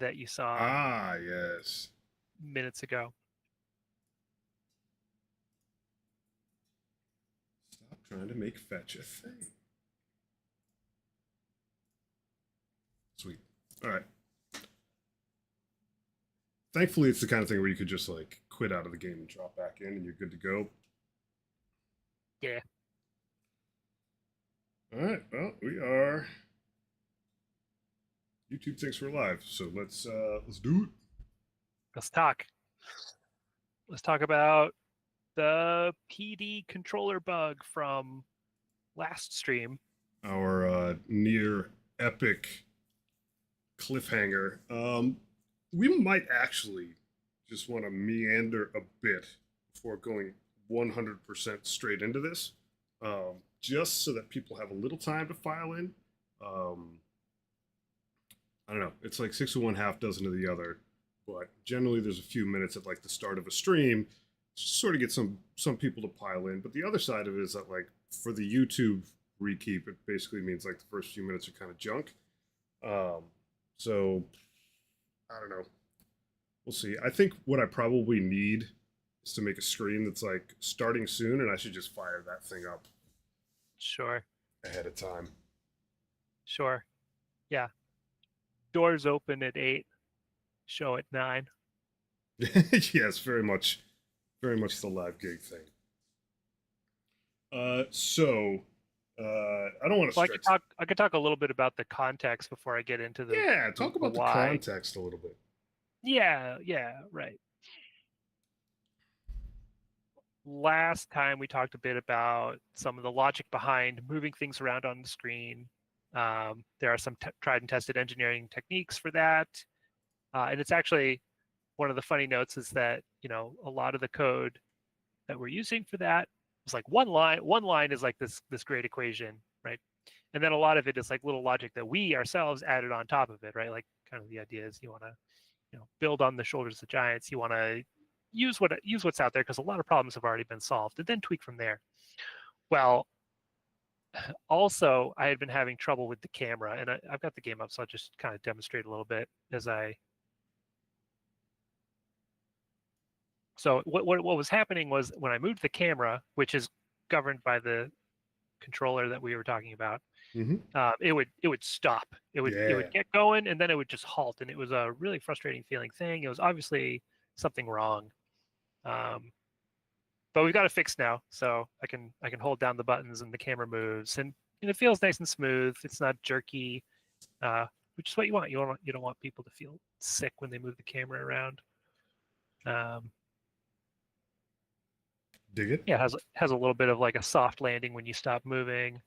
that you saw Ah, yes. minutes ago. Stop trying to make fetch a thing. Sweet. All right. Thankfully, it's the kind of thing where you could just like quit out of the game and drop back in, and you're good to go. Yeah. All right. Well, we are. YouTube thinks we're live, so let's do it. Let's talk. Let's talk about the PD controller bug from last stream. Our near epic cliffhanger. We might actually just want to meander a bit before going 100% straight into this, just so that people have a little time to file in. I don't know. It's like six of one, half dozen of the other, but generally there's a few minutes at like the start of a stream, just sort of get some people to pile in. But the other side of it is that like for the YouTube rekeep, it basically means like the first few minutes are kind of junk. So I don't know. We'll see. I think what I probably need is to make a screen that's like starting soon, and I should just fire that thing up Sure. ahead of time. Sure. Yeah. Doors open at 8, show at 9. Yes, very much the live gig thing. I don't want to Well, stretch. I could talk a little bit about the context before I get into the Yeah, talk about the why. context a little bit. Yeah, right. Last time we talked a bit about some of the logic behind moving things around on the screen. There are some tried and tested engineering techniques for that. And it's actually one of the funny notes is that, a lot of the code that we're using for that is like one line. One line is like this great equation, right? And then a lot of it is like little logic that we ourselves added on top of it, right? Like kind of the idea is you want to, build on the shoulders of giants. You want to use what's out there because a lot of problems have already been solved, and then tweak from there. Well, also I had been having trouble with the camera, and I've got the game up, so I'll just kind of demonstrate a little bit as I. So what was happening was when I moved the camera, which is governed by the controller that we were talking about, Mm-hmm. it would stop. It would get going, and then it would just halt, and it was a really frustrating feeling thing. It was obviously something wrong, but we've got it fixed now. So I can hold down the buttons, and the camera moves, and it feels nice and smooth. It's not jerky, which is what you want. You don't want people to feel sick when they move the camera around. Dig it. Yeah, it has a little bit of like a soft landing when you stop moving, a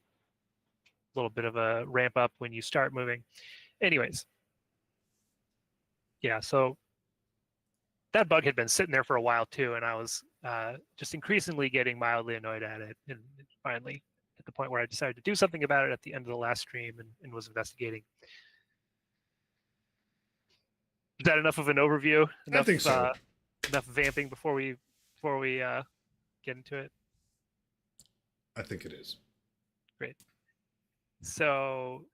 little bit of a ramp up when you start moving. Anyways, yeah, so that bug had been sitting there for a while too, and I was just increasingly getting mildly annoyed at it, and finally at the point where I decided to do something about it at the end of the last stream and was investigating. Is that enough of an overview? Enough, I think so. Enough vamping before we get into it? I think it is. Great. So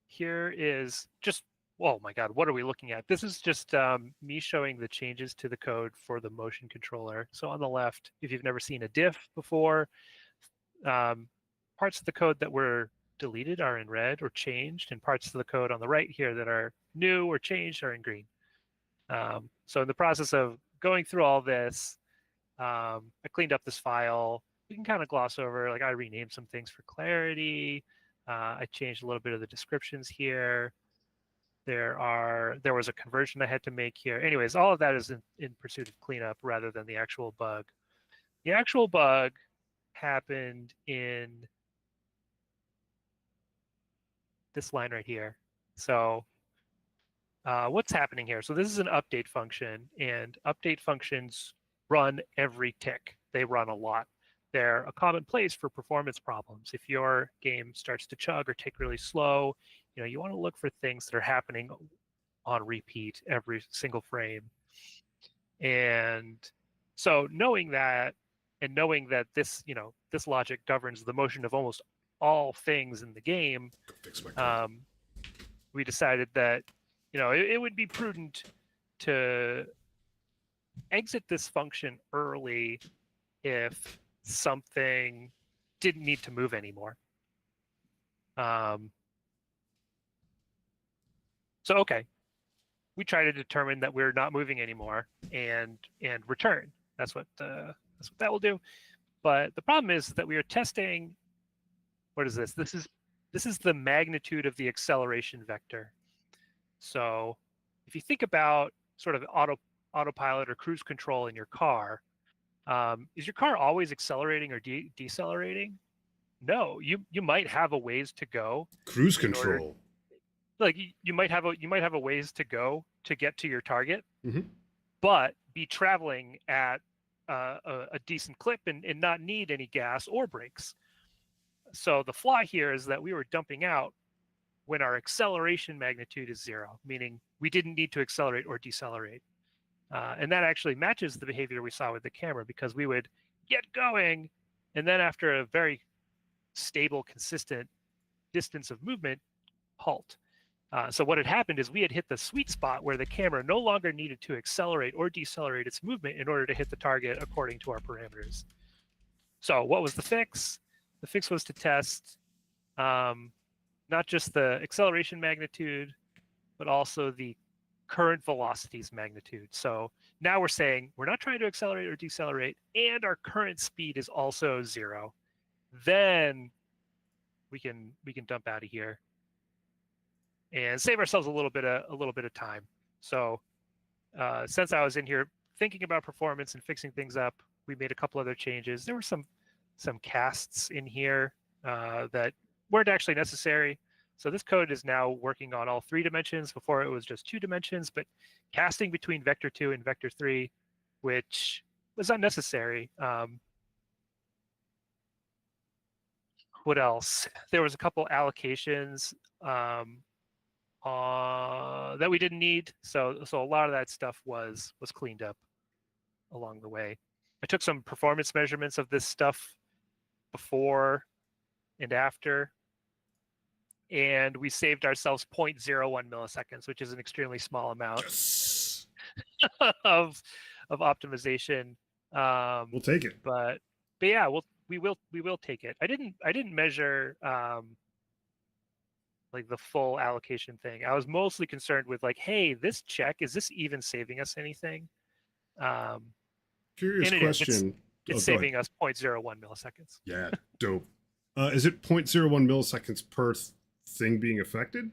here is just, oh my God, what are we looking at? This is just me showing the changes to the code for the motion controller. So on the left, if you've never seen a diff before, parts of the code that were deleted are in red or changed, and parts of the code on the right here that are new or changed are in green. So in the process of going through all this, I cleaned up this file. We can kind of gloss over, like I renamed some things for clarity. I changed a little bit of the descriptions here. There was a conversion I had to make here. Anyways, all of that is in pursuit of cleanup rather than the actual bug. The actual bug happened in this line right here. So what's happening here? So this is an update function, and update functions run every tick. They run a lot. They're a common place for performance problems. If your game starts to chug or tick really slow, you want to look for things that are happening on repeat every single frame. And so knowing that, and knowing that this, this logic governs the motion of almost all things in the game, we decided that, it would be prudent to exit this function early if something didn't need to move anymore. So okay, we try to determine that we're not moving anymore and return. That's what that will do. But the problem is that we are testing. What is this? This is the magnitude of the acceleration vector. So if you think about sort of autopilot or cruise control in your car, is your car always accelerating or decelerating? No, you might have a ways to go. Cruise control. Like you might have a ways to go to get to your target, mm-hmm. but be traveling at a decent clip and not need any gas or brakes. So the flaw here is that we were dumping out when our acceleration magnitude is 0, meaning we didn't need to accelerate or decelerate. And that actually matches the behavior we saw with the camera, because we would get going, and then after a very stable, consistent distance of movement, halt. So what had happened is we had hit the sweet spot where the camera no longer needed to accelerate or decelerate its movement in order to hit the target according to our parameters. So what was the fix? The fix was to test not just the acceleration magnitude, but also the current velocities magnitude. So now we're saying we're not trying to accelerate or decelerate, and our current speed is also 0. Then we can dump out of here and save ourselves a little bit of time. So since I was in here thinking about performance and fixing things up, we made a couple other changes. There were some casts in here that weren't actually necessary. So this code is now working on all 3 dimensions. Before it was just 2 dimensions, but casting between vector 2 and vector 3, which was unnecessary. What else? There was a couple allocations that we didn't need. So a lot of that stuff was cleaned up along the way. I took some performance measurements of this stuff before and after, and we saved ourselves 0.01 milliseconds, which is an extremely small amount of optimization. We'll take it. But yeah, we will take it. I didn't measure like the full allocation thing. I was mostly concerned with like, hey, this check, is this even saving us anything? Curious question. It's saving us 0.01 milliseconds. Yeah, dope. Is it 0.01 milliseconds per thing being affected?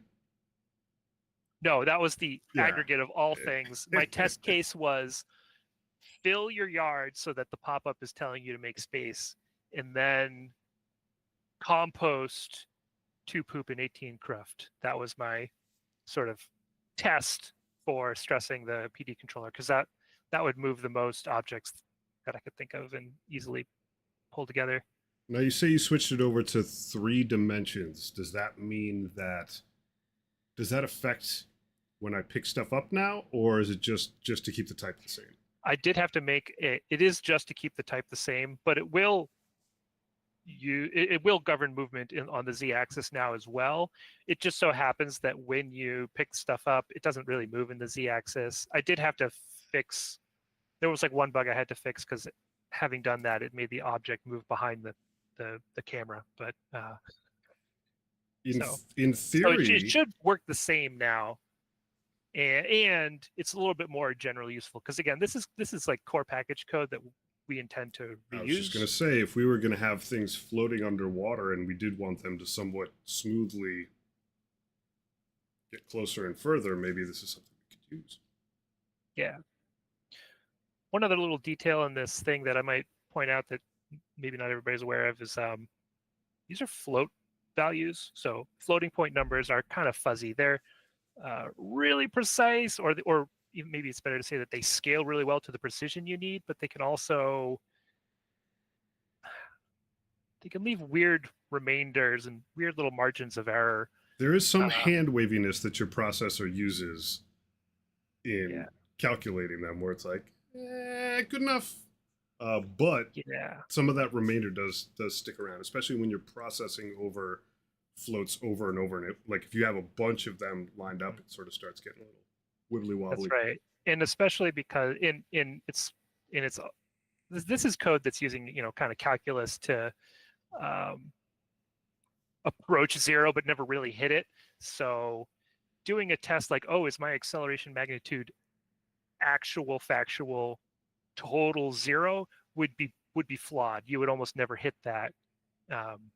No, that was the aggregate of all things. My test case was fill your yard so that the pop-up is telling you to make space, and then compost 2 poop and 18 cruft. That was my sort of test for stressing the PD controller, because that would move the most objects that I could think of and easily pull together. Now you say you switched it over to 3 dimensions. Does that mean does that affect when I pick stuff up now, or is it just to keep the type the same? I did have to make it is just to keep the type the same, but it will govern movement on the z-axis now as well. It just so happens that when you pick stuff up, it doesn't really move in the z-axis. I did have to fix, there was like one bug I had to fix, because having done that, it made the object move behind the camera. But in theory, so it should work the same now, and it's a little bit more generally useful, because again, this is like core package code that we intend to reuse. I was just going to say, if we were going to have things floating underwater and we did want them to somewhat smoothly get closer and further, maybe this is something we could use. Yeah. One other little detail in this thing that I might point out that maybe not everybody's aware of is these are float values. So floating point numbers are kind of fuzzy. They're really precise, or even maybe it's better to say that they scale really well to the precision you need, but they can also leave weird remainders and weird little margins of error. There is some hand waviness that your processor uses in calculating them, where it's like, good enough. But some of that remainder does stick around, especially when you're processing over floats over and over, and like if you have a bunch of them lined up, it sort of starts getting a little wibbly That's wobbly. right. And especially because in its this is code that's using kind of calculus to um, approach zero but never really hit it. So doing a test like, oh, is my acceleration magnitude actual factual total zero would be flawed. You would almost never hit um,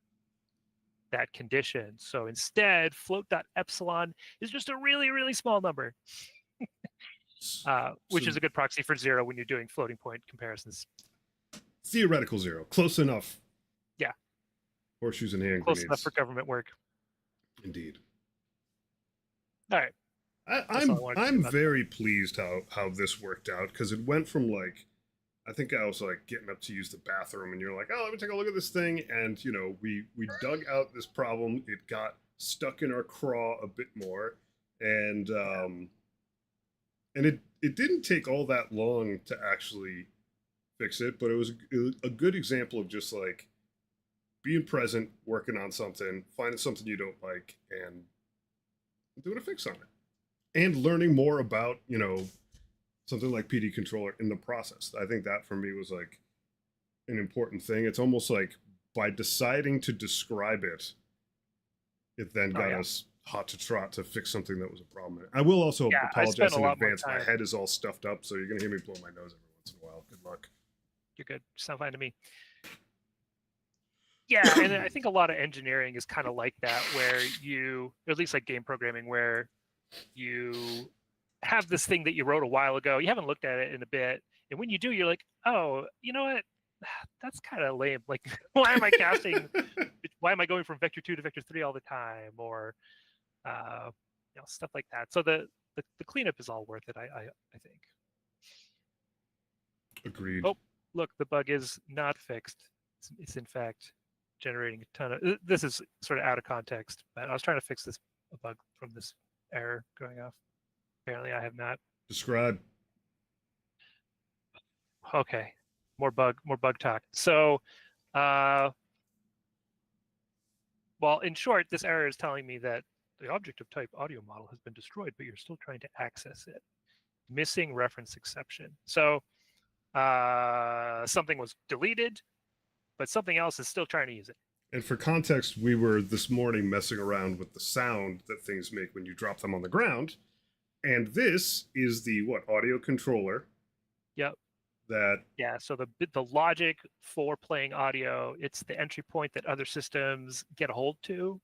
that condition. So instead, float.epsilon is just a really, really small number, which So is a good proxy for zero when you're doing floating point comparisons. theoretical zero, close enough. Yeah. Horseshoes and hand Close grenades. enough for government work. Indeed. All right. I'm very pleased how this worked out, because it went from like, I think I was like getting up to use the bathroom, and you're like, oh, let me take a look at this thing, and we dug out this problem. It got stuck in our craw a bit more, and it didn't take all that long to actually fix it, but it was a good example of just like being present, working on something, finding something you don't like, and doing a fix on it. And learning more about, something like PD controller in the process. I think that for me was like an important thing. It's almost like by deciding to describe it, it then got us hot to trot to fix something that was a problem. I will also apologize in advance. My head is all stuffed up, so you're going to hear me blow my nose every once in a while. Good luck. You're good. Sound fine to me. Yeah, and I think a lot of engineering is kind of like that, where you, or at least like game programming, where you have this thing that you wrote a while ago, you haven't looked at it in a bit, and when you do, you're like, oh, you know what? That's kind of lame. Like, why am I casting? Why am I going from vector 2 to vector 3 all the time? Or, stuff like that. So the cleanup is all worth it, I think. Agreed. Oh, look, the bug is not fixed. It's in fact generating a ton of. This is sort of out of context, but I was trying to fix this bug from this error going off. Apparently, I have not. Describe. Okay, more bug talk. So, well, in short, this error is telling me that the object of type audio model has been destroyed, but you're still trying to access it. Missing reference exception. So, something was deleted, but something else is still trying to use it. And for context, we were this morning messing around with the sound that things make when you drop them on the ground. And this is the audio controller. Yep. Yeah, so the logic for playing audio, it's the entry point that other systems get a hold to.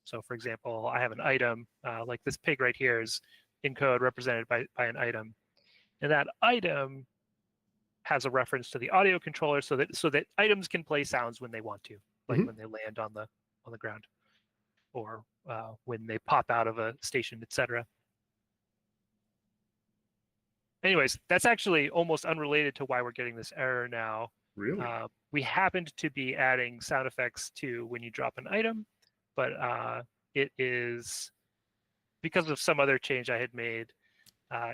So for example, I have an item, like this pig right here is in code represented by an item. And that item has a reference to the audio controller so that items can play sounds when they want to, like when they land on the ground, or when they pop out of a station, etc. Anyways, that's actually almost unrelated to why we're getting this error now. Really? We happened to be adding sound effects to when you drop an item, but it is because of some other change I had made.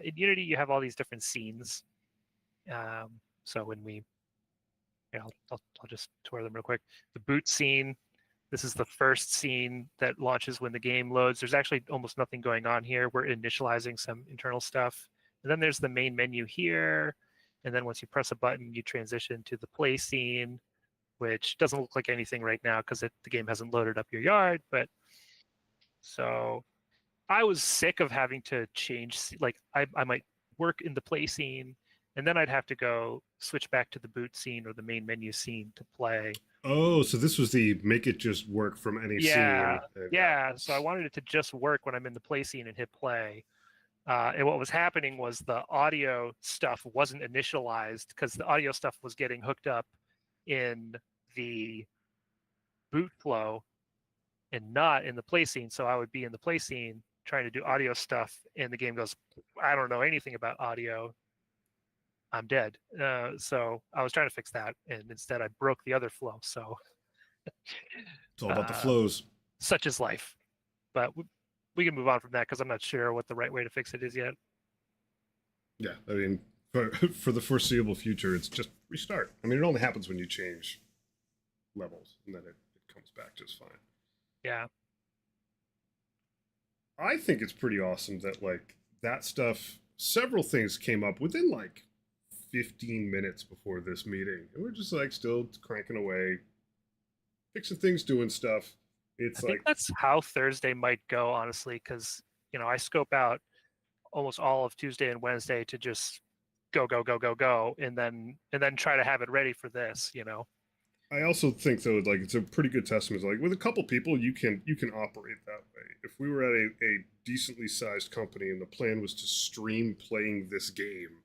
In Unity, you have all these different scenes. So when we, I'll just tour them real quick. The boot scene, this is the first scene that launches when the game loads. There's actually almost nothing going on here. We're initializing some internal stuff. And then there's the main menu here. And then once you press a button, you transition to the play scene, which doesn't look like anything right now because the game hasn't loaded up your yard. But so I was sick of having to change, like I might work in the play scene, and then I'd have to go switch back to the boot scene or the main menu scene to play. Oh, so this was the make it just work from any scene. Yeah, so I wanted it to just work when I'm in the play scene and hit play. And what was happening was the audio stuff wasn't initialized because the audio stuff was getting hooked up in the boot flow and not in the play scene. So I would be in the play scene trying to do audio stuff, and the game goes, I don't know anything about audio. I'm dead. So I was trying to fix that, and instead I broke the other flow. So it's all about the flows. Such is life. But we can move on from that because I'm not sure what the right way to fix it is yet. Yeah, I mean, for the foreseeable future, it's just restart. I mean, it only happens when you change levels, and then it comes back just fine. Yeah. I think it's pretty awesome that like that stuff. Several things came up within like 15 minutes before this meeting, and we're just like still cranking away, fixing things, doing stuff. I It's think like, that's how Thursday might go, honestly, because I scope out almost all of Tuesday and Wednesday to just go, go, go, go, go, and then try to have it ready for this. I also think though, like it's a pretty good testament. Like with a couple people, you can operate that way. If we were at a decently sized company and the plan was to stream playing this game,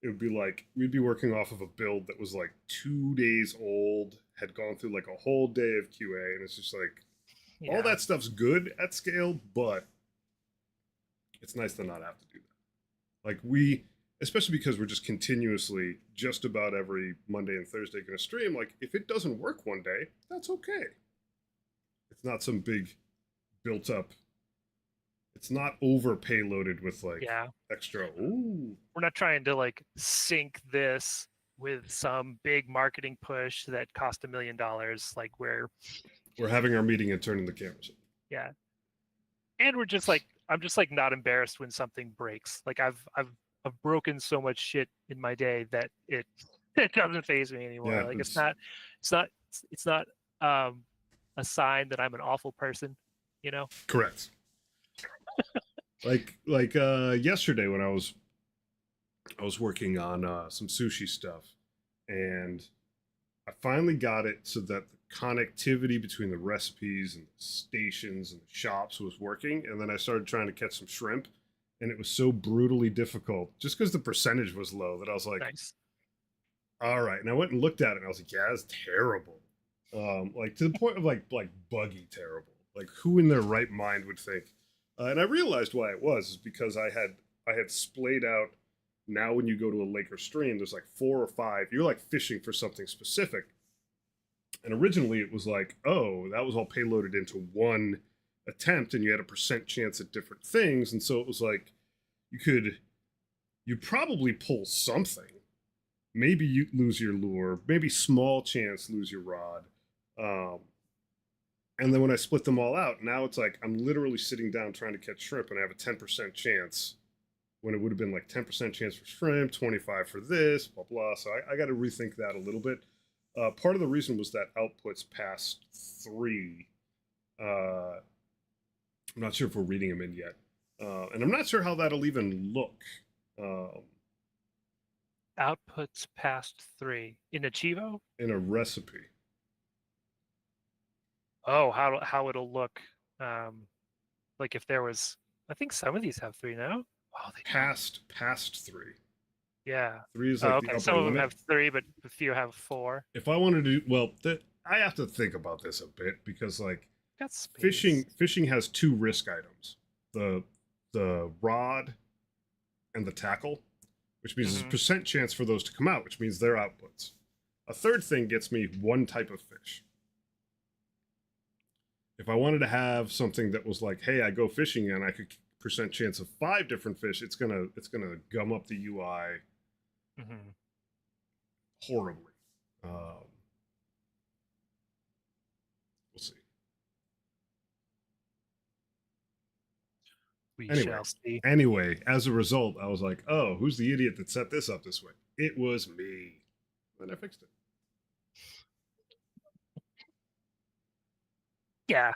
it would be like we'd be working off of a build that was like 2 days old, had gone through like a whole day of QA, and it's just like all Yeah, that stuff's good at scale, but it's nice to not have to do that. Like we, especially because we're just continuously, just about every Monday and Thursday going to stream. Like if it doesn't work one day, that's okay. It's not some big built up. It's not over payloaded with like yeah. extra. Ooh, We're not trying to like sync this with some big marketing push that cost $1 million. Like we're having our meeting and turning the cameras on. yeah, and I'm just like not embarrassed when something breaks. Like I've broken so much shit in my day that it it doesn't phase me anymore. Yeah, Like it's it's not it's not um a sign that I'm an awful person, you know? correct. Like yesterday when I was working on some sushi stuff, and I finally got it so that the connectivity between the recipes and the stations and the shops was working. And then I started trying to catch some shrimp, and it was so brutally difficult just because the percentage was low that I was like, Nice. all right. And I went and looked at it, and I was like, yeah, it's terrible. Like to the point of like buggy terrible. Like who in their right mind would think? And I realized why it was is because I had splayed out. Now when you go to a lake or stream, there's like 4 or 5. You're like fishing for something specific. And originally it was like, oh, that was all payloaded into one attempt, and you had a percent chance at different things. And so it was like you'd probably pull something. Maybe you lose your lure, maybe small chance lose your rod. Um, and then when I split them all out, now it's like I'm literally sitting down trying to catch shrimp, and I have a 10% chance when it would have been like 10% chance for shrimp, 25 for this, blah, blah. So I got to rethink that a little bit. Part of the reason was that outputs past 3. I'm not sure if we're reading them in yet. And I'm not sure how that'll even look. Um, Outputs past 3 in a cheevo. in a recipe. Oh, how it'll look. Um, like if there was, I think some of these have 3 now. Oh, they don't. Past 3. Yeah. 3 is Oh, like the okay. upper Some of them limit. have 3, but a few have 4. If I wanted to, well, I have to think about this a bit because like Got space. fishing has 2 risk items: the rod and the tackle, which means there's a Hmm. percent chance for those to come out, which means they're outputs. A third thing gets me one type of fish. If I wanted to have something that was like, hey, I go fishing and I could percent chance of 5 different fish, it's gonna gum up the UI Hmm. horribly. Um, we'll see. We Anyway, shall see. as a result, I was like, oh, who's the idiot that set this up this way? It was me. Then I fixed it. Yeah.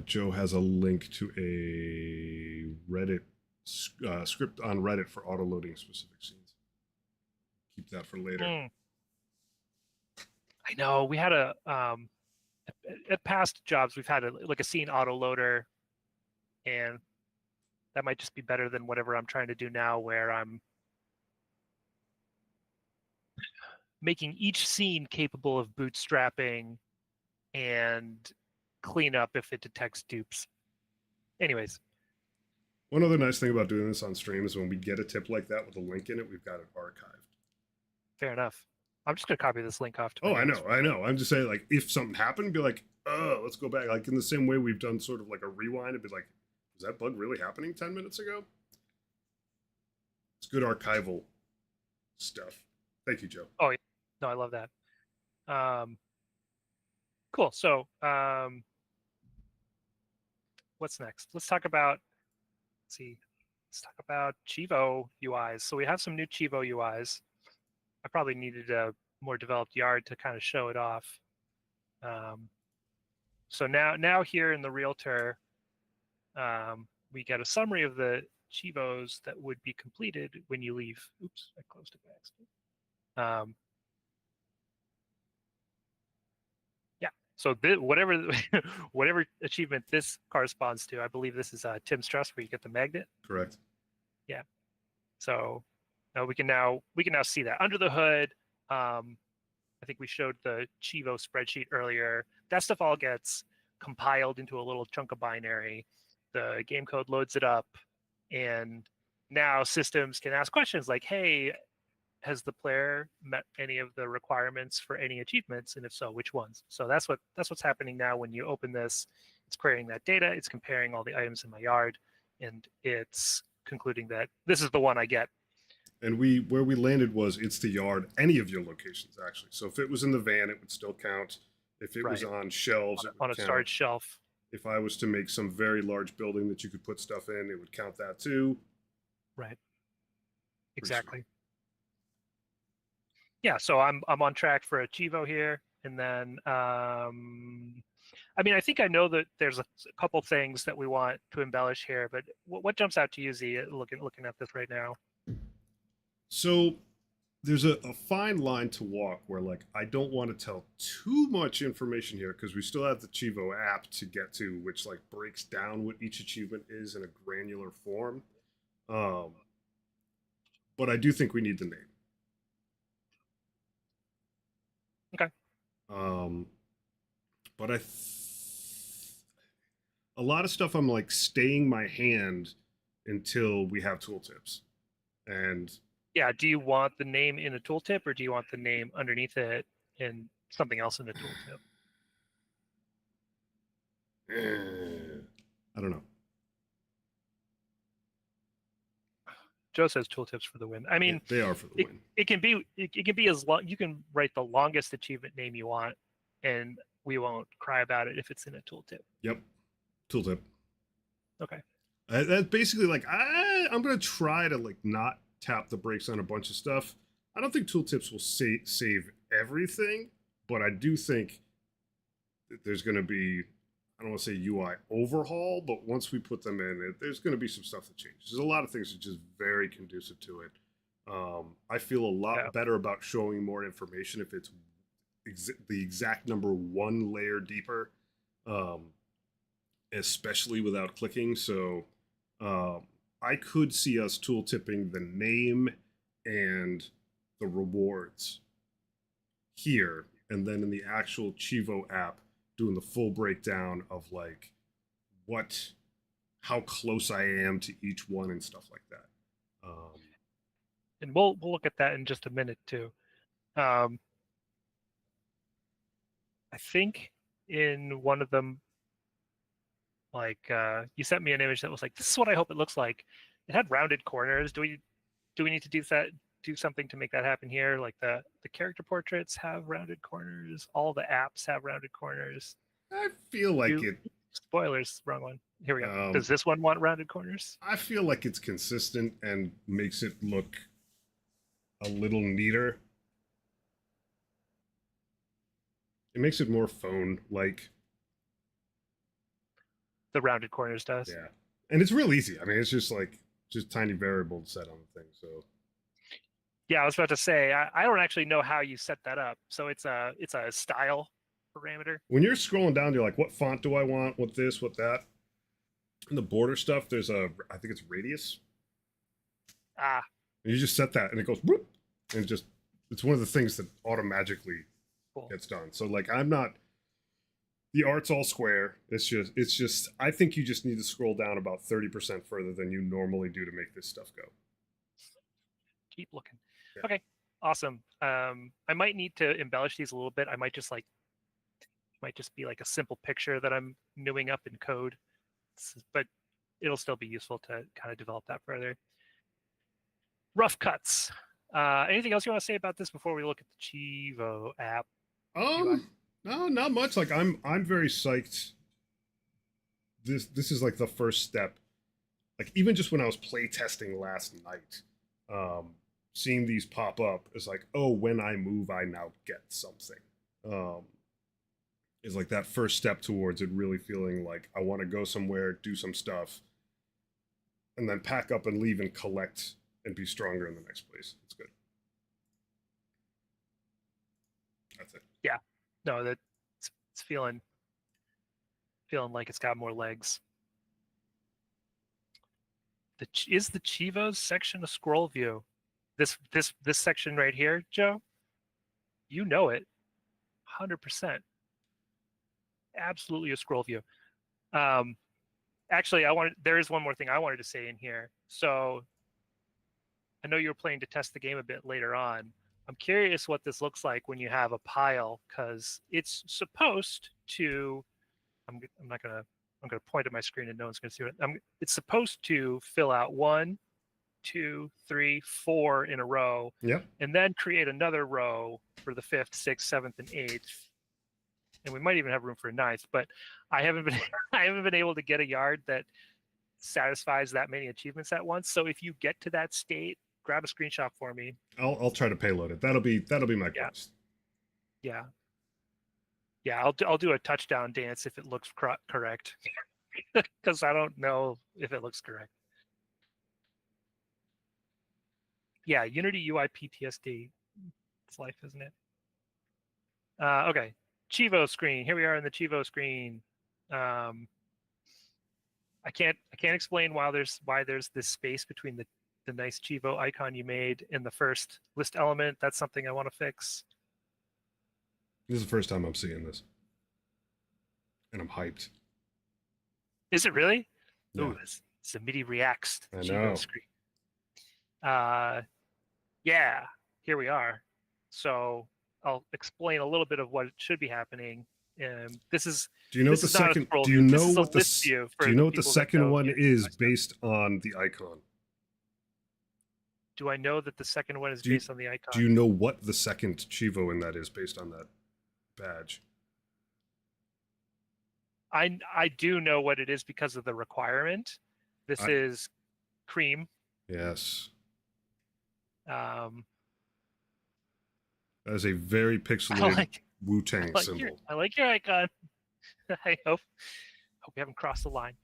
Joe has a link to a Reddit script on Reddit for auto loading specific scenes. Keep that for later. Mm. I know we had at past jobs we've had like a scene auto loader, and that might just be better than whatever I'm trying to do now, where I'm making each scene capable of bootstrapping and cleanup if it detects dupes. Anyways, One other nice thing about doing this on stream is when we get a tip like that with a link in it, we've got it archived. fair enough. I'm just gonna copy this link off to my Oh, I notes. know, I know. I'm just saying, like, if something happened, be like, oh, let's go back. Like, in the same way we've done sort of like a rewind, it'd be like, was that bug really happening 10 minutes ago? It's good archival stuff. Thank you, Joe. Oh, no, I love that. Cool. So what's next? Let's talk about. Let's see. Let's talk about cheevo UIs. So we have some new cheevo UIs. I probably needed a more developed yard to kind of show it off. So now here in the Realtor, we get a summary of the cheevos that would be completed when you leave. Oops, I closed it by accident. Yeah, so whatever whatever achievement this corresponds to, I believe this is Tim's Trust where you get the magnet. Correct. Yeah. So we can now see that under the hood. I think we showed the cheevo spreadsheet earlier. That stuff all gets compiled into a little chunk of binary. The game code loads it up, and now systems can ask questions like, "Hey, has the player met any of the requirements for any achievements, and if so, which ones?" So that's what's happening now when you open this. It's querying that data. It's comparing all the items in my yard, and it's concluding that this is the one I get. And where we landed was it's the yard, any of your locations actually. So if it was in the van, it would still count. If it was on shelves, on a storage shelf. If I was to make some very large building that you could put stuff in, it would count that too. Right. Exactly. Yeah, so I'm on track for a cheevo here, and then I mean, I think I know that there's a couple things that we want to embellish here, but what jumps out to you, Z, looking at this right now? So there's a fine line to walk where, like, I don't want to tell too much information here because we still have the cheevo app to get to, which like breaks down what each achievement is in a granular form. But I do think we need the name. Okay. But a lot of stuff I'm like staying my hand until we have tooltips. And yeah, do you want the name in a tooltip or do you want the name underneath it and something else in the tooltip? I don't know. Joe says tooltips for the win. I mean, they are for the win. It can be as long. You can write the longest achievement name you want, and we won't cry about it if it's in a tooltip. Yep, tooltip. Okay. That's basically like I'm gonna try to like not tap the brakes on a bunch of stuff. I don't think tooltips will save everything, but I do think that there's gonna be, I don't want to say UI overhaul, but once we put them in, there's going to be some stuff that changes. There's a lot of things that are just very conducive to it. I feel a lot better about showing more information if it's the exact number one layer deeper, especially without clicking. So I could see us tooltipping the name and the rewards here, and then in the actual cheevo app, doing the full breakdown of like how close I am to each one and stuff like that. And we'll look at that in just a minute too. I think in one of them, like you sent me an image that was like, this is what I hope it looks like. It had rounded corners. Do we need to do something to make that happen here? Like the character portraits have rounded corners. All the apps have rounded corners. I feel like it. Spoilers, wrong one. Here we go. Does this one want rounded corners? I feel like it's consistent and makes it look a little neater. It makes it more phone-like. The rounded corners does. Yeah, and it's real easy. I mean, it's just tiny variable to set on the thing. So. Yeah, I was about to say I don't actually know how you set that up. So it's a style parameter. When you're scrolling down, you're like, what font do I want? What this? What that? And the border stuff, there's I think it's radius. And you just set that, and it goes whoop, and it's one of the things that automatically gets done. So like, the art's all square. It's just I think you just need to scroll down about 30% further than you normally do to make this stuff go. Keep looking. Yeah. Okay, awesome. I might need to embellish these a little bit. I might just be like a simple picture that I'm newing up in code, but it'll still be useful to kind of develop that further. Rough cuts. Anything else you want to say about this before we look at the cheevo app? No, not much. Like I'm very psyched this is like the first step. Like even just when I was play testing last night, seeing these pop up is like, oh, when I move, I now get something. Um, is like that first step towards it really feeling like I want to go somewhere, do some stuff, and then pack up and leave and collect and be stronger in the next place. It's good. That's it. Yeah. No, that it's feeling like it's got more legs. Is the cheevos section a scroll view? This section right here, Joe? You know it. 100%. Absolutely a scroll view. Actually, there is one more thing I wanted to say in here. So I know you were planning to test the game a bit later on. I'm curious what this looks like when you have a pile, because it's supposed to. I'm gonna point at my screen and no one's gonna see it. It's supposed to fill out 1, 2, 3, 4 in a row, and then create another row for the 5th, 6th, 7th, and 8th. And we might even have room for a 9th, but I haven't been able to get a yard that satisfies that many achievements at once. So if you get to that state, grab a screenshot for me. I'll try to payload it. That'll be my quest. Yeah. I'll do a touchdown dance if it looks correct, because I don't know if it looks correct. Yeah, Unity UI PTSD. It's life, isn't it? Okay, cheevo screen. Here we are in the cheevo screen. I can't explain why there's this space between the nice cheevo icon you made and the first list element. That's something I want to fix. This is the first time I'm seeing this, and I'm hyped. Is it really? Yeah. Ooh, it's a MIDI reacts to the cheevo screen. Yeah, here we are. So I'll explain a little bit of what should be happening. This is. Do you know what the second? Do you know what the? Do you know what the second one is based on the icon? Do I know that the second one is based on the icon? Do you know what the second cheevo in that is based on that badge? I do know what it is because of the requirement. This is cream. Yes. That is a very pixelated Wu-Tang symbol. I like your icon. I hope we haven't crossed the line.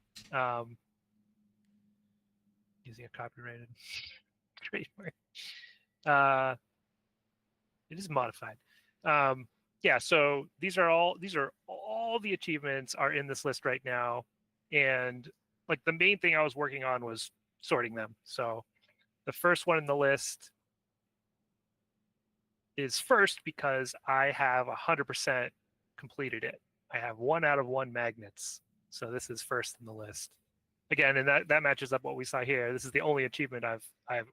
Using a copyrighted trademark. It is modified. Yeah, so these are all the achievements are in this list right now, and like the main thing I was working on was sorting them. So the first one in the list is first because I have 100% completed it. I have 1 out of 1 magnets, so this is first in the list. Again, and that matches up what we saw here. This is the only achievement I've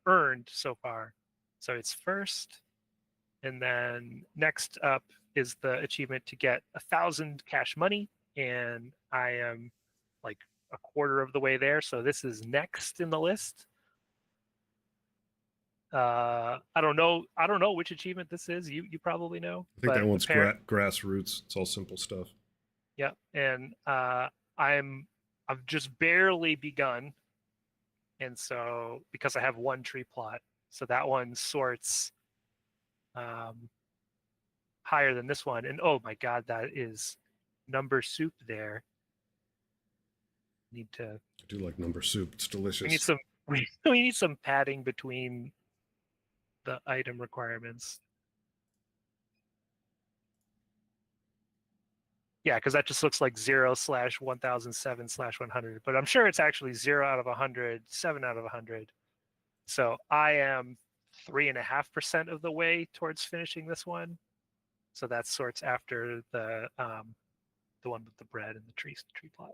earned so far, so it's first. And then next up is the achievement to get 1,000 cash money, and I am like a quarter of the way there. So this is next in the list. I don't know which achievement this is. You probably know. I think that one's grassroots. It's all simple stuff. Yeah, and I've just barely begun, and so because I have 1 tree plot, so that one sorts higher than this one. And oh my god, that is number soup there. I do like number soup. It's delicious. We need some padding between the item requirements. Yeah, because that just looks like 0/1007/100, but I'm sure it's actually 0 out of 100, 7 out of 100. So I am 3.5% of the way towards finishing this one. So that sorts after the one with the bread and the tree plot.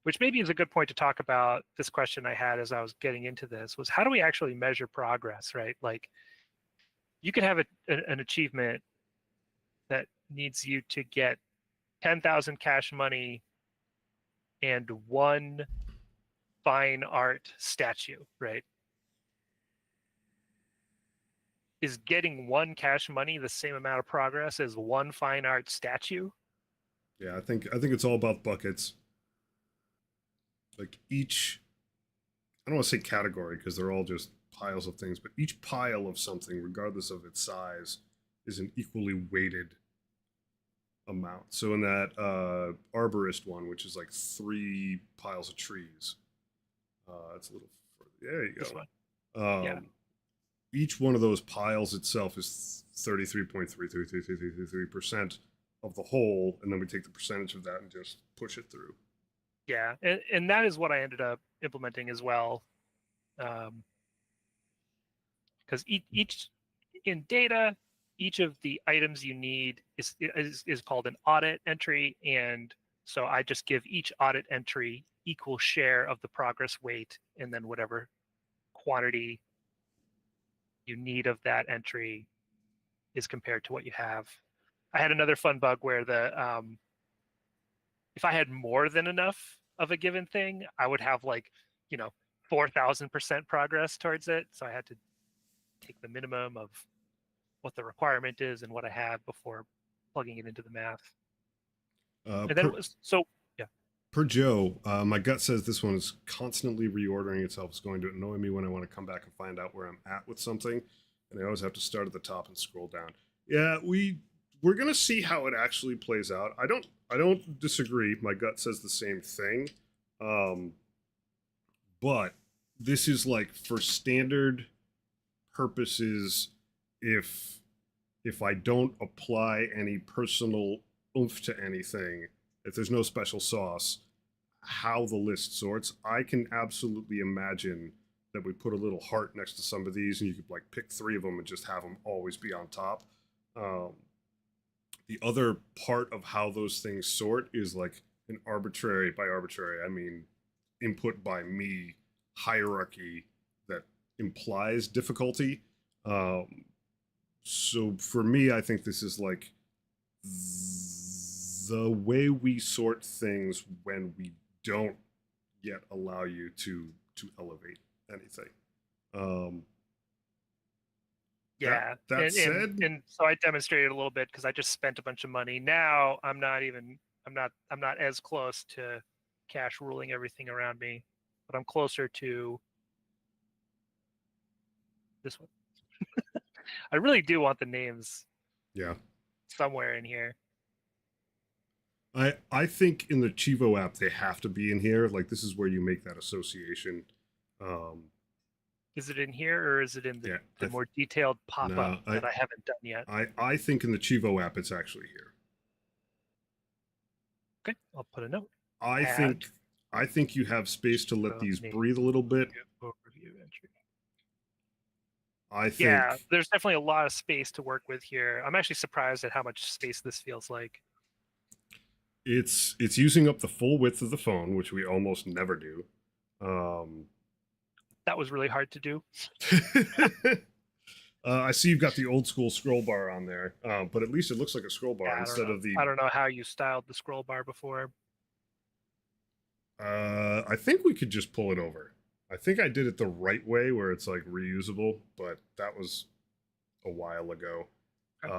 Which maybe is a good point to talk about this question I had as I was getting into this, was how do we actually measure progress, right? Like you could have an achievement that needs you to get 10,000 cash money and 1 fine art statue, right? Is getting 1 cash money the same amount of progress as 1 fine art statue? Yeah, I think it's all about buckets. like each, I don't want to say category because they're all just piles of things, but each pile of something, regardless of its size, is an equally weighted amount. So in that arborist one, which is like 3 piles of trees, it's a little further. There you This one. go. Yeah. Each one of those piles itself is 33.33333% of the whole, and then we take the percentage of that and just push it through. Yeah, and that is what I ended up implementing as well. Because each in data, each of the items you need is called an audit entry, and so I just give each audit entry equal share of the progress weight, and then whatever quantity you need of that entry is compared to what you have. I had another fun bug where if I had more than enough of a given thing, I would have like, 4,000% progress towards it. So I had to take the minimum of what the requirement is and what I have before plugging it into the math. And then Per, it was so yeah. per Joe, my gut says this one is constantly reordering itself. It's going to annoy me when I want to come back and find out where I'm at with something, and I always have to start at the top and scroll down. Yeah, we're gonna see how it actually plays out. I don't disagree. My gut says the same thing, but this is like for standard purposes. If I don't apply any personal oomph to anything, if there's no special sauce, how the list sorts, I can absolutely imagine that we put a little heart next to some of these, and you could like pick 3 of them and just have them always be on top. Um, the other part of how those things sort is like an arbitrary, by arbitrary I mean input by me, hierarchy that implies difficulty. Um, so for me, I think this is like the way we sort things when we don't yet allow you to elevate anything. Um, Yeah, that and, and said, and so I demonstrated a little bit because I just spent a bunch of money. Now I'm not as close to cash ruling everything around me, but I'm closer to this one. I really do want the names yeah, somewhere in here. I think in the Cheevo app they have to be in here. Like this is where you make that association. Um, Is it in here or is it in yeah, the more detailed pop-up no, that I haven't done yet? I think in the Cheevo app it's actually here. Okay, I'll put a note. I Add think I think you have space to let these name breathe a little bit. overview entry. I Yeah, think there's definitely a lot of space to work with here. I'm actually surprised at how much space this feels like. it's using up the full width of the phone, which we almost never do. Um, That was really hard to do. I see you've got the old school scroll bar on there, but at least it looks like a scroll bar Yeah, instead of the. I don't know how you styled the scroll bar before. I think we could just pull it over. I think I did it the right way, where it's like reusable, but that was a while ago. Okay.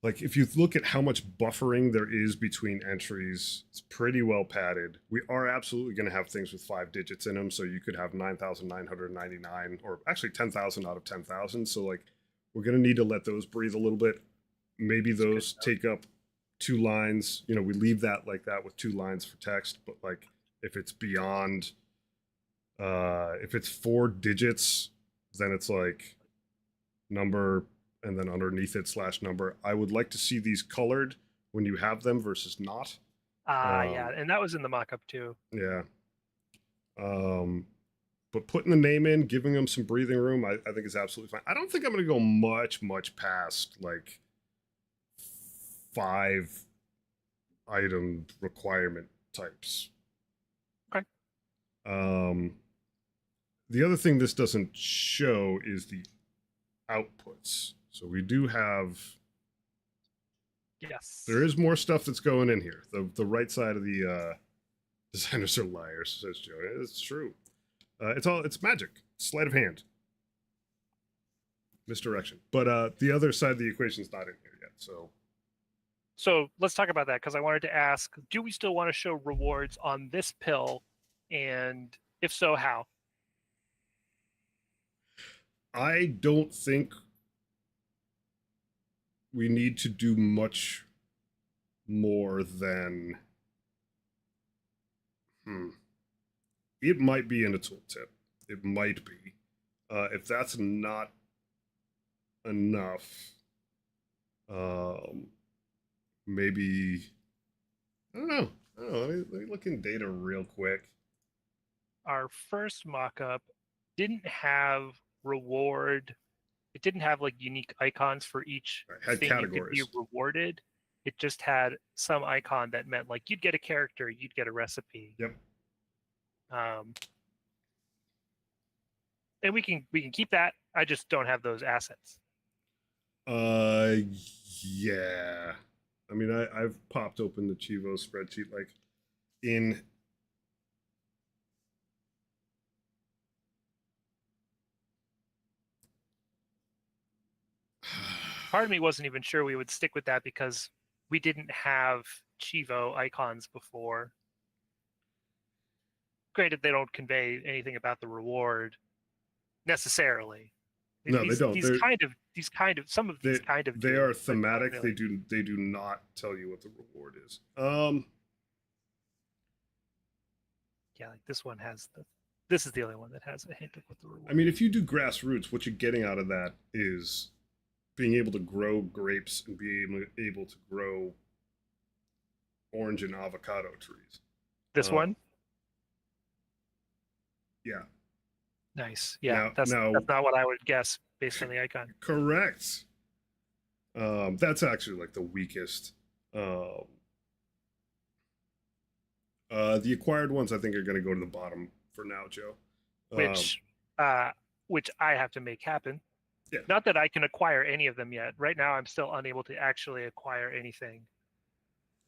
Like if you look at how much buffering there is between entries, it's pretty well padded. We are absolutely going to have things with 5 digits in them, so you could have 9,999, or actually 10,000 out of 10,000. So like we're going to need to let those breathe a little bit. Maybe those take up 2 lines. We leave that like that with 2 lines for text, but like if it's beyond, if it's 4 digits, then it's like number and then underneath it /number. I would like to see these colored when you have them versus not. Yeah, and that was in the mock-up too. Yeah. But putting the name in, giving them some breathing room, I think is absolutely fine. I don't think I'm going to go much past like 5 item requirement types. Okay. The other thing this doesn't show is the outputs. So we do have. Yes. There is more stuff that's going in here. The right side of the designers are liars, says Joe. It's true. It's magic. Sleight of hand. Misdirection. But the other side of the equation is not in here yet. So So let's talk about that, because I wanted to ask, do we still want to show rewards on this pill? And if so, how? I don't think we need to do much more than. It might be in a tooltip. It might be. If that's not enough, maybe I don't know. I don't know. Let me look in data real quick. Our first mock-up didn't have reward. It didn't have like unique icons for each Right, had thing you could be categories. rewarded. It just had some icon that meant like you'd get a character, you'd get a recipe. Yep. And we can keep that. I just don't have those assets. Yeah. I mean, I've popped open the cheevo spreadsheet like in. Part of me wasn't even sure we would stick with that because we didn't have cheevo icons before. Granted, they don't convey anything about the reward necessarily. No, they don't. These kind of some of these kind of they do, are thematic. really. They do not tell you what the reward is. Yeah, like this one has the. This is the only one that has a hint of what the reward. I mean, if you do grassroots, what you're getting out of that is being able to grow grapes and be able to grow orange and avocado trees. This one? Yeah. Nice. Yeah, that's not what I would guess based on the icon. Correct. That's actually like the weakest. The acquired ones, I think, are going to go to the bottom for now, Joe. Which I have to make happen. Yeah. Not that I can acquire any of them yet. Right now, I'm still unable to actually acquire anything.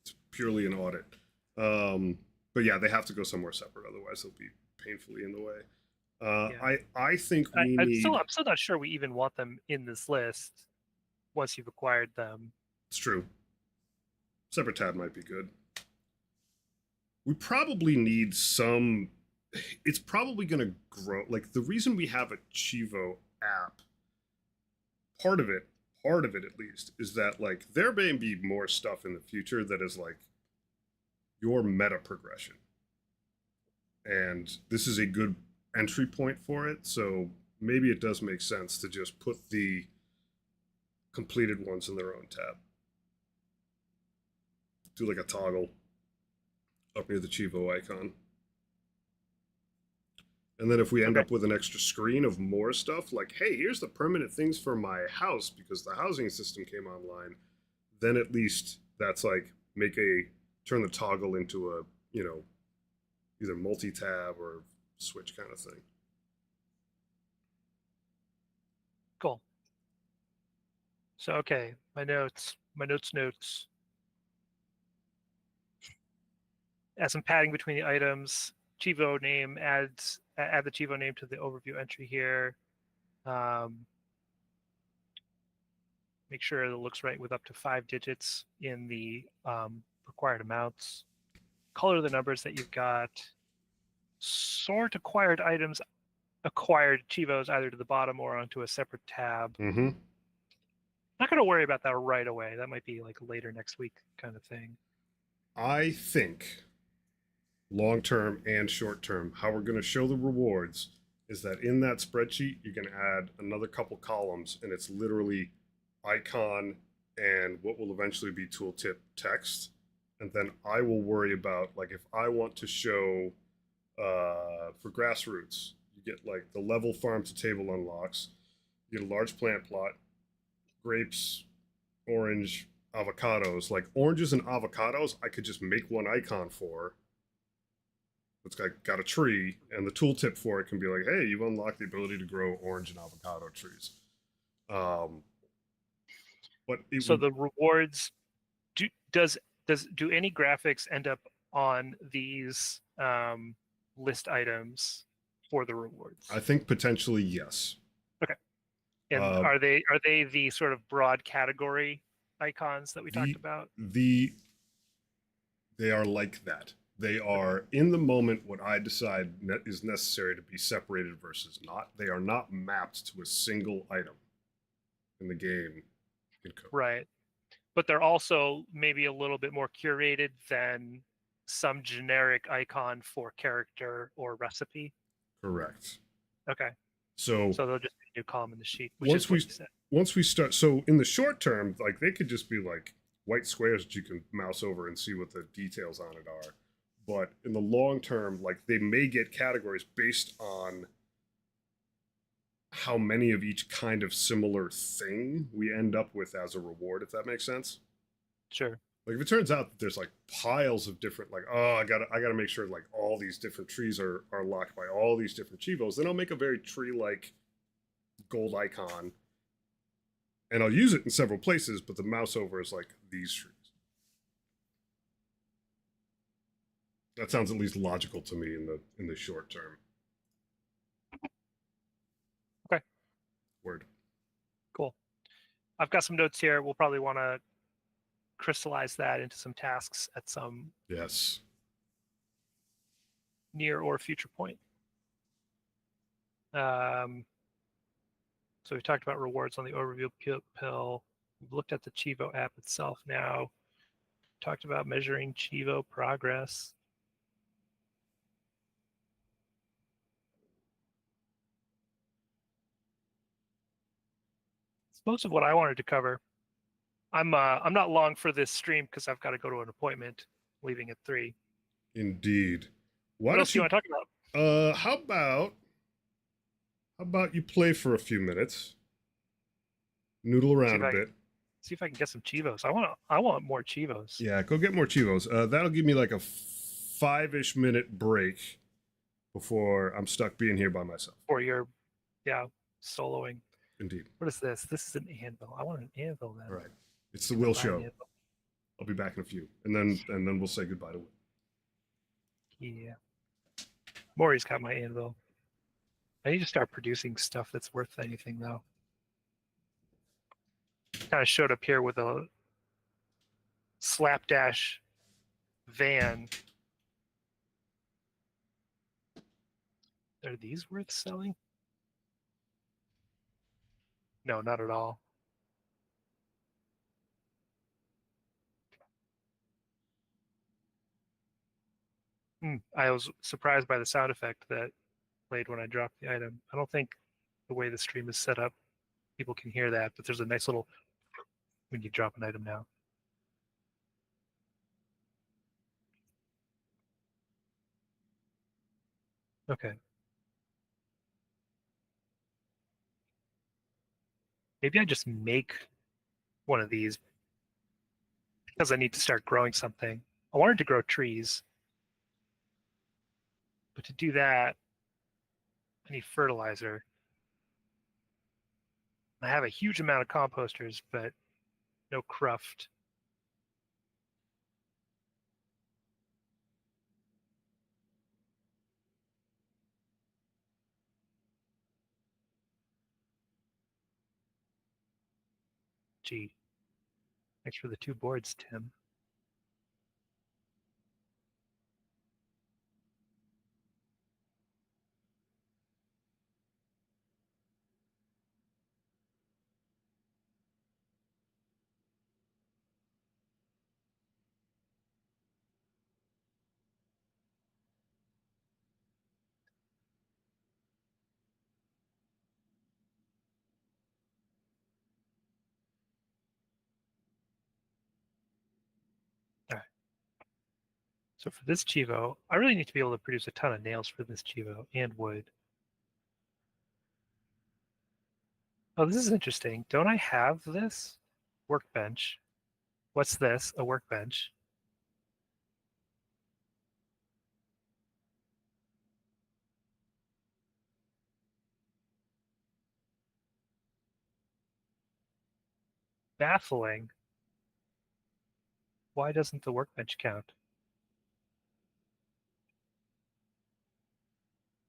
It's purely an audit. But yeah, they have to go somewhere separate, otherwise they'll be painfully in the way. Yeah. I think I'm still not sure we even want them in this list once you've acquired them. It's true. Separate tab might be good. We probably need some. It's probably going to grow. Like the reason we have a cheevo app, part of it at least, is that like there may be more stuff in the future that is like your meta progression, and this is a good entry point for it. So maybe it does make sense to just put the completed ones in their own tab. Do like a toggle up near the cheevo icon. And then if we end up with an extra screen of more stuff, like, hey, here's the permanent things for my house because the housing system came online, then at least that's like turn the toggle into a, either multi-tab or switch kind of thing. Cool. So, okay, my notes. Add some padding between the items. Cheevo name, add the cheevo name to the overview entry here. Make sure it looks right with up to 5 digits in the required amounts. Color the numbers that you've got. Sort acquired items, acquired cheevos either to the bottom or onto a separate tab. Mm-hmm. Not going to worry about that right away. That might be like later next week kind of thing. I think long-term and short-term, how we're going to show the rewards is that in that spreadsheet, you can add another couple columns, and it's literally icon and what will eventually be tooltip text. And then I will worry about, like, if I want to show for grassroots, you get like the level farm to table unlocks, you get a large plant plot, grapes, orange, avocados. Like oranges and avocados, I could just make one icon for. It's got a tree, and the tooltip for it can be like, hey, you've unlocked the ability to grow orange and avocado trees. But so the rewards, do any graphics end up on these list items for the rewards? I think potentially yes. Okay. And are they the sort of broad category icons that we talked about? They are like that. They are in the moment what I decide is necessary to be separated versus not. They are not mapped to a single item in the game in code. Right. But they're also maybe a little bit more curated than some generic icon for character or recipe. Correct. Okay. So they'll just be a new column in the sheet, which is what you said. Once we start, so in the short term, like they could just be like white squares that you can mouse over and see what the details on it are. But in the long term, like they may get categories based on how many of each kind of similar thing we end up with as a reward, if that makes sense. Sure. Like if it turns out that there's like piles of different, like, oh, I gotta make sure like all these different trees are locked by all these different cheevos, then I'll make a very tree-like gold icon. And I'll use it in several places, but the mouse over is like these trees. That sounds at least logical to me in the short term. Okay. Word. Cool. I've got some notes here. We'll probably want to crystallize that into some tasks at some near or future point. So we've talked about rewards on the overview pill. We've looked at the Cheevo app itself now. Talked about measuring Cheevo progress. It's most of what I wanted to cover. I'm not long for this stream because I've got to go to an appointment, leaving at 3. Indeed. What else do you want to talk about? How about you play for a few minutes, noodle around a bit. See if I can get some Cheevos. I want more Cheevos. Yeah, go get more Cheevos. That'll give me like a 5-ish minute break before I'm stuck being here by myself. Or you're, soloing. Indeed. What is this? This is an anvil. I want an anvil then. All right. It's the Will show. I'll be back in a few, and then we'll say goodbye to Will. Yeah. Maury's got my anvil. I need to start producing stuff that's worth anything, though. Kind of showed up here with a slapdash van. Are these worth selling? No, not at all. I was surprised by the sound effect that played when I dropped the item. I don't think the way the stream is set up, people can hear that, but there's a nice little when you drop an item now. Okay. Maybe I just make one of these because I need to start growing something. I wanted to grow trees, but to do that, I need fertilizer. I have a huge amount of composters, but no cruft. Gee, thanks for the 2 boards, Tim. All right. So for this cheevo, I really need to be able to produce a ton of nails for this cheevo and wood. Oh, this is interesting. Don't I have this workbench? What's this? A workbench. Baffling. Why doesn't the workbench count?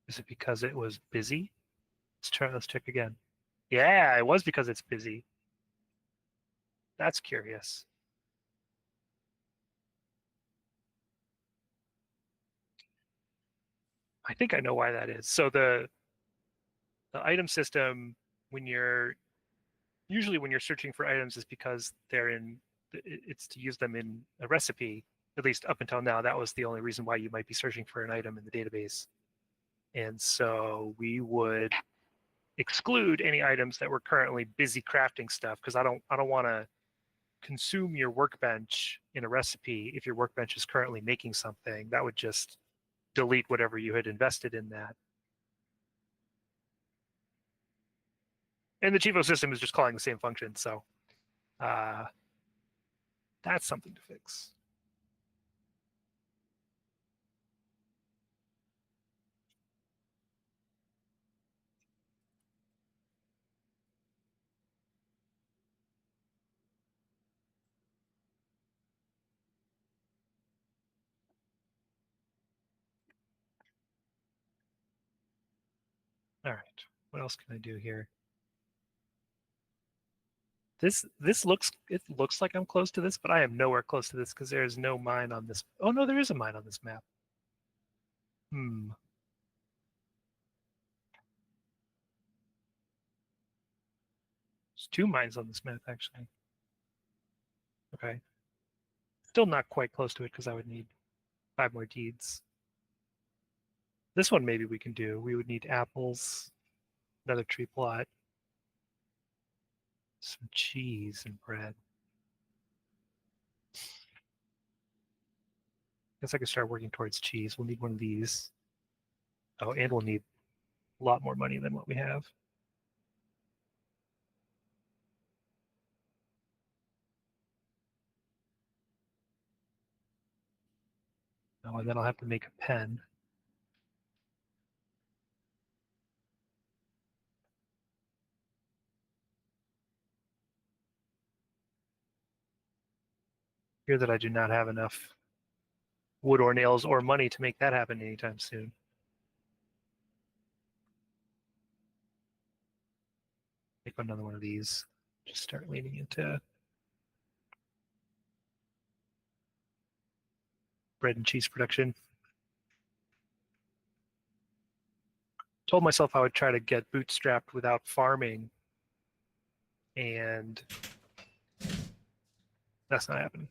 Is it because it was busy? Let's check again. Yeah, it was because it's busy. That's curious. I think I know why that is. So the item system, when you're usually when you're searching for items, is because they're in it's to use them in a recipe. At least up until now, that was the only reason why you might be searching for an item in the database. And so we would exclude any items that were currently busy crafting stuff, because I don't want to consume your workbench in a recipe if your workbench is currently making something. That would just delete whatever you had invested in that. And the cheevo system is just calling the same function, so uh, that's something to fix. All right, what else can I do here? This looks, it looks like I'm close to this, but I am nowhere close to this because there is no mine on this. Oh no, there is a mine on this map. Hmm. There's two mines on this map actually. Okay. Still not quite close to it because I would need 5 more deeds. This one maybe we can do. We would need apples, another tree plot, some cheese and bread. Guess I could start working towards cheese. We'll need one of these. Oh, and we'll need a lot more money than what we have. Oh, and then I'll have to make a pen. Here that I do not have enough wood or nails or money to make that happen anytime soon. Make another one of these. Just start leaning into bread and cheese production. Told myself I would try to get bootstrapped without farming, and that's not happening.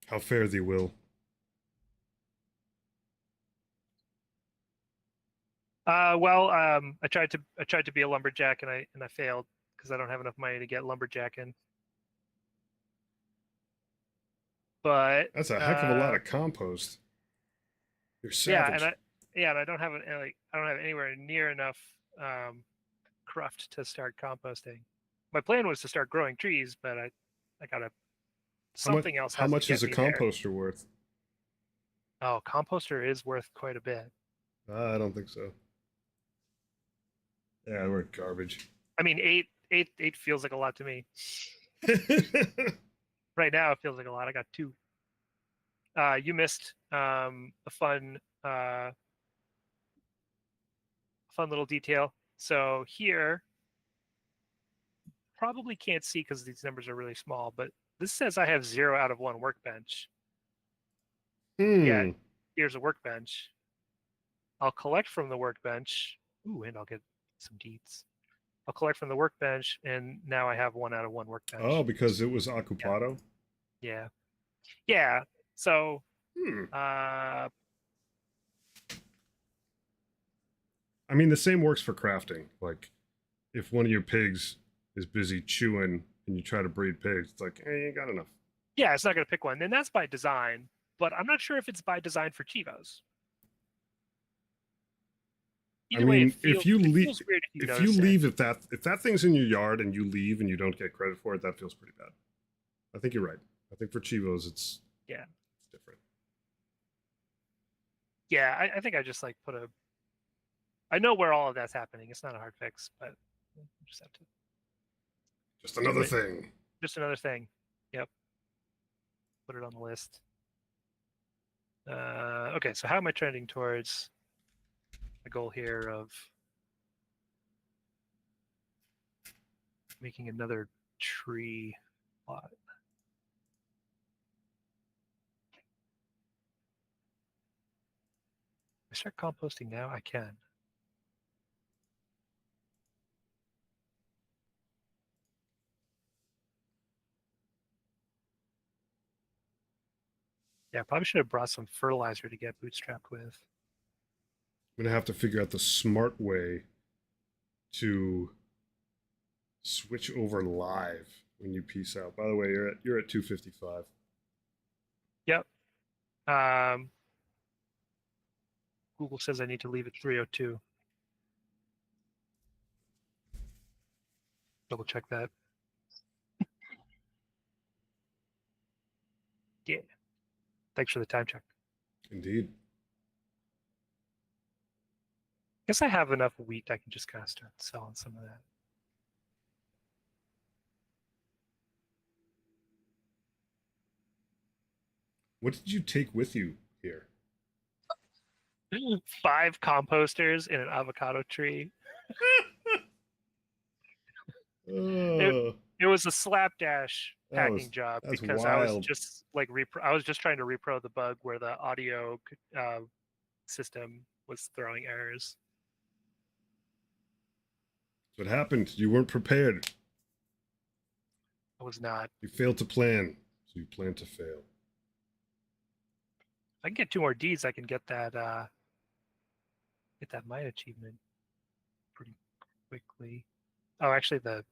How fare thee, Will? I tried to be a lumberjack and I failed because I don't have enough money to get lumberjacking. But That's a heck of a lot of compost. You're savage. and I don't have I don't have anywhere near enough cruft to start composting. My plan was to start growing trees, but I gotta something else. How has much to is a get me there. composter worth? Oh, composter is worth quite a bit. I don't think so. Yeah, we're garbage. I mean, eight feels like a lot to me. Right now, it feels like a lot. I got 2. You missed a fun little detail. So here, probably can't see because these numbers are really small, but this says I have 0 out of 1 workbench. Yeah, here's a workbench. I'll collect from the workbench. Ooh, and I'll get some deeds. I'll collect from the workbench, and now I have 1 out of 1 workbench. Oh, because it was occupado? Yeah. Yeah. So I mean, the same works for crafting. Like, if one of your pigs is busy chewing and you try to breed pigs, it's like, you ain't got enough. Yeah, it's not going to pick one. And that's by design, but I'm not sure if it's by design for cheevos. Either way, if you leave, if that thing's in your yard and you leave and you don't get credit for it, that feels pretty bad. I think you're right. I think for cheevos, it's different. Yeah, I think I just like put a. I know where all of that's happening. It's not a hard fix, but we'll just have to. Just another thing. Just another thing. Yep. put it on the list. Okay, so how am I trending towards the goal here of making another tree plot? I start composting now? I can. Yeah, probably should have brought some fertilizer to get bootstrapped with. I'm gonna have to figure out the smart way to switch over live when you peace out. By the way, you're at 255. Yep. Google says I need to leave at 3:02. Double check that. Yeah. Thanks for the time check. Indeed. Guess I have enough wheat I can just kind of start selling some of that. What did you take with you here? 5 composters in an avocado tree. It was a slapdash packing job because wild. I was just like I was just trying to repro the bug where the audio system was throwing errors. What happened? You weren't prepared. I was not. You failed to plan, so you plan to fail. If I can get 2 more deeds, I can get that mine achievement pretty quickly. Oh, actually, the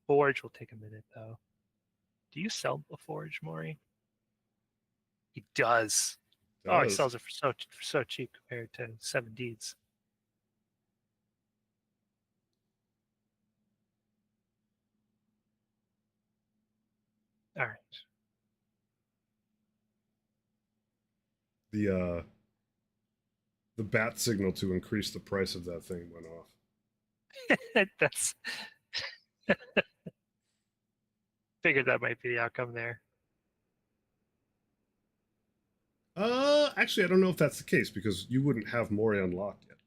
forge will take a minute though. Do you sell a forge, Maury? He does. Oh, he sells it for so cheap compared to 7 deeds. All right. The bat signal to increase the price of that thing went off. That's figured that might be the outcome there. Actually, I don't know if that's the case because you wouldn't have Mori unlocked yet.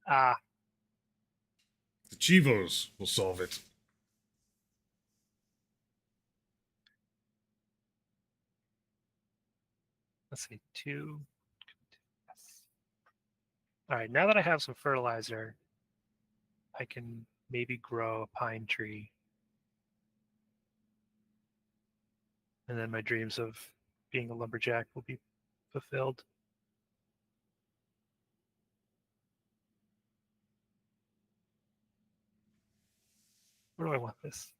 Ah. The cheevos will solve it. Let's see, 2. All right, now that I have some fertilizer, I can maybe grow a pine tree. And then my dreams of being a lumberjack will be fulfilled. Where do I want this?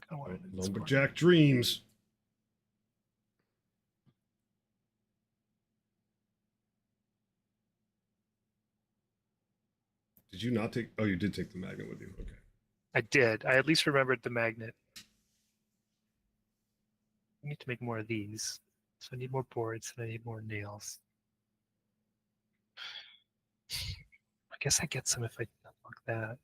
I want it in Lumberjack dreams. Did you not take? Oh, you did take the magnet with you. Okay. I did. I at least remembered the magnet. I need to make more of these. So I need more boards and I need more nails. I guess I get some if I unlock that.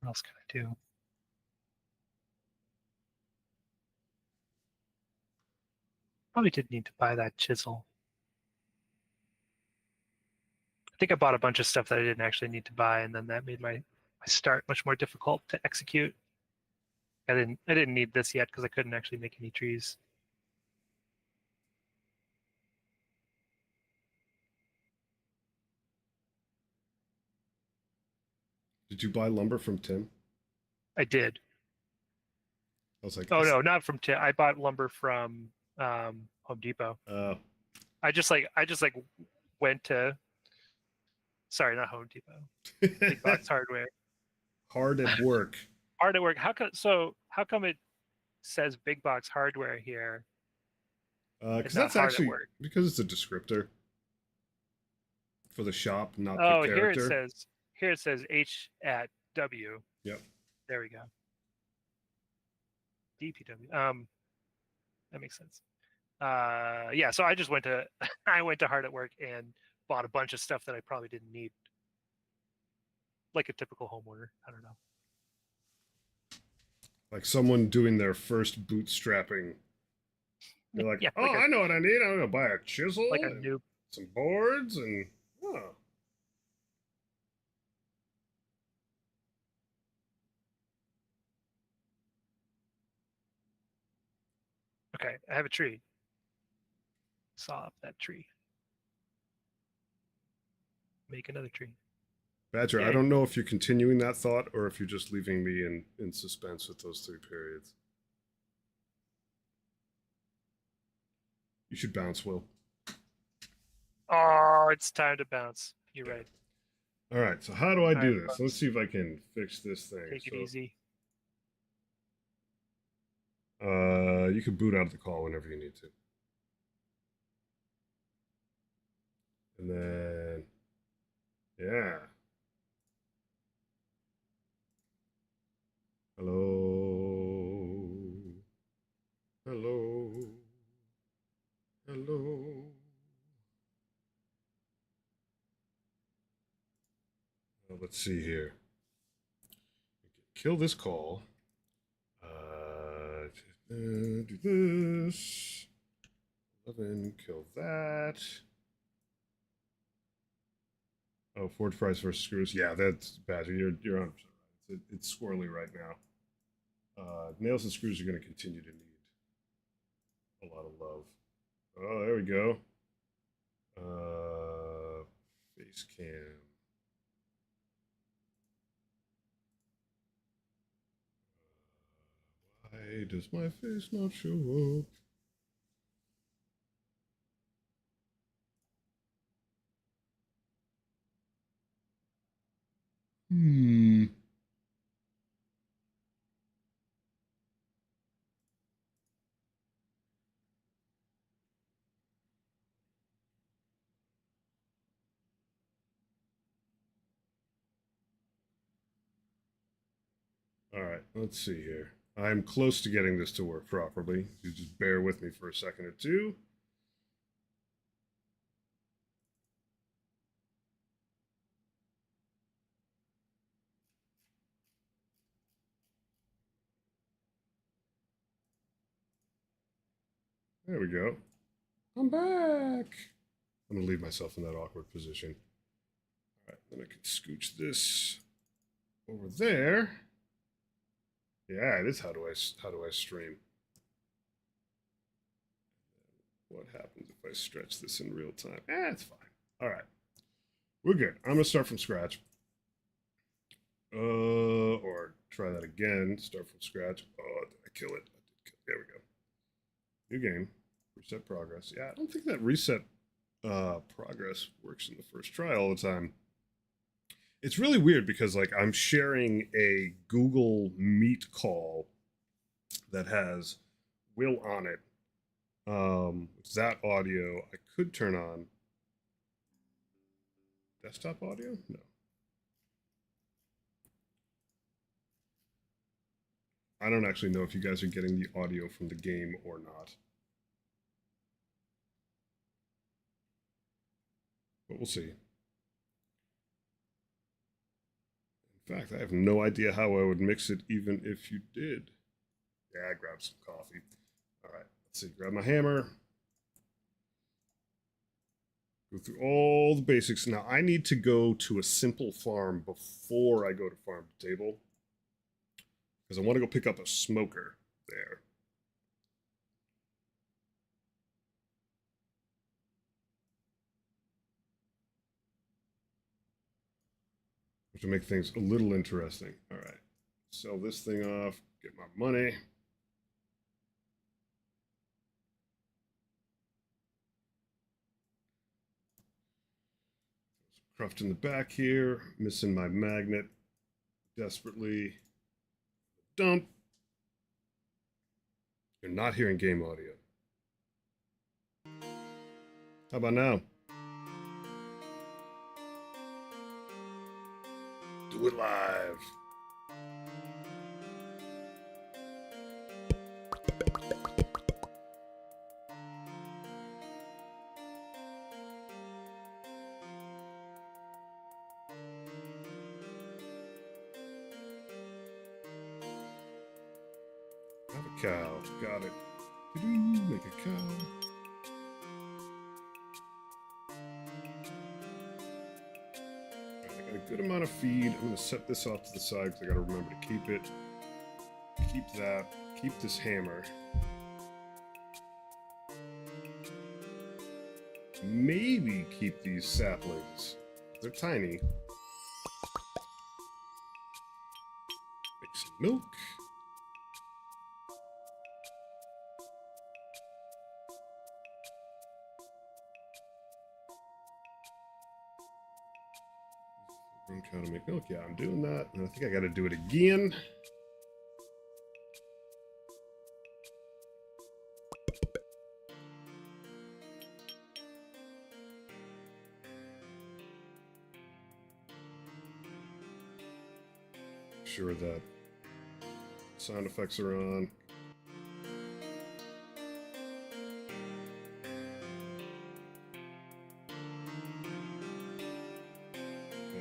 What else can I do? Probably did need to buy that chisel. I think I bought a bunch of stuff that I didn't actually need to buy, and then that made my start much more difficult to execute. I didn't need this yet because I couldn't actually make any trees. Did you buy lumber from Tim? I did. I was like, oh no, not from Tim. I bought lumber from Home Depot. I just went to. Sorry, not Home Depot. Big Box Hardware. Hard at work. Hard at work. How come it says Big Box Hardware here? Because that's actually because it's a descriptor for the shop, not the character. Here it says H at W. Yep. There we go. DPW. That makes sense. Yeah. So I just went to Hard at Work and bought a bunch of stuff that I probably didn't need, like a typical homeowner. I don't know. Like someone doing their first bootstrapping. They're like, Yeah, oh, I know what I need. I'm gonna buy a chisel like a and noob. some boards and oh. Okay, I have a tree. Saw up that tree. Make another tree. Badger, I Yay. don't know if you're continuing that thought or if you're just leaving me in suspense with those 3 periods. You should bounce, Will. Oh, it's time to bounce. You're right. All right, so how do I do Alright, this? Let's see if I can fix this thing. Take it easy. You can boot out of the call whenever you need to. And then, yeah. Hello. Hello. Hello. Let's see here. Kill this call. Do this. 11, kill that. Oh, Forge price versus screws. Yeah, that's Badger. You're 100% right. It's squirrely right now. Nails and screws are going to continue to need a lot of love. Oh, there we go. Face cam. Why does my face not show up? All right, let's see here. I'm close to getting this to work properly. You just bear with me for a second or two. There we go. I'm back. I'm going to leave myself in that awkward position. All right, then I can scooch this over there. Yeah, it is how do I stream. What happens if I stretch this in real time? It's fine. All right. We're good. I'm going to start from scratch. Or try that again. Start from scratch. Oh, did I kill it? There we go. New game. Reset progress. Yeah, I don't think that reset progress works in the first try all the time. It's really weird because like I'm sharing a Google Meet call that has Will on it. That audio I could turn on. Desktop audio? No. I don't actually know if you guys are getting the audio from the game or not. But we'll see. In fact, I have no idea how I would mix it even if you did. Yeah, I grabbed some coffee. All right, let's see. Grab my hammer. Go through all the basics. Now, I need to go to a simple farm before I go to farm to table. Because I want to go pick up a smoker there. Which will make things a little interesting. All right. Sell this thing off. Get my money. Cruft in the back here. Missing my magnet. Desperately. Dump. You're not hearing game audio. How about now? Do it live. cow. Got it. Make a cow. I got a good amount of feed. I'm going to set this off to the side because I got to remember to keep it. Keep that. Keep this hammer. Maybe keep these saplings. They're tiny. Make some milk. Grown cow to make milk. Yeah, I'm doing that. And I think I got to do it again. Sure that sound effects are on.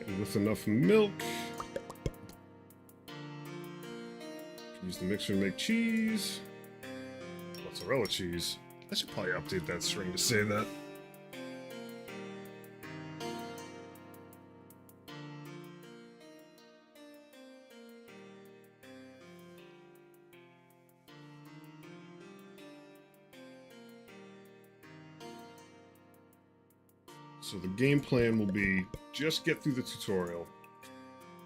And with enough milk, use the mixer to make cheese. Mozzarella cheese. I should probably update that string to say that. So the game plan will be just get through the tutorial,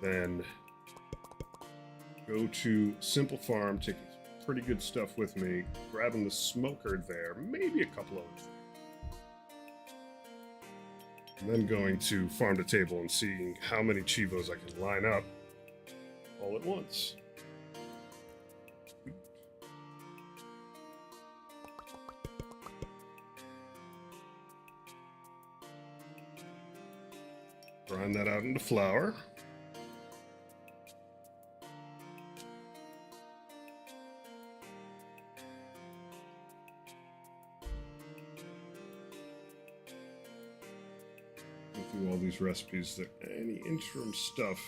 then go to Simple Farm, take pretty good stuff with me, grabbing the smoker there, maybe a couple of them. And then going to Farm to Table and seeing how many cheevos I can line up all at once. Grind that out into flour. Go through all these recipes. There any interim stuff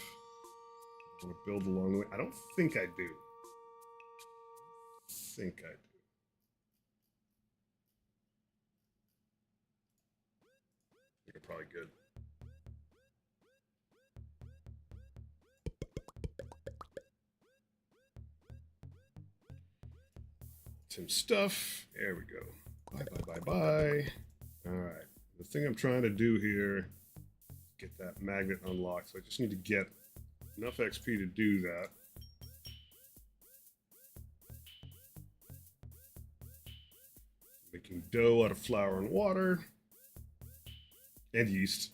I want to build along the way? I don't think I do. I think I do. I think I'm probably good. Some stuff. There we go. Bye, bye, bye, bye. All right. The thing I'm trying to do here is get that magnet unlocked. So I just need to get enough XP to do that. Making dough out of flour and water and yeast.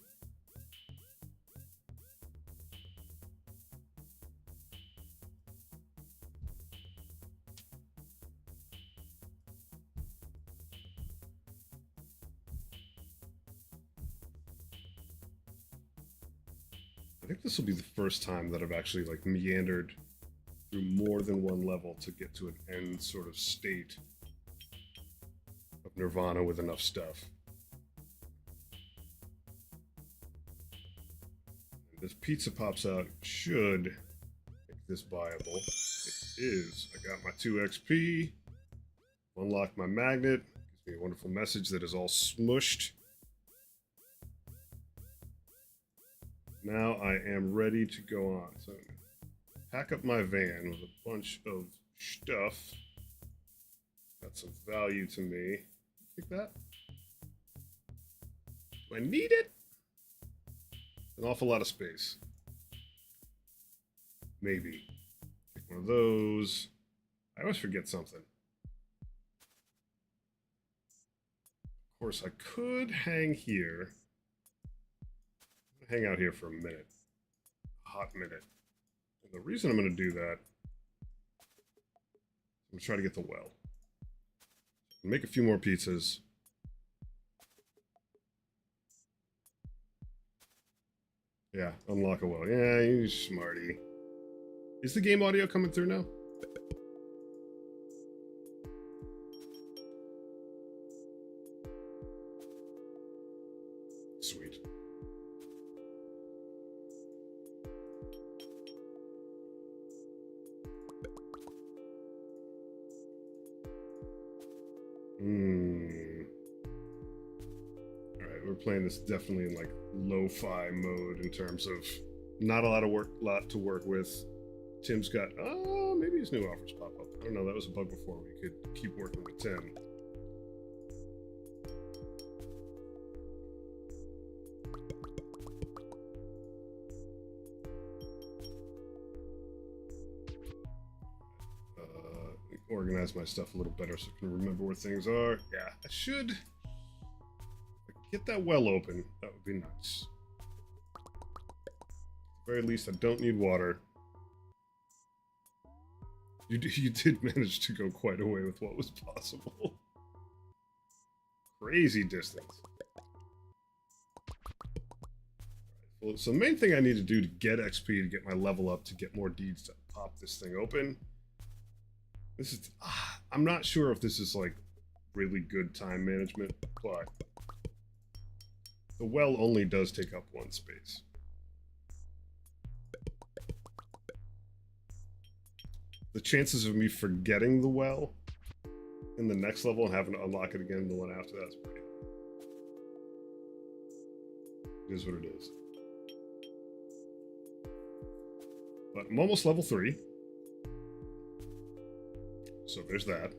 I think this will be the first time that I've actually like meandered through more than one level to get to an end sort of state of Nirvana with enough stuff. And this pizza pops out should make this viable. It is. I got my 2 XP. Unlocked my magnet. Gives me a wonderful message that is all smushed. Now I am ready to go on. So I'm gonna pack up my van with a bunch of stuff. Got some value to me. Take that. Do I need it? An awful lot of space. Maybe. Take one of those. I always forget something. Of course, I could hang here. Hang out here for a minute. A hot minute. And the reason I'm going to do that, I'm going to try to get the well. Make a few more pizzas. Yeah, unlock a well. Yeah, you smarty. Is the game audio coming through now? Sweet. All right, we're playing this definitely in like lo-fi mode in terms of not a lot to work with. Tim's got maybe his new offers pop up. I don't know. That was a bug before. We could keep working with Tim. Organize my stuff a little better so I can remember where things are. Yeah, I should get that well open. That would be nice. At the very least, I don't need water. You did manage to go quite a way with what was possible. Crazy distance. Well, so the main thing I need to do to get XP, to get my level up, to get more deeds to pop this thing open. This is, I'm not sure if this is like really good time management, but the well only does take up one space. The chances of me forgetting the well in the next level and having to unlock it again in the one after that's pretty high. It is what it is. But I'm almost level 3. So there's that.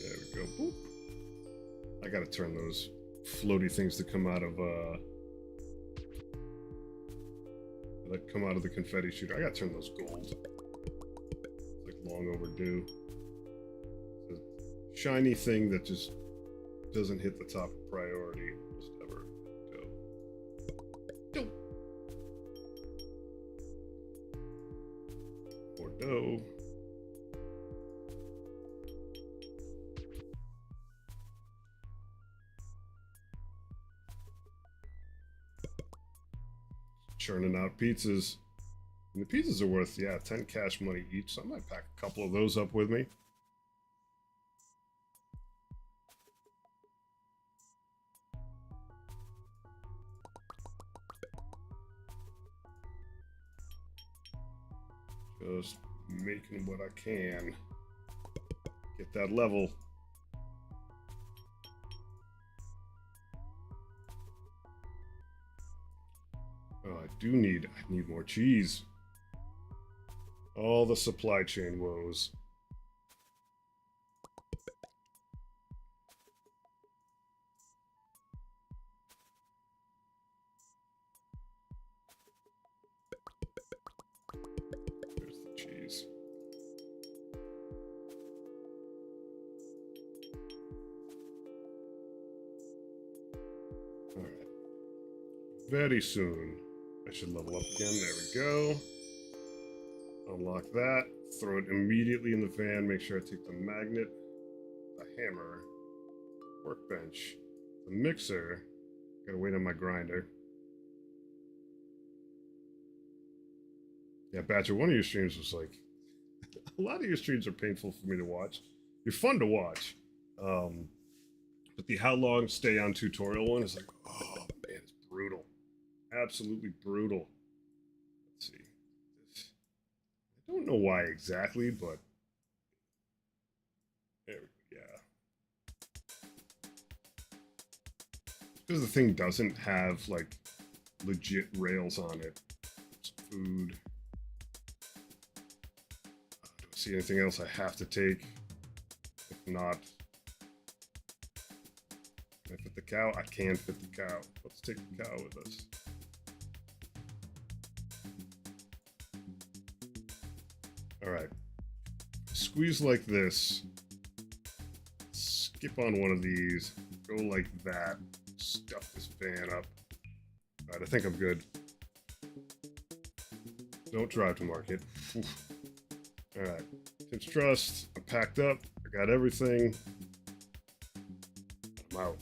There we go. Boop. I gotta turn those floaty things that come out of the confetti shooter. I gotta turn those gold. It's like long overdue. It's a shiny thing that just doesn't hit the top of priority. Just ever go. Go. More dough. Churning out pizzas. And the pizzas are worth, 10 cash money each, so I might pack a couple of those up with me. Just making what I can. Get that level. Oh, I need more cheese. All the supply chain woes. There's the cheese. All right. Very soon, I should level up again. There we go. Unlock that. Throw it immediately in the van. Make sure I take the magnet, the hammer, workbench, the mixer. Gotta wait on my grinder. Yeah, Badger, one of your streams was like... a lot of your streams are painful for me to watch. You're fun to watch. But the how long stay on tutorial one is like, oh man, it's brutal. Absolutely brutal. Let's see. I don't know why exactly, but there we go. Yeah. Because the thing doesn't have like legit rails on it. It's food. Do I see anything else I have to take? If not, can I fit the cow? I can fit the cow. Let's take the cow with us. All right, squeeze like this, skip on one of these, go like that, stuff this fan up. All right, I think I'm good. Don't drive to market. Oof. All right, Tim's Trust, I'm packed up, I got everything. I'm out.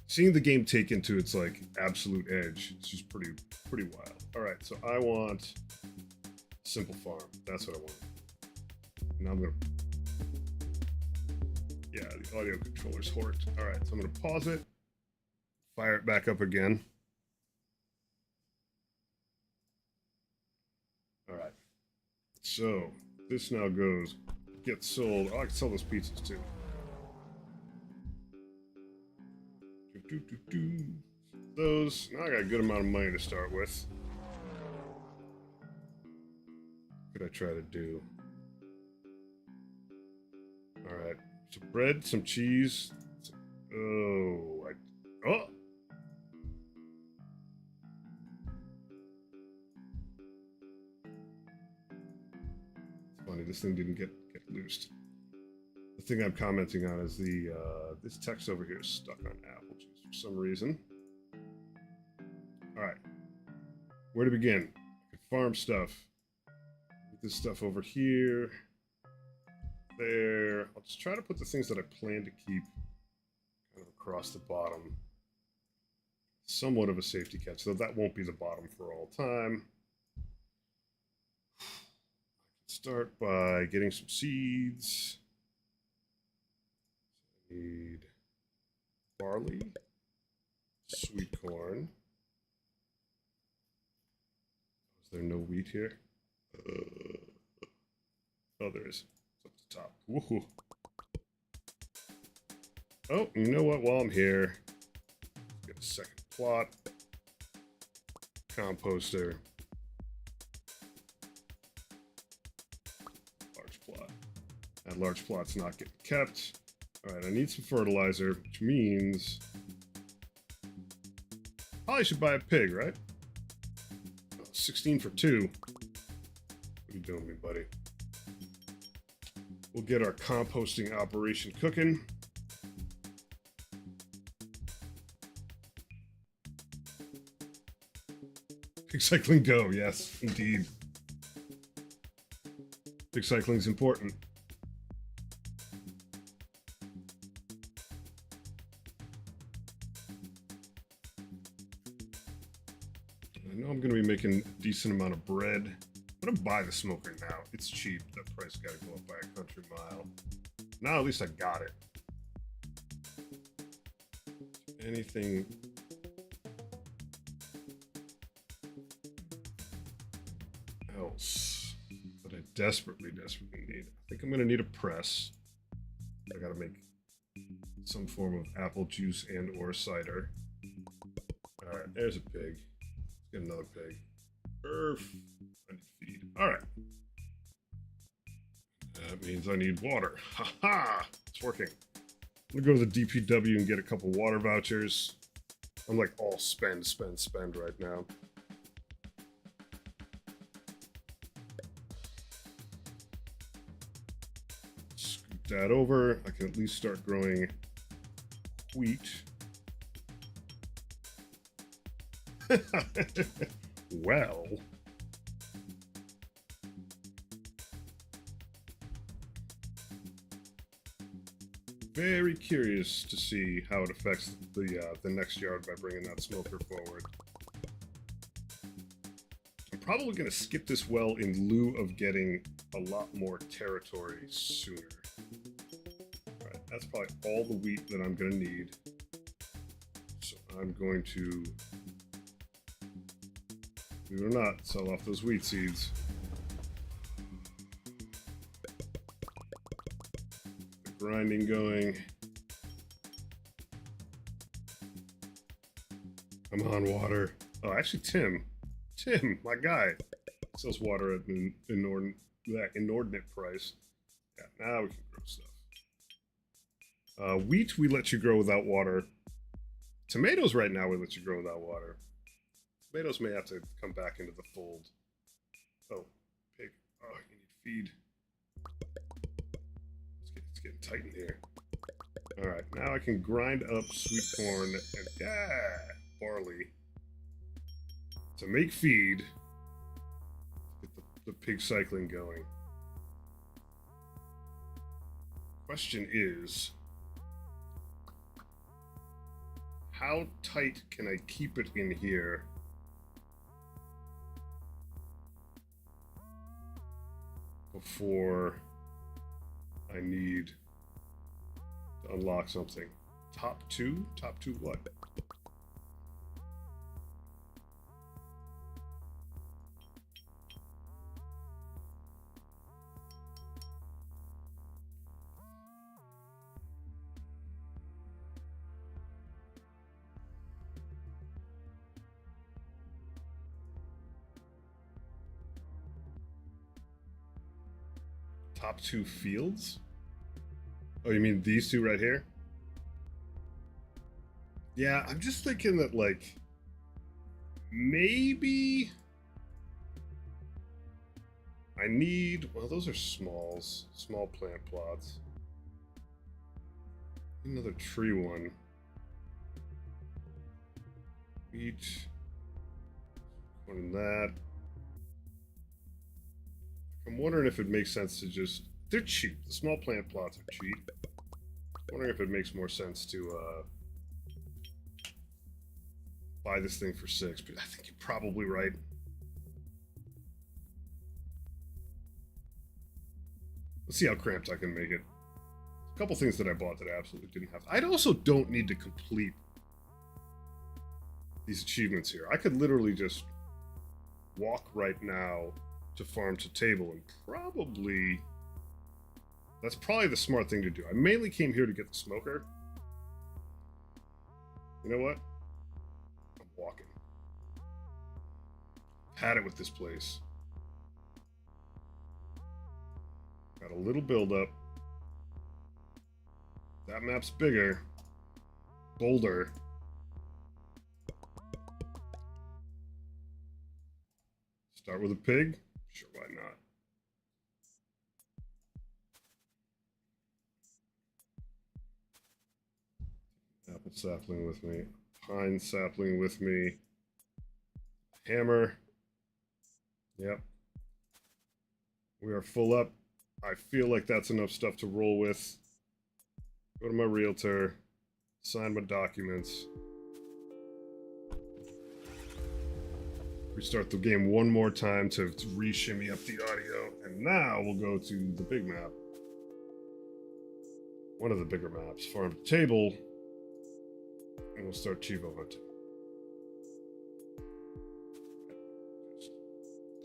Seeing the game take into its like absolute edge, it's just pretty wild. All right, so I want simple farm. That's what I want. Now I'm gonna, the audio controller's horked. All right, so I'm gonna pause it, fire it back up again. All right, So this now goes, gets sold. Oh, I can sell those pizzas too. Those. Now I got a good amount of money to start with. What could I try to do? All right. Some bread, some cheese. Oh. Oh. It's funny. This thing didn't get loosed. The thing I'm commenting on is the this text over here is stuck on apple juice for some reason. All right. Where to begin? I could farm stuff. Put this stuff over here. There. I'll just try to put the things that I plan to keep kind of across the bottom. Somewhat of a safety catch, though that won't be the bottom for all time. I can start by getting some seeds. I need barley, sweet corn. Is there no wheat here? Oh, there is. It's up the top. Woohoo. Oh, you know what? While I'm here, let's get a second plot. Composter. Large plot. That large plot's not getting kept. Alright, I need some fertilizer, which means probably should buy a pig, right? Oh, 16 for 2. What are you doing, me, buddy? We'll get our composting operation cooking. Pig cycling go, yes, indeed. Pig cycling's important. I know I'm going to be making a decent amount of bread. I'm going to buy the smoker now. It's cheap. That price got to go up by a country mile. Now at least I got it. Anything else that I desperately need? I think I'm going to need a press. I got to make some form of apple juice and or cider. All right, there's a pig. Let's get another pig. I need feed. All right. That means I need water. Ha ha! It's working. I'm gonna go to the DPW and get a couple water vouchers. I'm like all spend right now. Scoot that over. I can at least start growing wheat. Well. Very curious to see how it affects the next yard by bringing that smoker forward. I'm probably going to skip this well in lieu of getting a lot more territory sooner. All right, that's probably all the wheat that I'm going to need. So I'm going to, believe it or not, sell off those wheat seeds. Grinding going. Come on, water. Oh, actually, Tim, my guy, sells water at an inordinate price. Yeah, now we can grow stuff. Wheat, we let you grow without water. Tomatoes right now we let you grow without water. Tomatoes may have to come back into the fold. Oh, pig. Oh, you need feed. It's getting tight in here. All right, now I can grind up sweet corn and barley to make feed. Get the pig cycling going. Question is, how tight can I keep it in here before I need to unlock something? Top two? Top two what? Top 2 fields? Oh, you mean these two right here? Yeah, I'm just thinking that, like, maybe I need, well, those are smalls, small plant plots. Another tree one. Each one in that. I'm wondering if it makes sense to just, they're cheap. The small plant plots are cheap. I'm wondering if it makes more sense to buy this thing for 6, but I think you're probably right. Let's see how cramped I can make it. A couple things that I bought that I absolutely didn't have. I also don't need to complete these achievements here. I could literally just walk right now to farm to table and probably... That's probably the smart thing to do. I mainly came here to get the smoker. You know what? I'm walking. Had it with this place. Got a little buildup. That map's bigger. Bolder. Start with a pig? Sure, why not? Apple sapling with me. Pine sapling with me. Hammer. Yep. We are full up. I feel like that's enough stuff to roll with. Go to my realtor. Sign my documents. Restart the game one more time to re-shimmy up the audio. And now we'll go to the big map. One of the bigger maps. Farm to table. And we'll start cheevo hunting. Just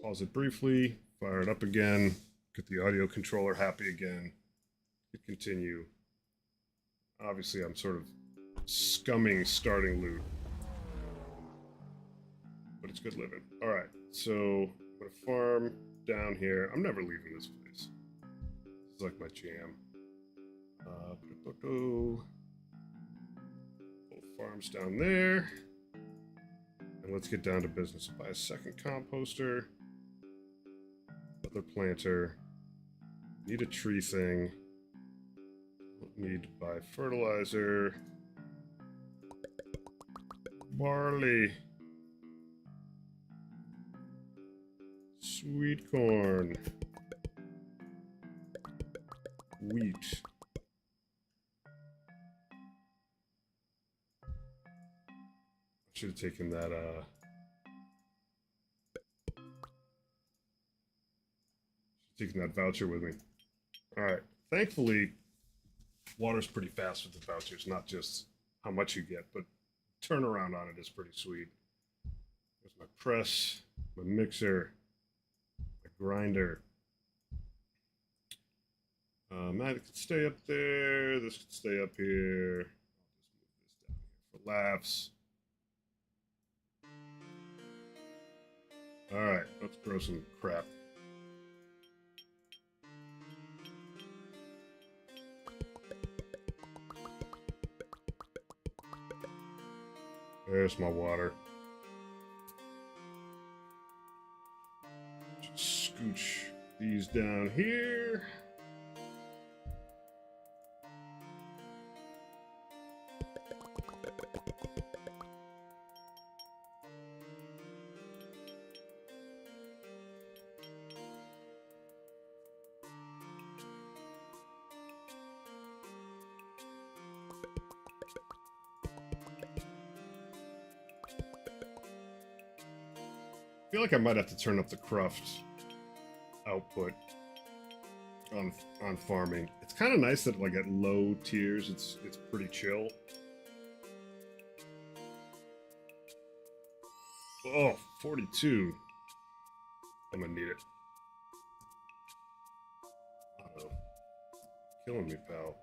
pause it briefly. Fire it up again. Get the audio controller happy again. Hit continue. Obviously, I'm sort of scumming starting loot. But it's good living. Alright, so I'm going to farm down here. I'm never leaving this place. This is like my jam. Both farms down there. And let's get down to business. Buy a second composter. Another planter. Need a tree thing. Need to buy fertilizer. Barley. Sweet corn. Wheat. Should have taken that, voucher with me. Alright. Thankfully, water's pretty fast with the vouchers, not just how much you get, but turnaround on it is pretty sweet. There's my press, my mixer, my grinder. That could stay up there. This could stay up here. I'll just move this down here for laughs. Alright, let's grow some crap. There's my water. Just scooch these down here. I feel like I might have to turn up the craft output on farming. It's kind of nice that like at low tiers it's pretty chill. Oh, 42. I'm gonna need it. Uh-oh. Killing me, pal.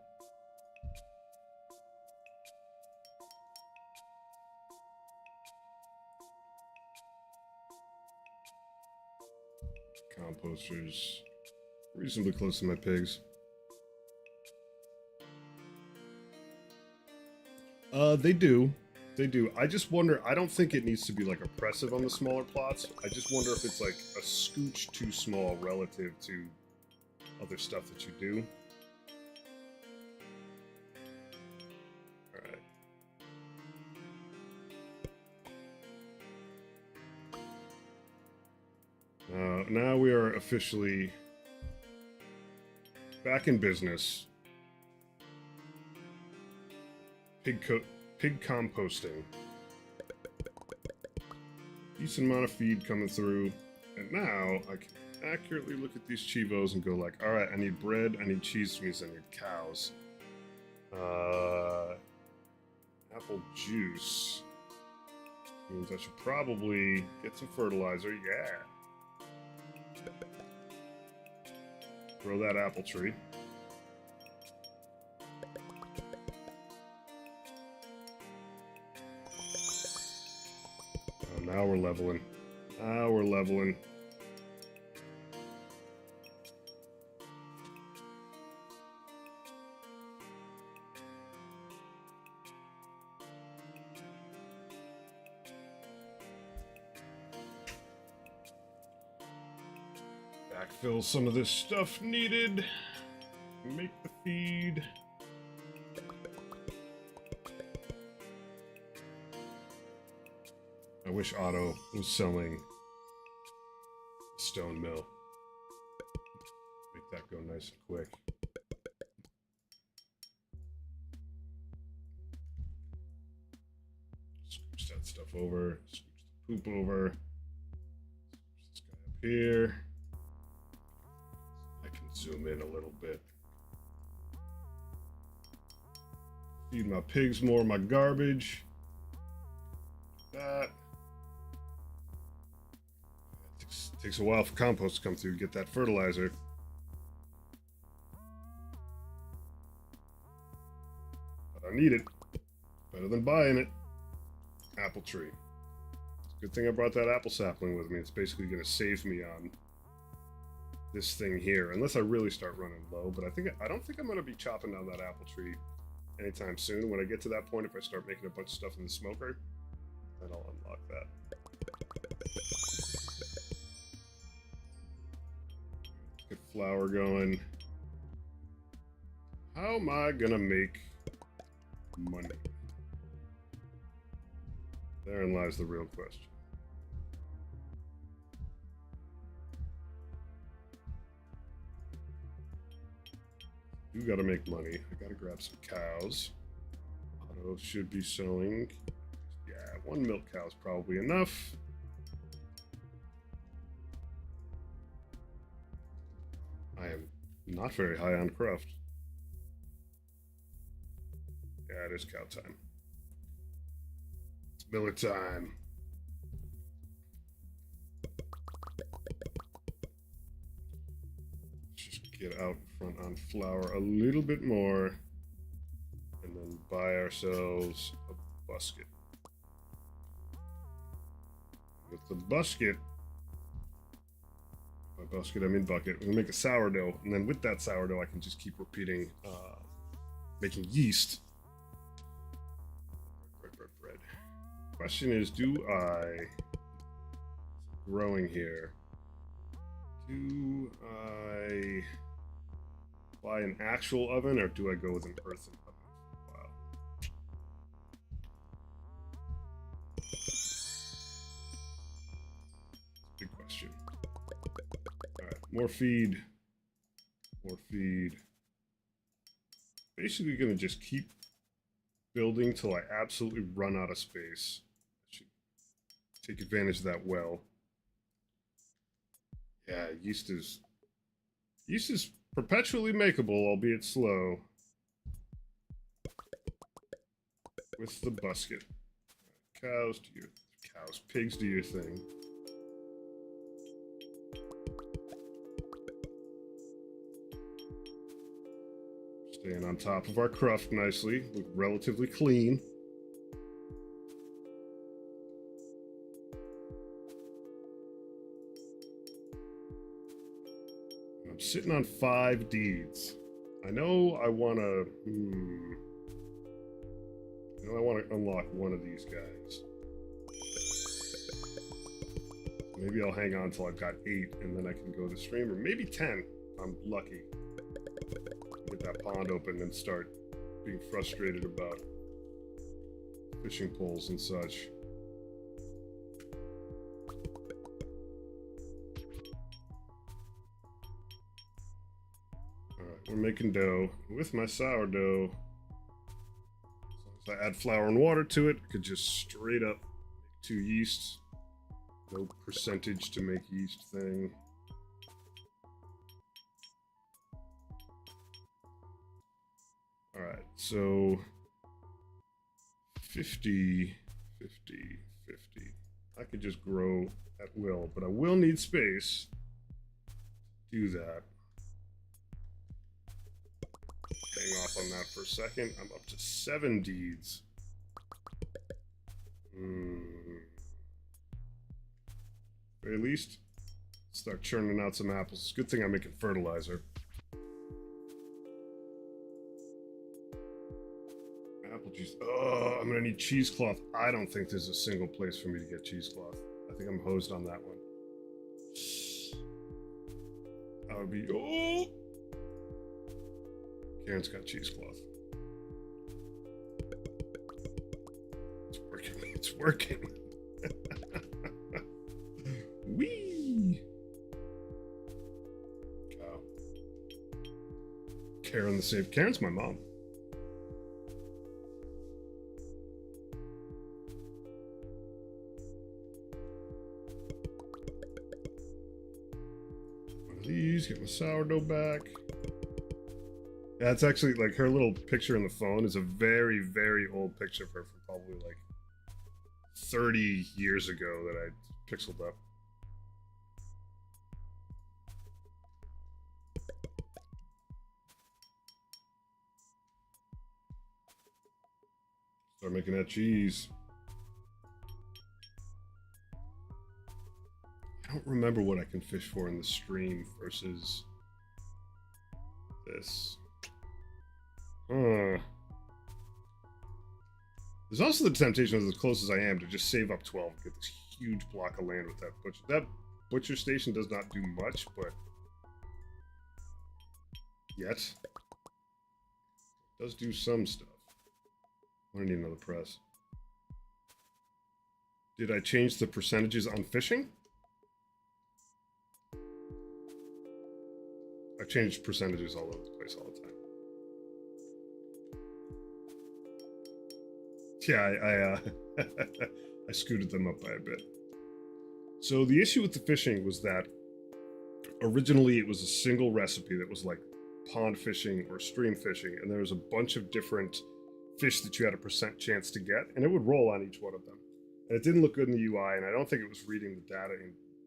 Composters reasonably close to my pigs. They do. They do. I just wonder, I don't think it needs to be like oppressive on the smaller plots. I just wonder if it's like a scooch too small relative to other stuff that you do. Alright. Now we are officially back in business. Pig composting. Decent amount of feed coming through. And now I can accurately look at these cheevos and go like, alright, I need bread, I need cheese, means I need cows. Apple juice. Means I should probably get some fertilizer, yeah. Grow that apple tree. Now we're leveling. Now we're leveling. Backfill some of this stuff needed. Make the feed. I wish Otto was selling stone mill. Make that go nice and quick. Scooch that stuff over. Scooch the poop over. Scooch this guy up here. I can zoom in a little bit. Feed my pigs more of my garbage. That. Takes a while for compost to come through, get that fertilizer. But I need it. Better than buying it. Apple tree. It's a good thing I brought that apple sapling with me. It's basically going to save me on this thing here. Unless I really start running low. But I don't think I'm going to be chopping down that apple tree anytime soon. When I get to that point, if I start making a bunch of stuff in the smoker, then I'll unlock that. Get flour going. How am I gonna make money? Therein lies the real question. You gotta make money. I gotta grab some cows. Otto should be selling. Yeah, one milk cow is probably enough. I am not very high on craft. Yeah, it is cow time. It's miller time. Let's just get out front on flour a little bit more. And then buy ourselves a busket. With the busket, by busket I mean bucket, we'll make a sourdough, and then with that sourdough I can just keep repeating, making yeast. Bread. Question is, do I, growing here, do I buy an actual oven, or do I go with an earthen oven? Wow. Big question. Alright, more feed. More feed. Basically gonna just keep building till I absolutely run out of space. Should take advantage of that well. Yeah, yeast is perpetually makeable, albeit slow. With the busket. Cows, pigs, do your thing. Staying on top of our cruft nicely, look relatively clean. I'm sitting on 5 deeds. I know I want to... I know I want to unlock one of these guys. Maybe I'll hang on until I've got 8, and then I can go to stream, or maybe 10. I'm lucky. Get that pond open and start being frustrated about fishing poles and such. Alright, we're making dough. With my sourdough, as long as I add flour and water to it, I could just straight up make 2 yeasts. No percentage to make yeast thing. Alright, so 50, 50, 50. I could just grow at will, but I will need space to do that. Hang off on that for a second. I'm up to 7 deeds. Very least, start churning out some apples. It's a good thing I'm making fertilizer. Apple juice. Oh, I'm gonna need cheesecloth. I don't think there's a single place for me to get cheesecloth. I think I'm hosed on that one. That would be... Oh! Karen's got cheesecloth. It's working. It's working. Whee! Cow. Karen the safe. Karen's my mom. One of these, get my sourdough back. That's actually, like, her little picture in the phone is a very, very old picture of her from probably, like, 30 years ago that I pixeled up. Start making that cheese. I don't remember what I can fish for in the stream versus this. There's also the temptation, as close as I am, to just save up 12 and get this huge block of land with that butcher. That butcher station does not do much, but yet it does do some stuff. I need another press. Did I change the percentages on fishing? I've changed percentages all over the place all the time. Yeah, I scooted them up by a bit. So the issue with the fishing was that originally it was a single recipe that was like pond fishing or stream fishing, and there was a bunch of different fish that you had a % chance to get, and it would roll on each one of them. And it didn't look good in the UI, and I don't think it was reading the data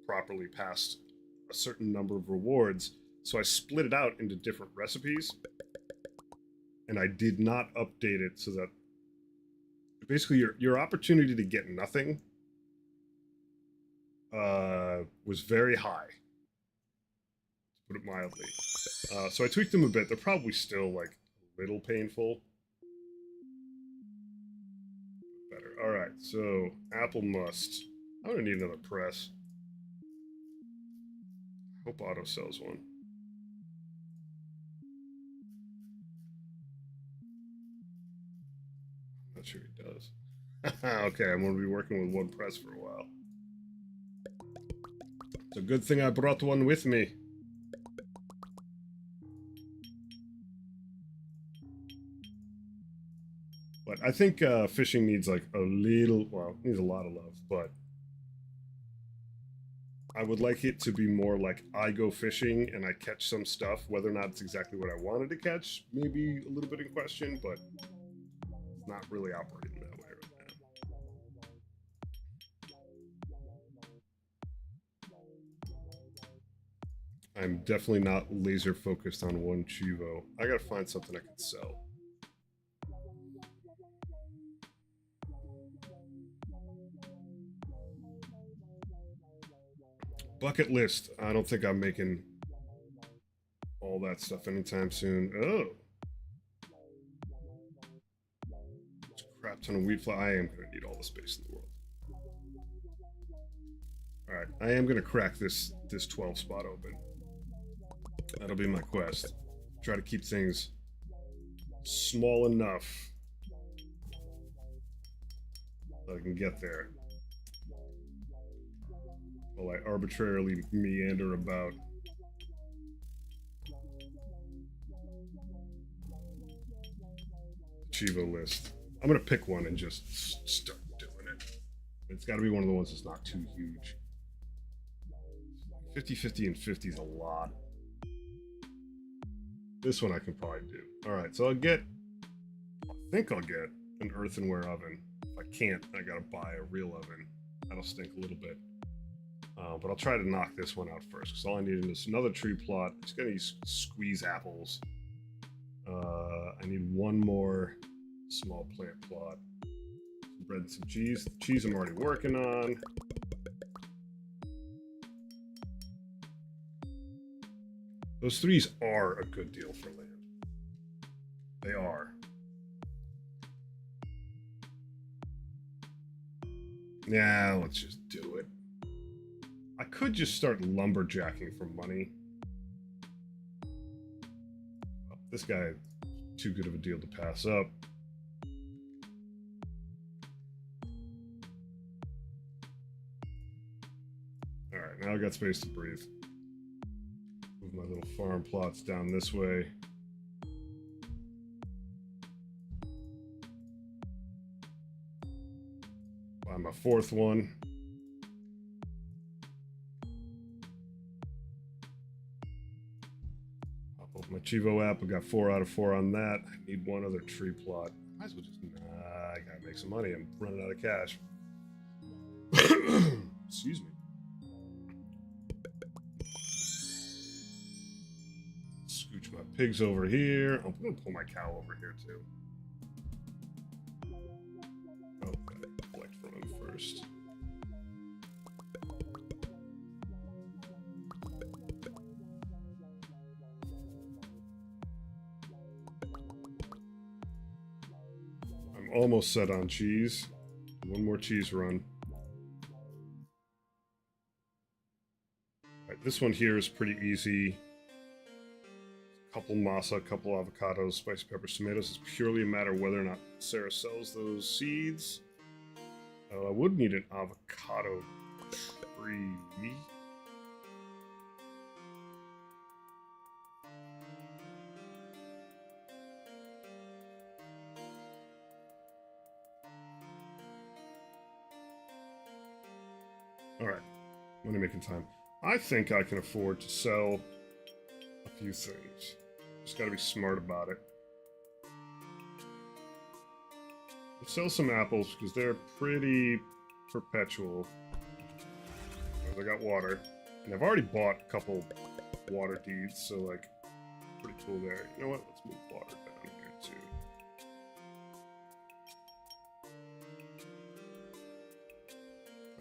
properly past a certain number of rewards. So I split it out into different recipes, and I did not update it so that basically your opportunity to get nothing was very high, to put it mildly. So I tweaked them a bit. They're probably still like a little painful. Better. All right, so apple must. I'm gonna need another press. Hope Otto sells one. Not sure he does. Okay, I'm going to be working with one press for a while. It's a good thing I brought one with me. But I think fishing needs like a little, well, it needs a lot of love, but I would like it to be more like I go fishing and I catch some stuff, whether or not it's exactly what I wanted to catch, maybe a little bit in question, but not really operating that way right now. I'm definitely not laser focused on one cheevo. I gotta find something I can sell. Bucket list. I don't think I'm making all that stuff anytime soon. Oh. There's a crap ton of wheat flour. I am going to need all the space in the world. Alright, I am going to crack this 12 spot open. That'll be my quest. Try to keep things small enough so I can get there. While I arbitrarily meander about. Cheevo list. I'm gonna pick one and just start doing it. It's got to be one of the ones that's not too huge. 50, 50, and 50 is a lot. This one I can probably do. Alright, so I think I'll get an earthenware oven. If I can't, I gotta buy a real oven. That'll stink a little bit. But I'll try to knock this one out first, because all I need is another tree plot. I'm just gonna use squeeze apples. I need one more small plant plot. Some bread and some cheese. The cheese I'm already working on. Those threes are a good deal for land. They are. Yeah, let's just do it. I could just start lumberjacking for money. Well, this guy, too good of a deal to pass up. Alright, now I got space to breathe. Move my little farm plots down this way. Buy my fourth one. Pop open my cheevo app. I got 4 out of 4 on that. I need one other tree plot. Might as well just. I gotta make some money. I'm running out of cash. Excuse me. Scooch my pigs over here. I'm gonna pull my cow over here too. Okay, collect from him first. I'm almost set on cheese. One more cheese run. Right, this one here is pretty easy. Couple masa, couple avocados, spicy peppers, tomatoes. It's purely a matter of whether or not Sarah sells those seeds. I would need an avocado tree. Alright, money making time. I think I can afford to sell a few things. Just gotta be smart about it. Let's sell some apples because they're pretty perpetual. I got water. And I've already bought a couple water deeds, so like, pretty cool there. You know what? Let's move water down here too.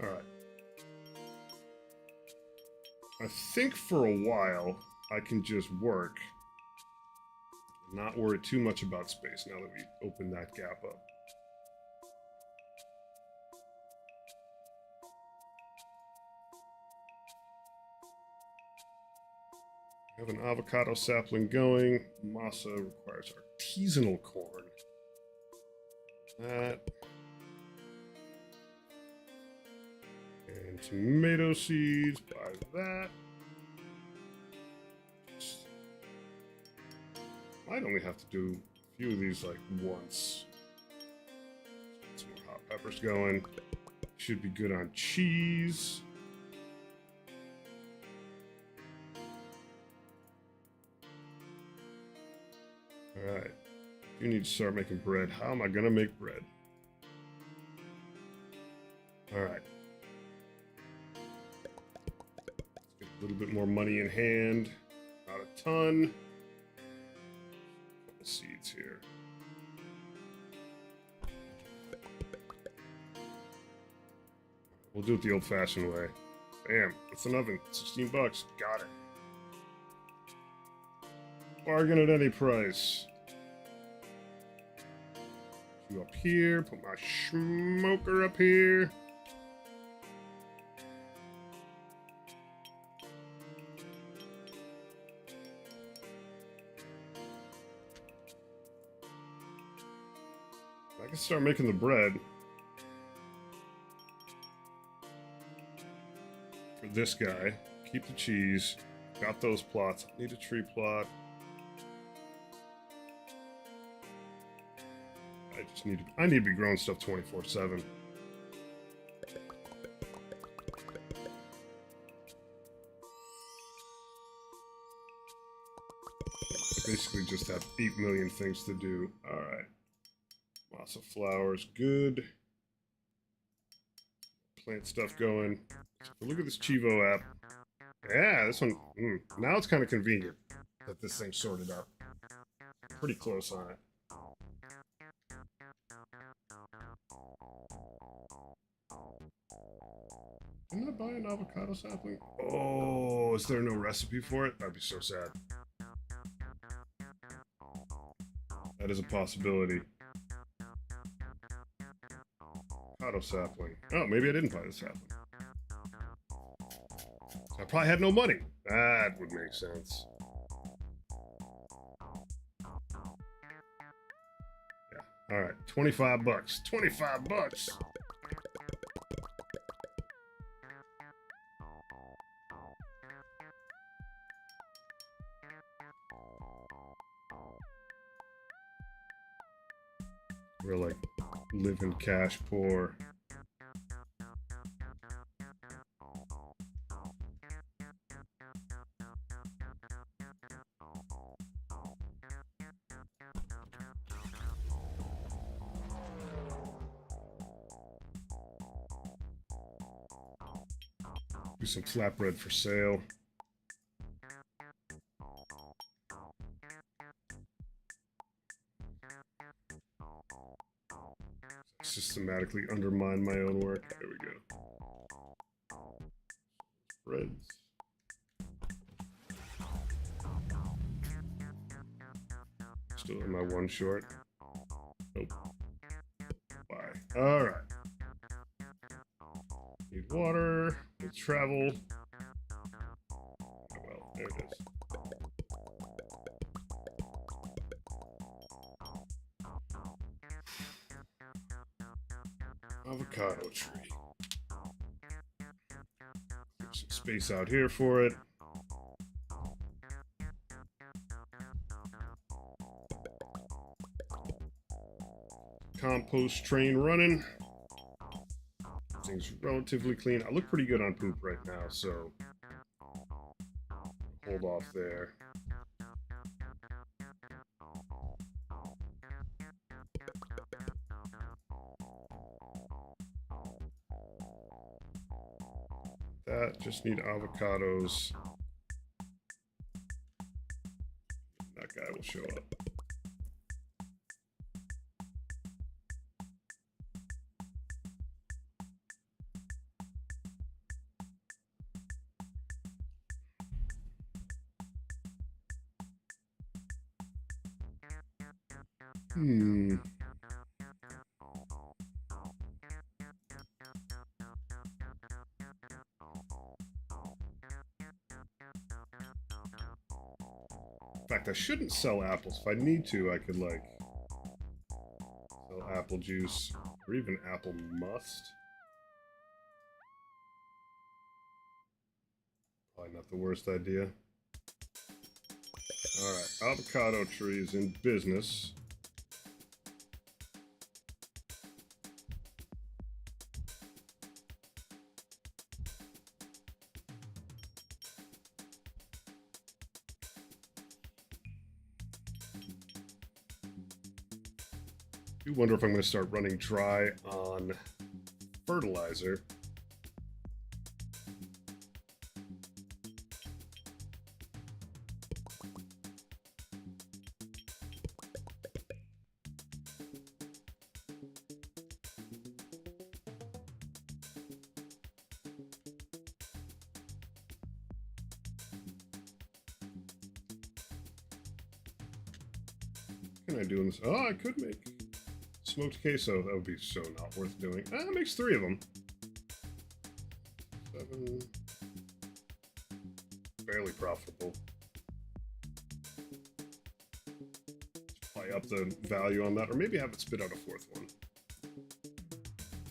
Alright. I think for a while I can just work and not worry too much about space now that we open that gap up. I have an avocado sapling going. Masa requires artisanal corn. That. And tomato seeds, buy that. Might only have to do a few of these like once. Get some more hot peppers going. Should be good on cheese. Alright. You need to start making bread. How am I gonna make bread? Alright. Let's get a little bit more money in hand. Not a ton. Couple seeds here. We'll do it the old-fashioned way. Bam, it's an oven. $16. Got it. Bargain at any price. You up here. Put my smoker up here. I can start making the bread. For this guy. Keep the cheese. Got those plots. Need a tree plot. I need to be growing stuff 24/7. Basically just have 8 million things to do. Alright. Lots of flowers. Good. Plant stuff going. So look at this cheevo app. Yeah, this one. Now it's kind of convenient that this thing's sorted up. Pretty close on it. Didn't I buy an avocado sapling? Oh, is there no recipe for it? That'd be so sad. That is a possibility. Avocado sapling. Oh, maybe I didn't buy the sapling. I probably had no money. That would make sense. Yeah. All right. 25 bucks. 25 bucks. We're like living cash poor. Do some flatbread for sale. Systematically undermine my own work. There we go. Breads. Still in my one short. Nope. Bye. Alright. Need water. Need travel. Well, there it is. Avocado tree. There's some space out here for it. Compost train running. Things relatively clean. I look pretty good on poop right now, so hold off there. That just need avocados. That guy will show up. In fact, I shouldn't sell apples. If I need to, I could, like, sell apple juice or even apple must. Probably not the worst idea. Alright, avocado trees in business. I do wonder if I'm going to start running dry on fertilizer. can I do in this? Oh, I could make smoked queso. That would be so not worth doing. Ah, it makes 3 of them. 7. Barely profitable. Probably up the value on that, or maybe have it spit out a 4th one.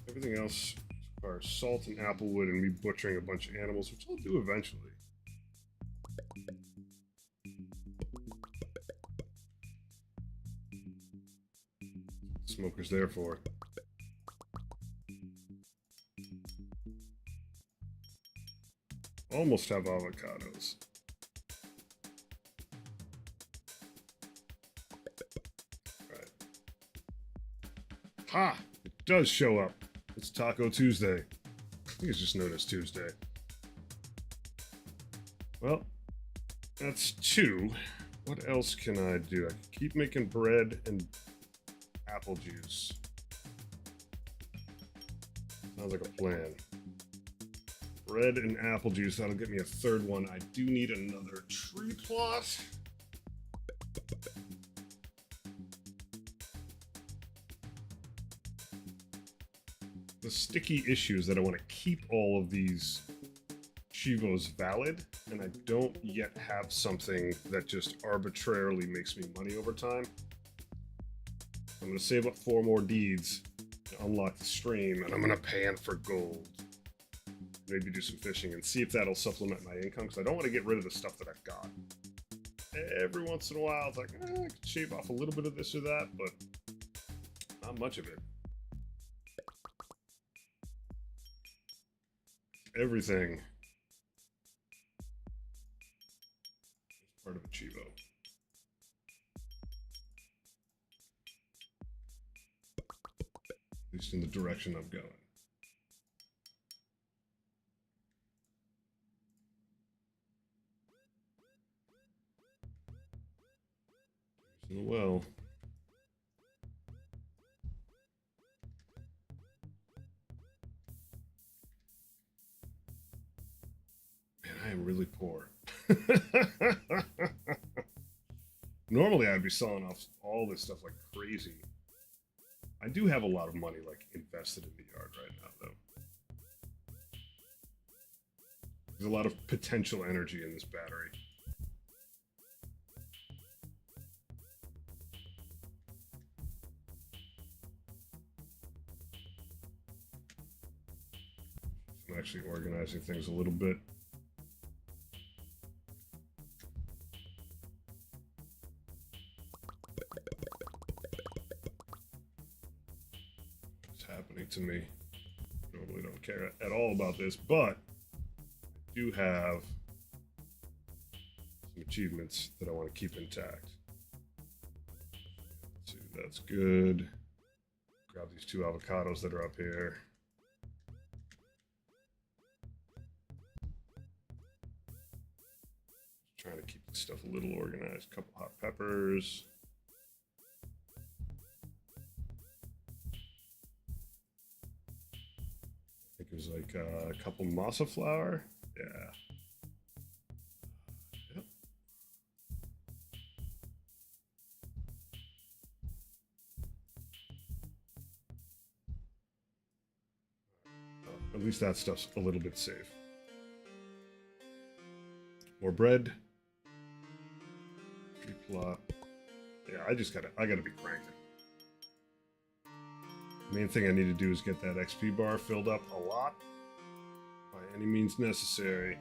Everything else requires salt and applewood and me butchering a bunch of animals, which I'll do eventually. Smoker's there for. Almost have avocados. Right. Ha! It does show up. It's Taco Tuesday. I think it's just known as Tuesday. Well, that's 2. What else can I do? I can keep making bread and apple juice. Sounds like a plan. Bread and apple juice, that'll get me a 3rd one. I do need another tree plot. The sticky issue is that I want to keep all of these cheevos valid, and I don't yet have something that just arbitrarily makes me money over time. I'm going to save up 4 more deeds to unlock the stream, and I'm going to pan for gold. Maybe do some fishing and see if that'll supplement my income, because I don't want to get rid of the stuff that I've got. Every once in a while, it's like, I could shave off a little bit of this or that, but not much of it. Everything is part of a cheevo. At least in the direction I'm going. Well. Man, I am really poor. Normally I'd be selling off all this stuff like crazy. I do have a lot of money like invested in the yard right now though. There's a lot of potential energy in this battery. I'm actually organizing things a little bit. What's happening to me? I normally don't care at all about this, but I do have some achievements that I want to keep intact. Let's see, that's good. Grab these 2 avocados that are up here. Trying to keep this stuff a little organized. Couple hot peppers. I think it was like a couple masa flour. Yeah. Yep. At least that stuff's a little bit safe. More bread. Plot. Yeah, I gotta be cranking. The main thing I need to do is get that XP bar filled up a lot by any means necessary.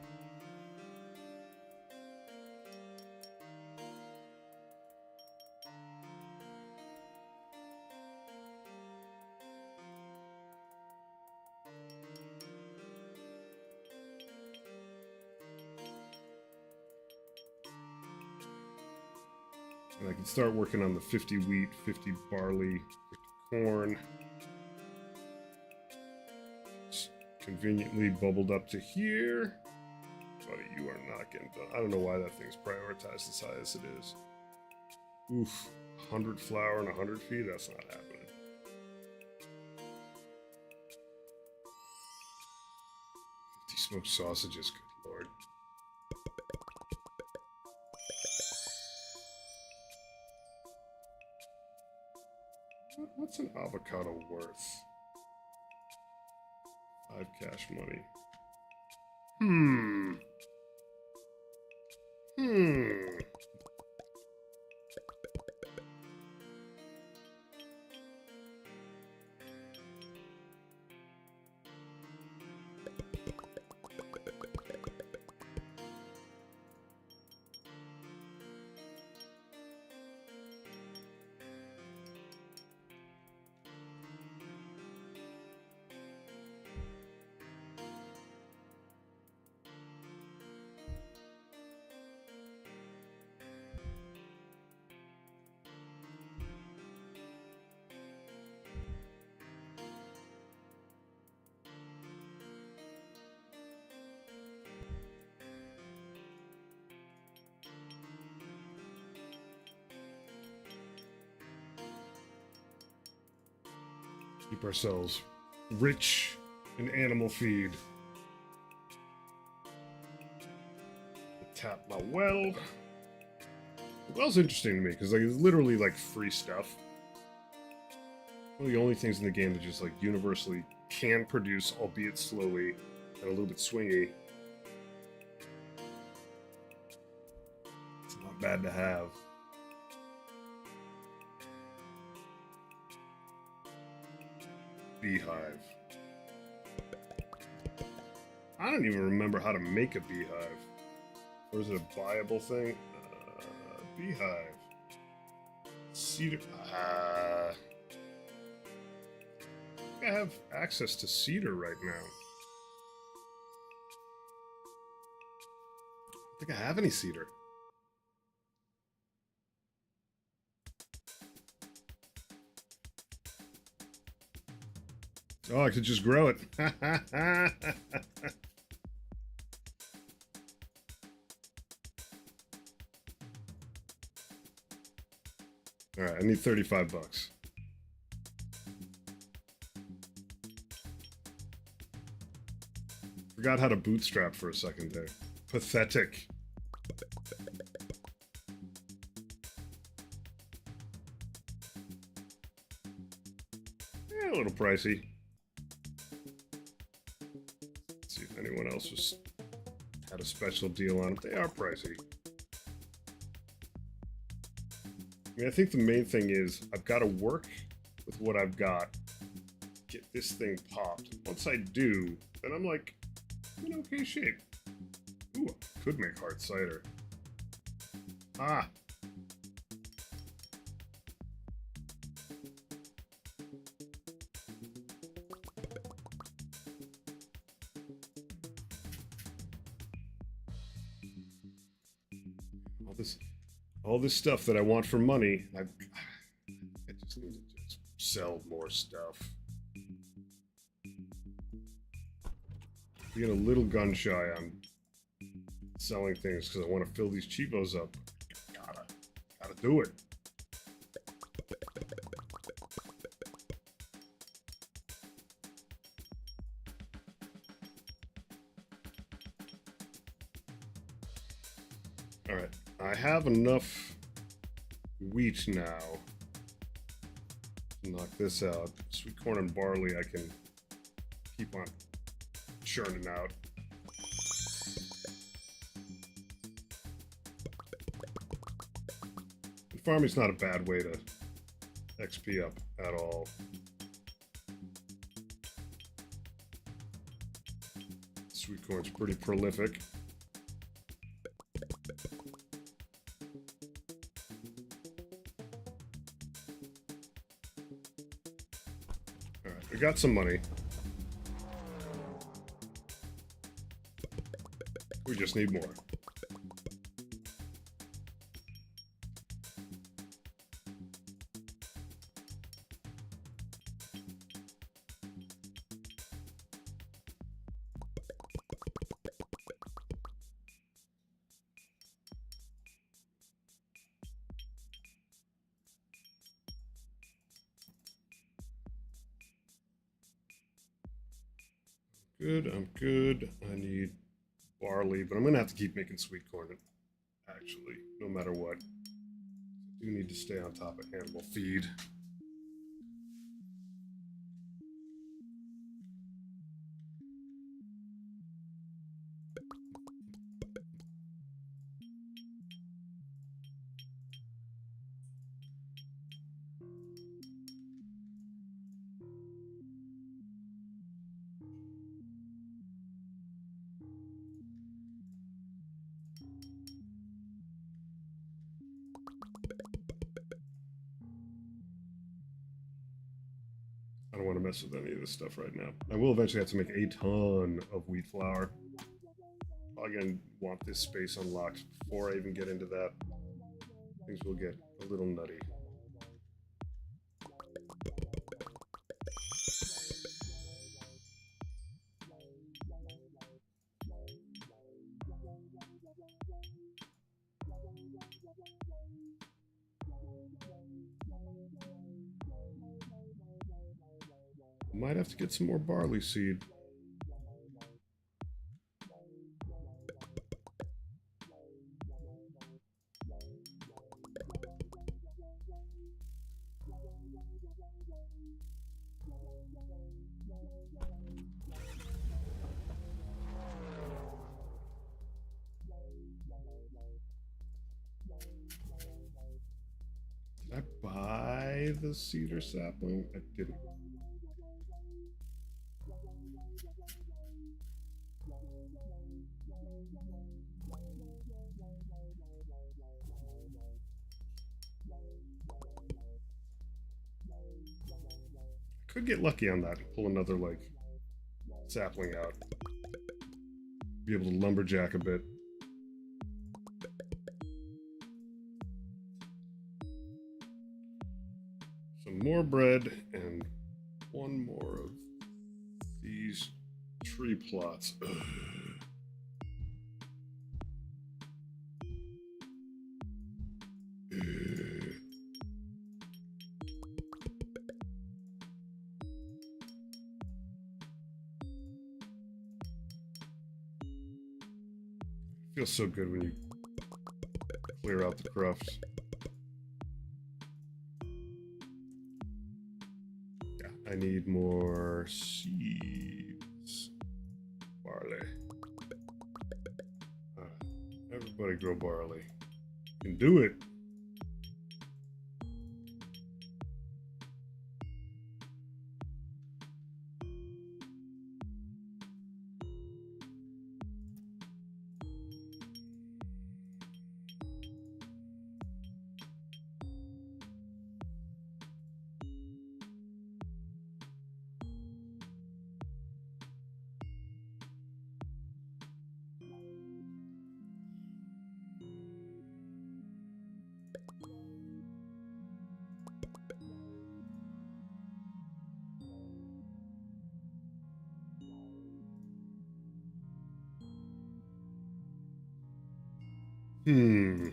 And I can start working on the 50 wheat, 50 barley, 50 corn. It's conveniently bubbled up to here. But you are not getting done. I don't know why that thing's prioritized as high as it is. Oof, 100 flour and 100 feed? That's not happening. Smoked sausages, good lord. What's an avocado worth? 5 cash money. Hmm. Keep ourselves rich in animal feed. Tap my well. The well's interesting to me because like it's literally like free stuff. One of the only things in the game that just like universally can produce, albeit slowly and a little bit swingy. It's not bad to have. Beehive. I don't even remember how to make a beehive. Or is it a buyable thing? Beehive. Cedar. I have access to cedar right now. I don't think I have any cedar. Oh, I could just grow it. All right, I need 35 bucks. Forgot how to bootstrap for a second there. Pathetic. A little pricey. Let's see if anyone else had a special deal on them. They are pricey. I mean, I think the main thing is I've got to work with what I've got, get this thing popped. Once I do, then I'm like in okay shape. Ooh, I could make hard cider. Ah. All this stuff that I want for money, I just need to just sell more stuff. Being a little gun shy on selling things because I want to fill these cheevos up. Gotta do it. All right. I have enough wheat now to knock this out. Sweet corn and barley I can keep on churning out. And farming's not a bad way to XP up at all. Sweet corn's pretty prolific. We got some money. We just need more. Good, I'm good. I need barley, but I'm gonna have to keep making sweet corn, actually, no matter what. I do need to stay on top of animal feed. want to mess with any of this stuff right now. I will eventually have to make a ton of wheat flour. Probably gonna want this space unlocked before I even get into that. Things will get a little nutty. Might have to get some more barley seed. Did I buy the cedar sapling? I didn't. Could get lucky on that. Pull another, like, sapling out. Be able to lumberjack a bit. Some more bread and one more of these tree plots. Ugh. Feels so good when you clear out the crufts. Yeah, I need more seeds. Barley. Everybody grow barley. You can do it. Hmm.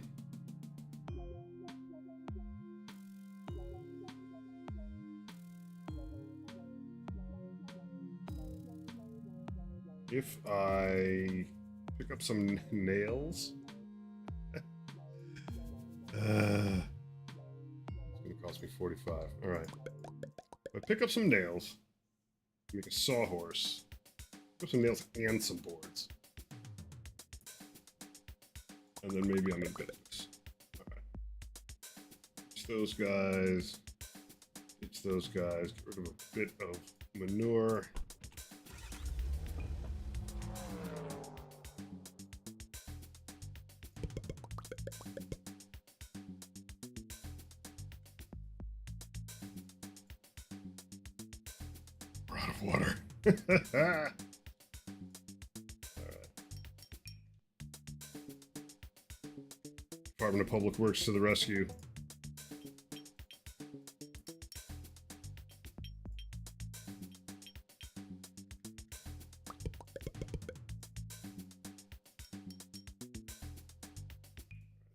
If I pick up some nails, it's gonna cost me 45. All right. If I pick up some nails, make a sawhorse, pick up some nails and some boards, and then maybe I'm in business. All right. Ditch those guys. Ditch those guys. Get rid of a bit of manure. We're out of water. All right. Department of Public Works to the rescue.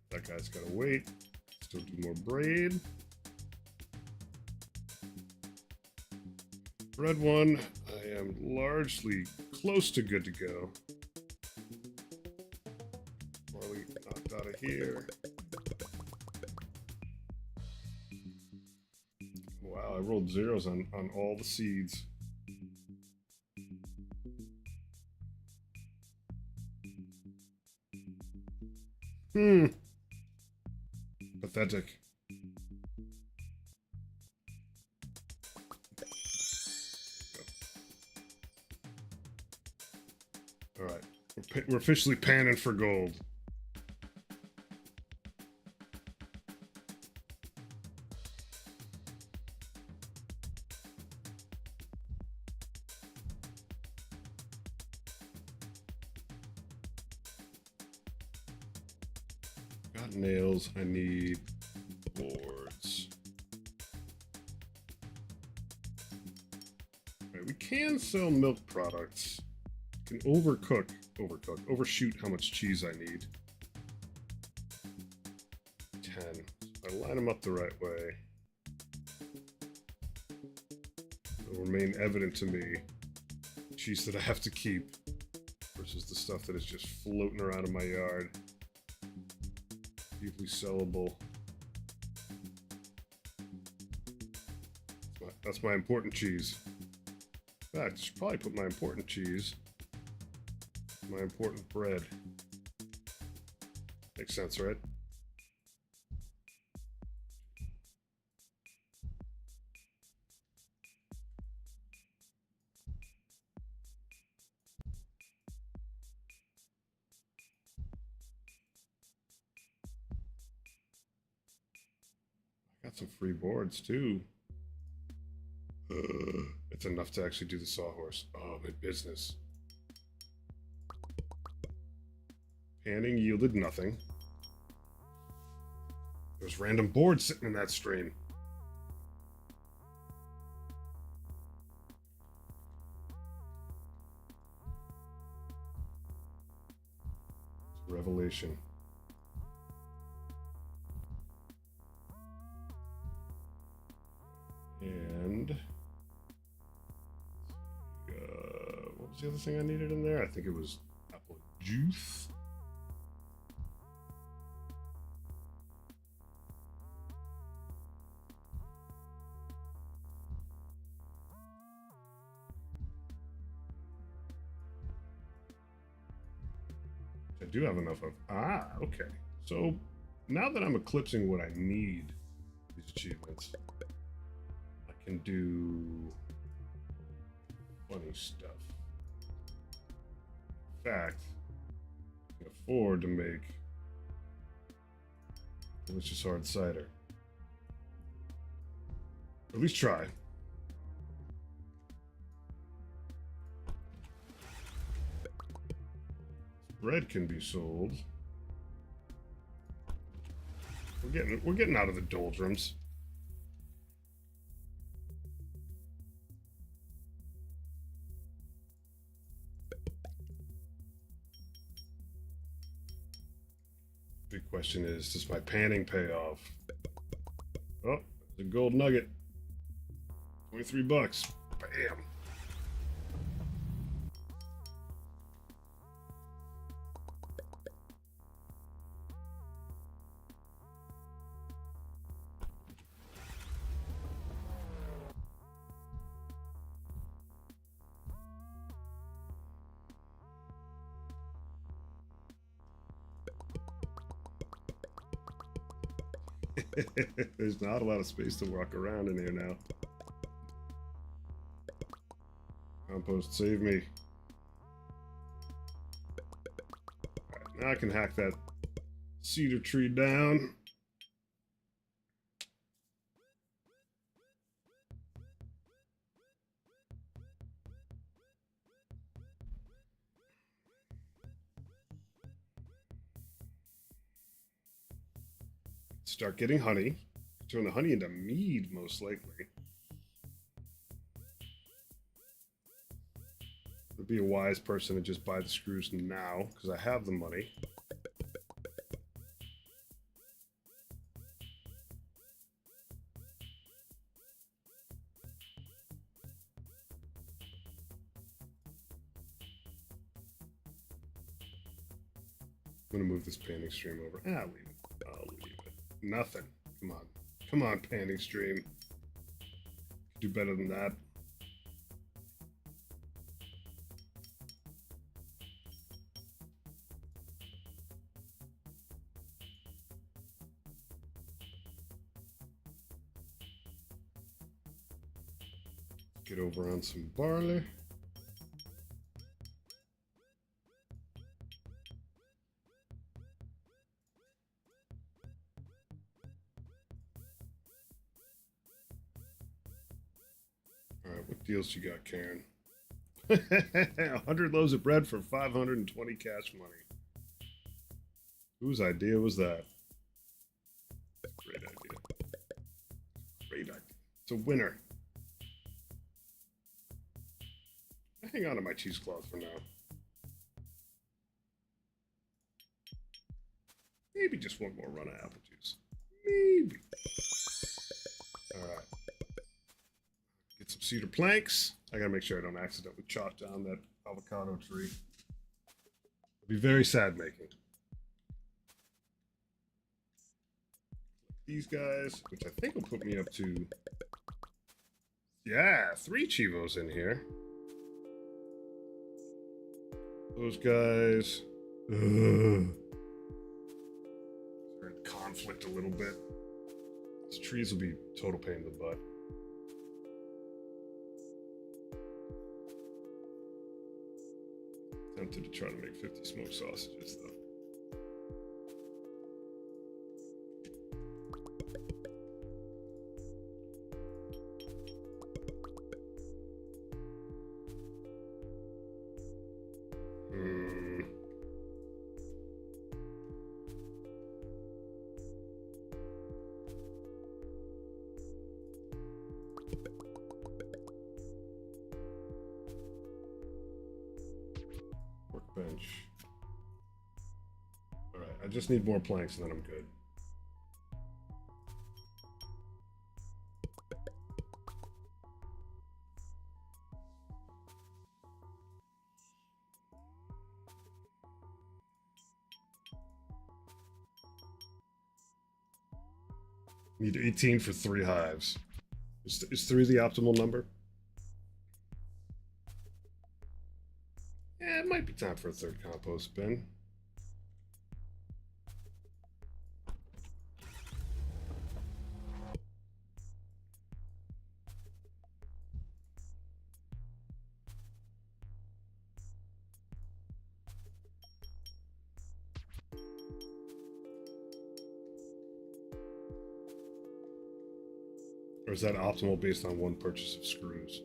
That guy's gotta wait. Still do more braid. Red one, I am largely close to good to go. Barley knocked out of here. Wow, I rolled zeros on all the seeds. Pathetic. All right, we're officially panning for gold. Not nails, I need boards. Alright, we can sell milk products. Can overshoot how much cheese I need. 10. If I line them up the right way, it'll remain evident to me cheese that I have to keep versus the stuff that is just floating around in my yard. Easily sellable. That's my important cheese. In fact, I should probably put my important cheese, my important bread. Makes sense, right? Got some free boards too. It's enough to actually do the sawhorse. Oh, my business. Panning yielded nothing. There's random boards sitting in that stream. It's a revelation. And what was the other thing I needed in there? I think it was apple juice. I do have enough of. Ah, okay. So now that I'm eclipsing what I need, these achievements, I can do funny stuff. In fact, I can afford to make delicious hard cider. Or at least try. Bread can be sold. We're getting out of the doldrums. Big question is, does my panning pay off? Oh, the gold nugget. 23 bucks. Bam. There's not a lot of space to walk around in here now. Compost, save me. Alright, now I can hack that cedar tree down. Start getting honey. Turn the honey into mead, most likely. Would be a wise person to just buy the screws now, because I have the money. I'm gonna move this panning stream over. Ah, leave it. I'll leave it. Nothing. Come on. Come on, panning stream. Do better than that. Get over on some barley. What deals you got, Karen? 100 loaves of bread for 520 cash money. Whose idea was that? It's a winner. Hang on to my cheesecloth for now. Maybe just one more run of apple juice. Maybe. Alright. Get some cedar planks. I gotta make sure I don't accidentally chop down that avocado tree. It'll be very sad making. These guys, which I think will put me up to... Yeah, 3 cheevos in here. Those guys... Ugh. They're in conflict a little bit. These trees will be total pain in the butt. Tempted to try to make 50 smoked sausages, though. Workbench. Alright, I just need more planks and then I'm good. Need 18 for 3 hives. Is 3 the optimal number? Yeah, it might be time for a 3rd compost bin. Or is that optimal based on 1 purchase of screws?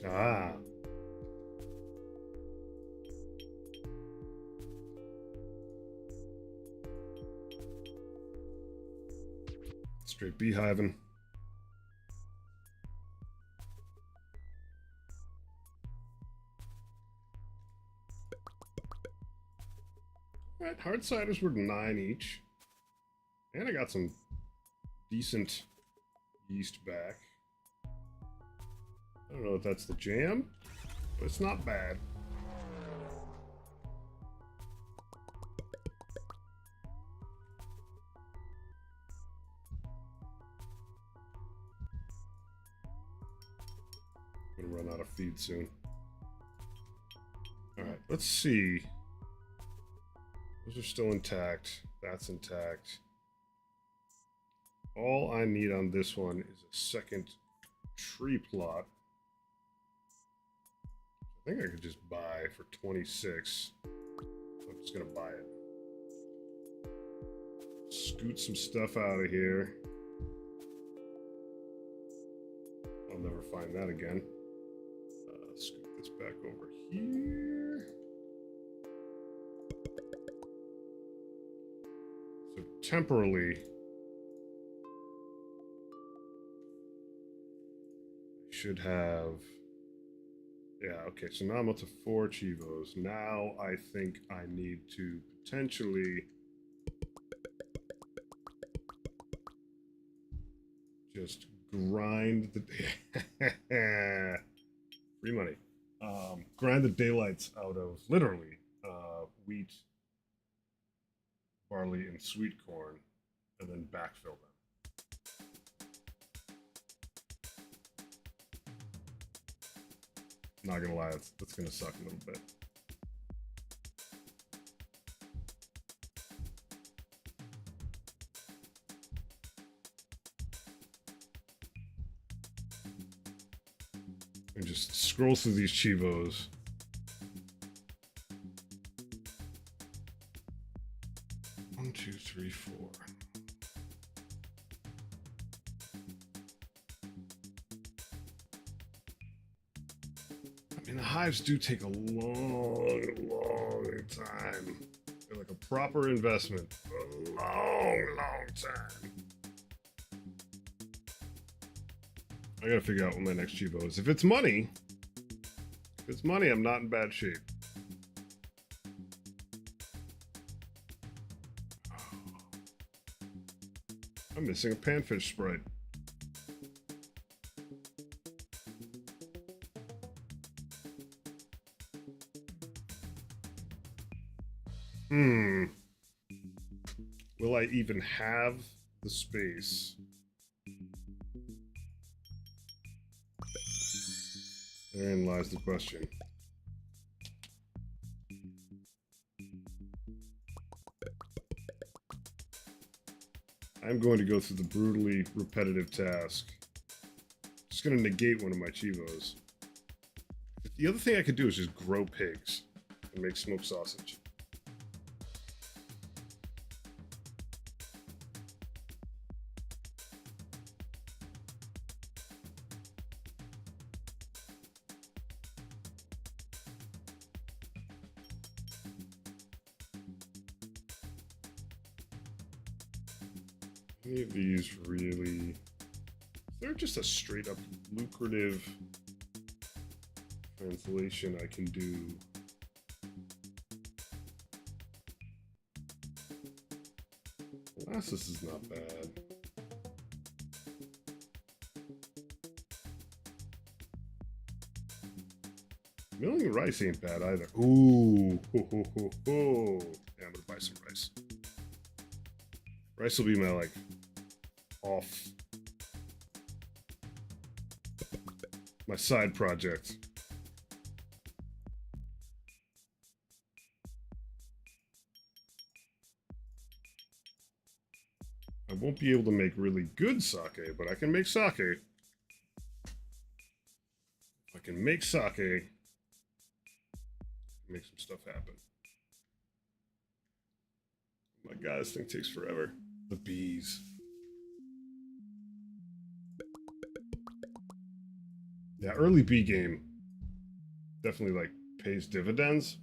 Ah. Straight beehiving. Alright, hard ciders were 9 each. And I got some decent yeast back. I don't know if that's the jam, but it's not bad. I'm gonna run out of feed soon. Alright, let's see. Those are still intact. That's intact. All I need on this one is a 2nd tree plot. I think I could just buy for 26. I'm just gonna buy it. Scoot some stuff out of here. I'll never find that again. Scoot this back over here. So temporarily, I should have... Yeah, okay, so now I'm up to 4 cheevos. Now I think I need to potentially just grind the free money. Grind the daylights out of literally wheat, barley, and sweet corn, and then backfill them. Not gonna lie, that's gonna suck a little bit. And just scroll through these cheevos. One, two, three, four. I mean, the hives do take a long time. They're like a proper investment. A long time. I gotta figure out what my next cheevo is. If it's money, I'm not in bad shape. I'm missing a panfish sprite. Will I even have the space? Therein lies the question. I'm going to go through the brutally repetitive task. Just going to negate one of my cheevos. The other thing I could do is just grow pigs and make smoked sausage. Any of these really... Is there just a straight up lucrative translation I can do? Molasses is not bad. Milling rice ain't bad either. Ooh, ho, ho, ho, ho. Yeah, I'm gonna buy some rice. Rice will be my, like, off... my side project. I won't be able to make really good sake, but I can make sake. If I can make sake, make some stuff happen. Oh my god, this thing takes forever. The bees. Yeah, early bee game definitely like pays dividends.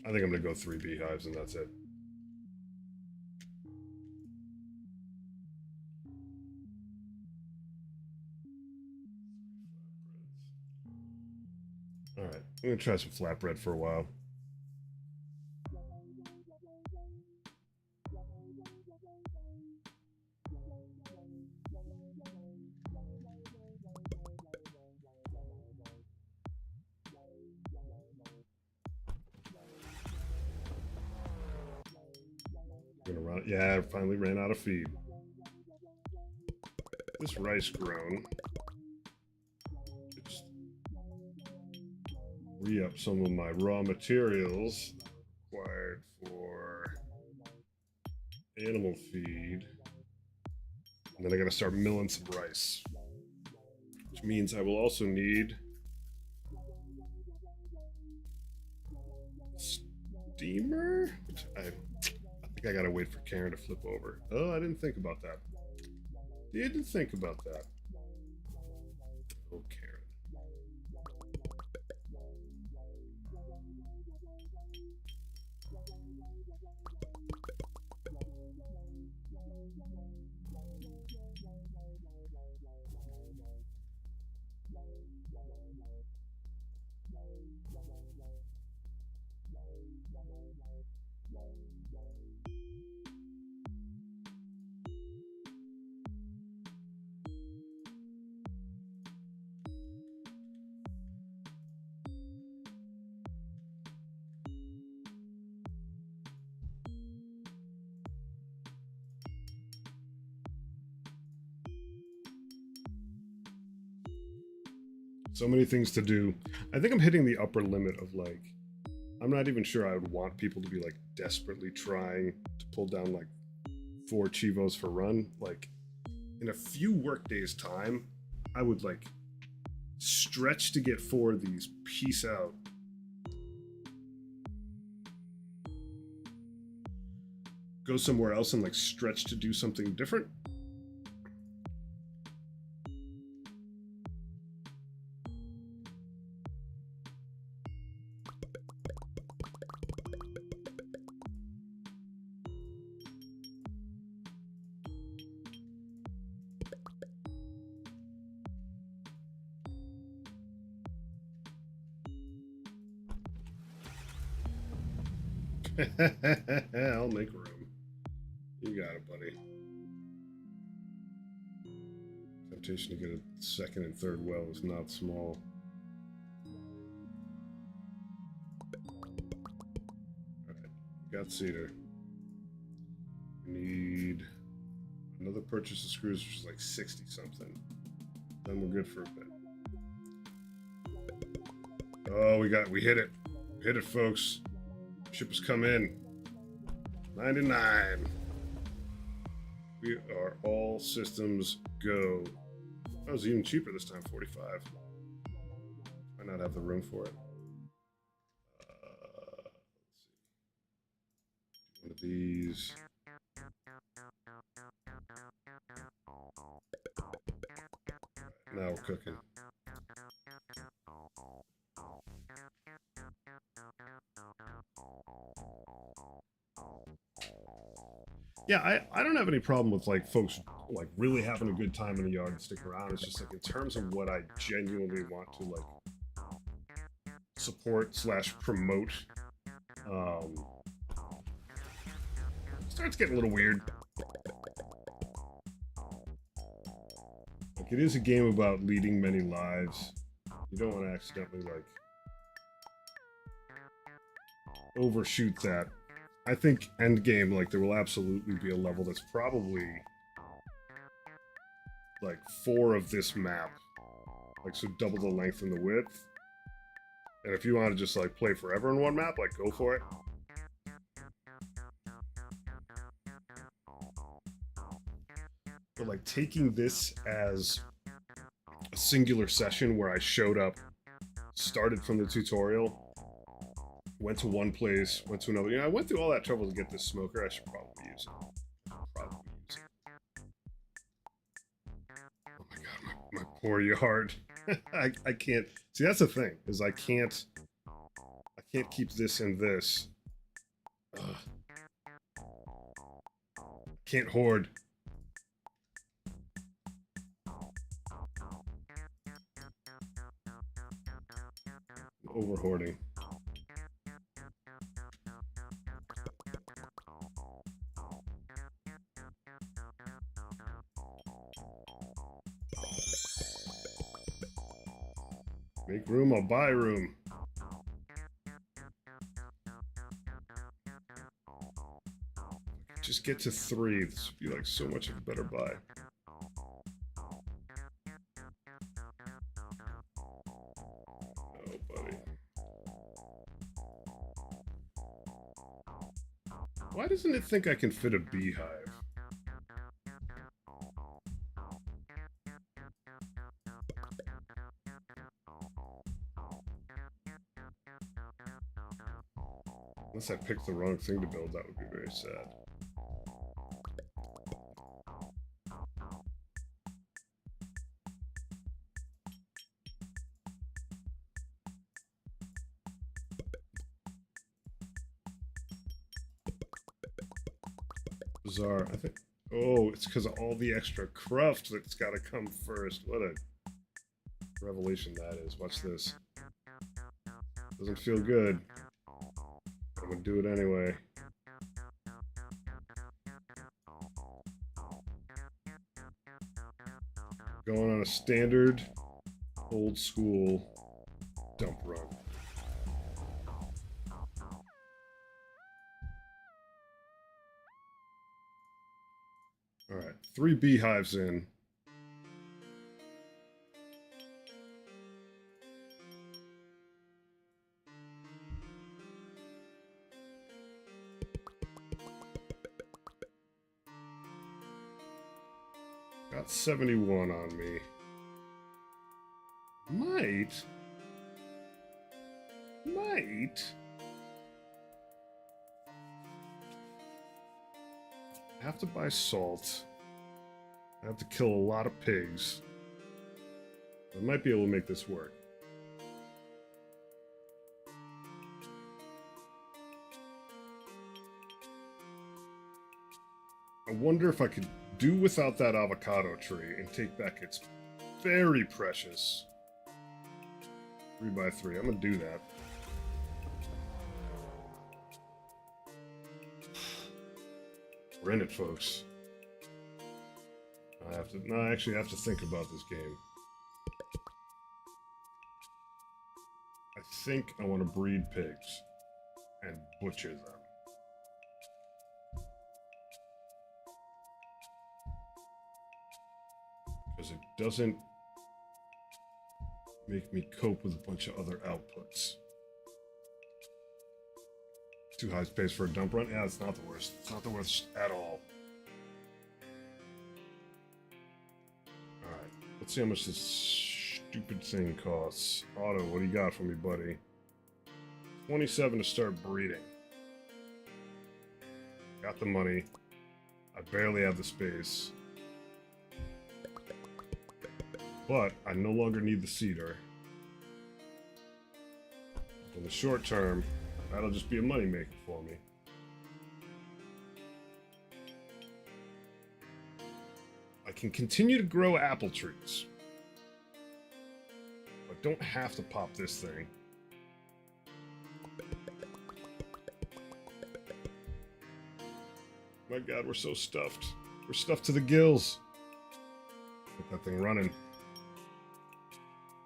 I think I'm gonna go 3 beehives and that's it. Alright, I'm gonna try some flatbread for a while. Yeah, I finally ran out of feed. This rice grown. Just re-up some of my raw materials required for animal feed. And then I gotta start milling some rice. Which means I will also need steamer? Which I think I gotta wait for Karen to flip over. Oh, I didn't think about that. Didn't think about that. Oh, Karen. So many things to do. I think I'm hitting the upper limit of like I'm not even sure I would want people to be like desperately trying to pull down like 4 cheevos for run. Like in a few work days time, I would like stretch to get 4 of these. Peace out. Go somewhere else and like stretch to do something different. I'll make room. You got it, buddy. Temptation to get a second and third well is not small. Alright, got cedar. We need another purchase of screws, which is like 60 something. Then we're good for a bit. Oh, we hit it. We hit it, folks. Ship has come in. 99. We are all systems go. That was even cheaper this time, 45. Might not have the room for it. Let's see. One of these. Now we're cooking. Yeah, I don't have any problem with like folks like really having a good time in the yard and stick around. It's just like in terms of what I genuinely want to like support / promote, starts getting a little weird. Like it is a game about leading many lives. You don't want to accidentally like overshoot that. I think end game, like there will absolutely be a level that's probably like 4 of this map, like so double the length and the width. And if you want to just like play forever in one map, like go for it. But like taking this as a singular session where I showed up, started from the tutorial, went to one place, went to another. You know, I went through all that trouble to get this smoker. I should probably use it. Oh my god, my poor yard. I can't. See, that's the thing, is I can't keep this and this. Ugh. Can't hoard. Over hoarding. Make room, I'll buy room. Just get to 3. This would be like so much of a better buy. Oh, buddy. Why doesn't it think I can fit a beehive? Unless I picked the wrong thing to build, that would be very sad. Bizarre. I think. Oh, it's because of all the extra cruft that's got to come first. What a revelation that is. Watch this. Doesn't feel good. I'm gonna do it anyway. Going on a standard, old school dump run. All right, 3 beehives in. Got 71 on me. Might. I have to buy salt. I have to kill a lot of pigs. I might be able to make this work. I wonder if I could do without that avocado tree and take back its very precious 3x3. I'm gonna do that. We're in it, folks. I actually have to think about this game. I think I want to breed pigs and butcher them. Because it doesn't make me cope with a bunch of other outputs. Too high space for a dump run? Yeah, it's not the worst. It's not the worst at all. Alright, let's see how much this stupid thing costs. Otto, what do you got for me, buddy? 27 to start breeding. Got the money. I barely have the space. But I no longer need the cedar. In the short term, that'll just be a moneymaker for me. I can continue to grow apple trees. But don't have to pop this thing. My God, we're so stuffed. We're stuffed to the gills. Get that thing running.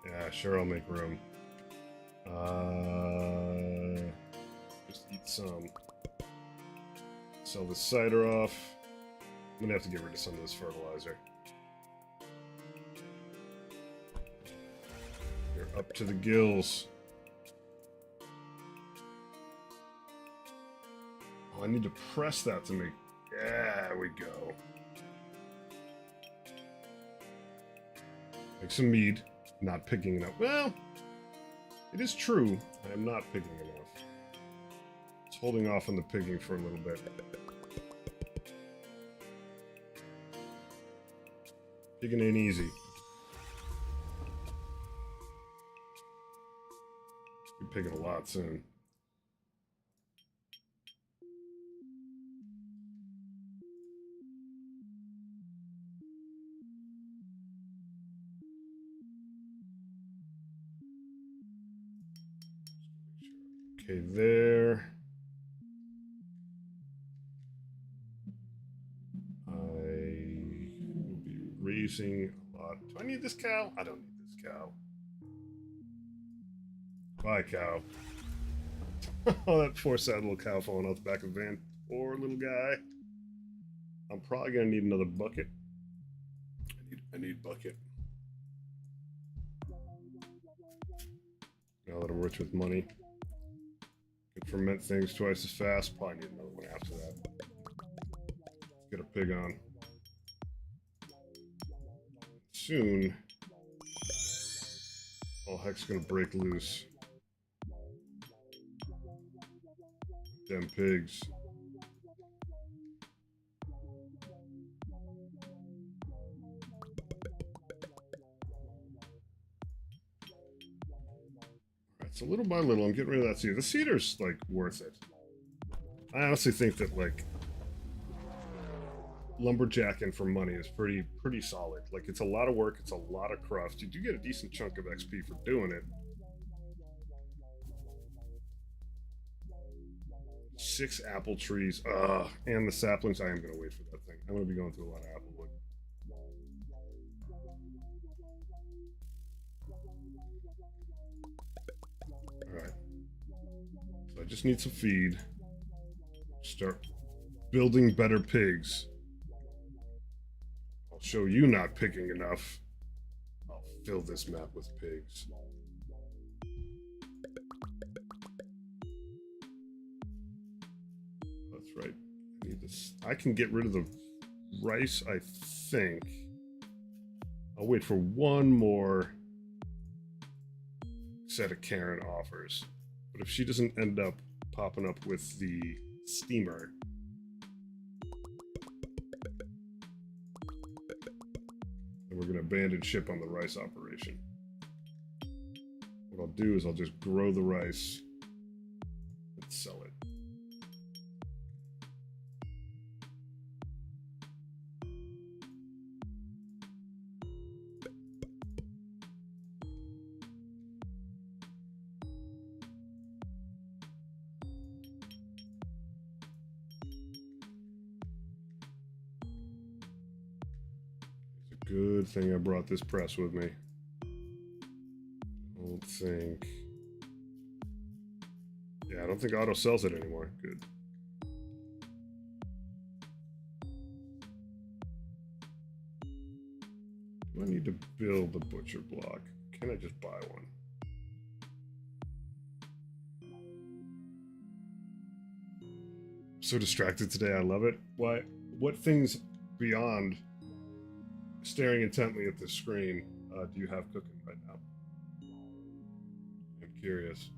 Yeah, sure, I'll make room. Just eat some. Sell the cider off. I'm gonna have to get rid of some of this fertilizer. You're up to the gills. Oh, I need to press that to make... There we go. Make some mead. Not picking enough. Well, it is true. I am not picking enough. It's holding off on the pigging for a little bit. Pigging ain't easy. Be pigging a lot soon. Okay, there. I will be raising a lot. Do I need this cow? I don't need this cow. Bye, cow. Oh, that poor sad little cow falling out the back of the van. Poor little guy. I'm probably gonna need another bucket. I need bucket. Now that I'm rich with money. Can ferment things twice as fast. Probably need another one after that. Let's get a pig on. Soon, all heck's gonna break loose. Them pigs. So little by little, I'm getting rid of that cedar. The cedar's, like, worth it. I honestly think that, like, lumberjacking for money is pretty solid. Like, it's a lot of work. It's a lot of cruft. You do get a decent chunk of XP for doing it. 6 apple trees. And the saplings. I am going to wait for that thing. I'm going to be going through a lot of apple wood. Alright. So I just need some feed. Start building better pigs. I'll show you not picking enough. I'll fill this map with pigs. That's right. I need this. I can get rid of the rice, I think. I'll wait for one more set of Karen offers. But if she doesn't end up popping up with the steamer, then we're going to abandon ship on the rice operation. What I'll do is I'll just grow the rice and sell it. Good thing I brought this press with me. I don't think... Yeah, I don't think Auto sells it anymore. Good. Do I need to build the butcher block? Can I just buy one? So distracted today, I love it. Why? What things beyond staring intently at the screen do you have cooking right now? I'm curious.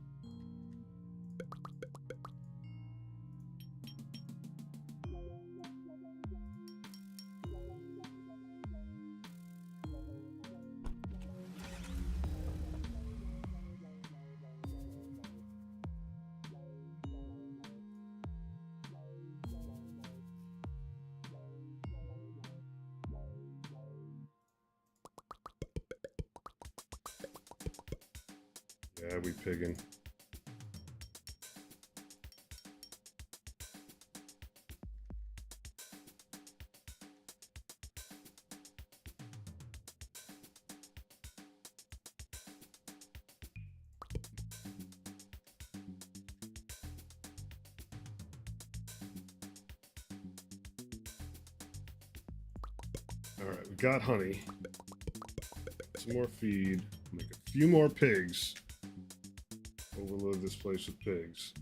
Yeah, we piggin'. Alright, we got honey. Some more feed. Make a few more pigs. Overload this place with pigs.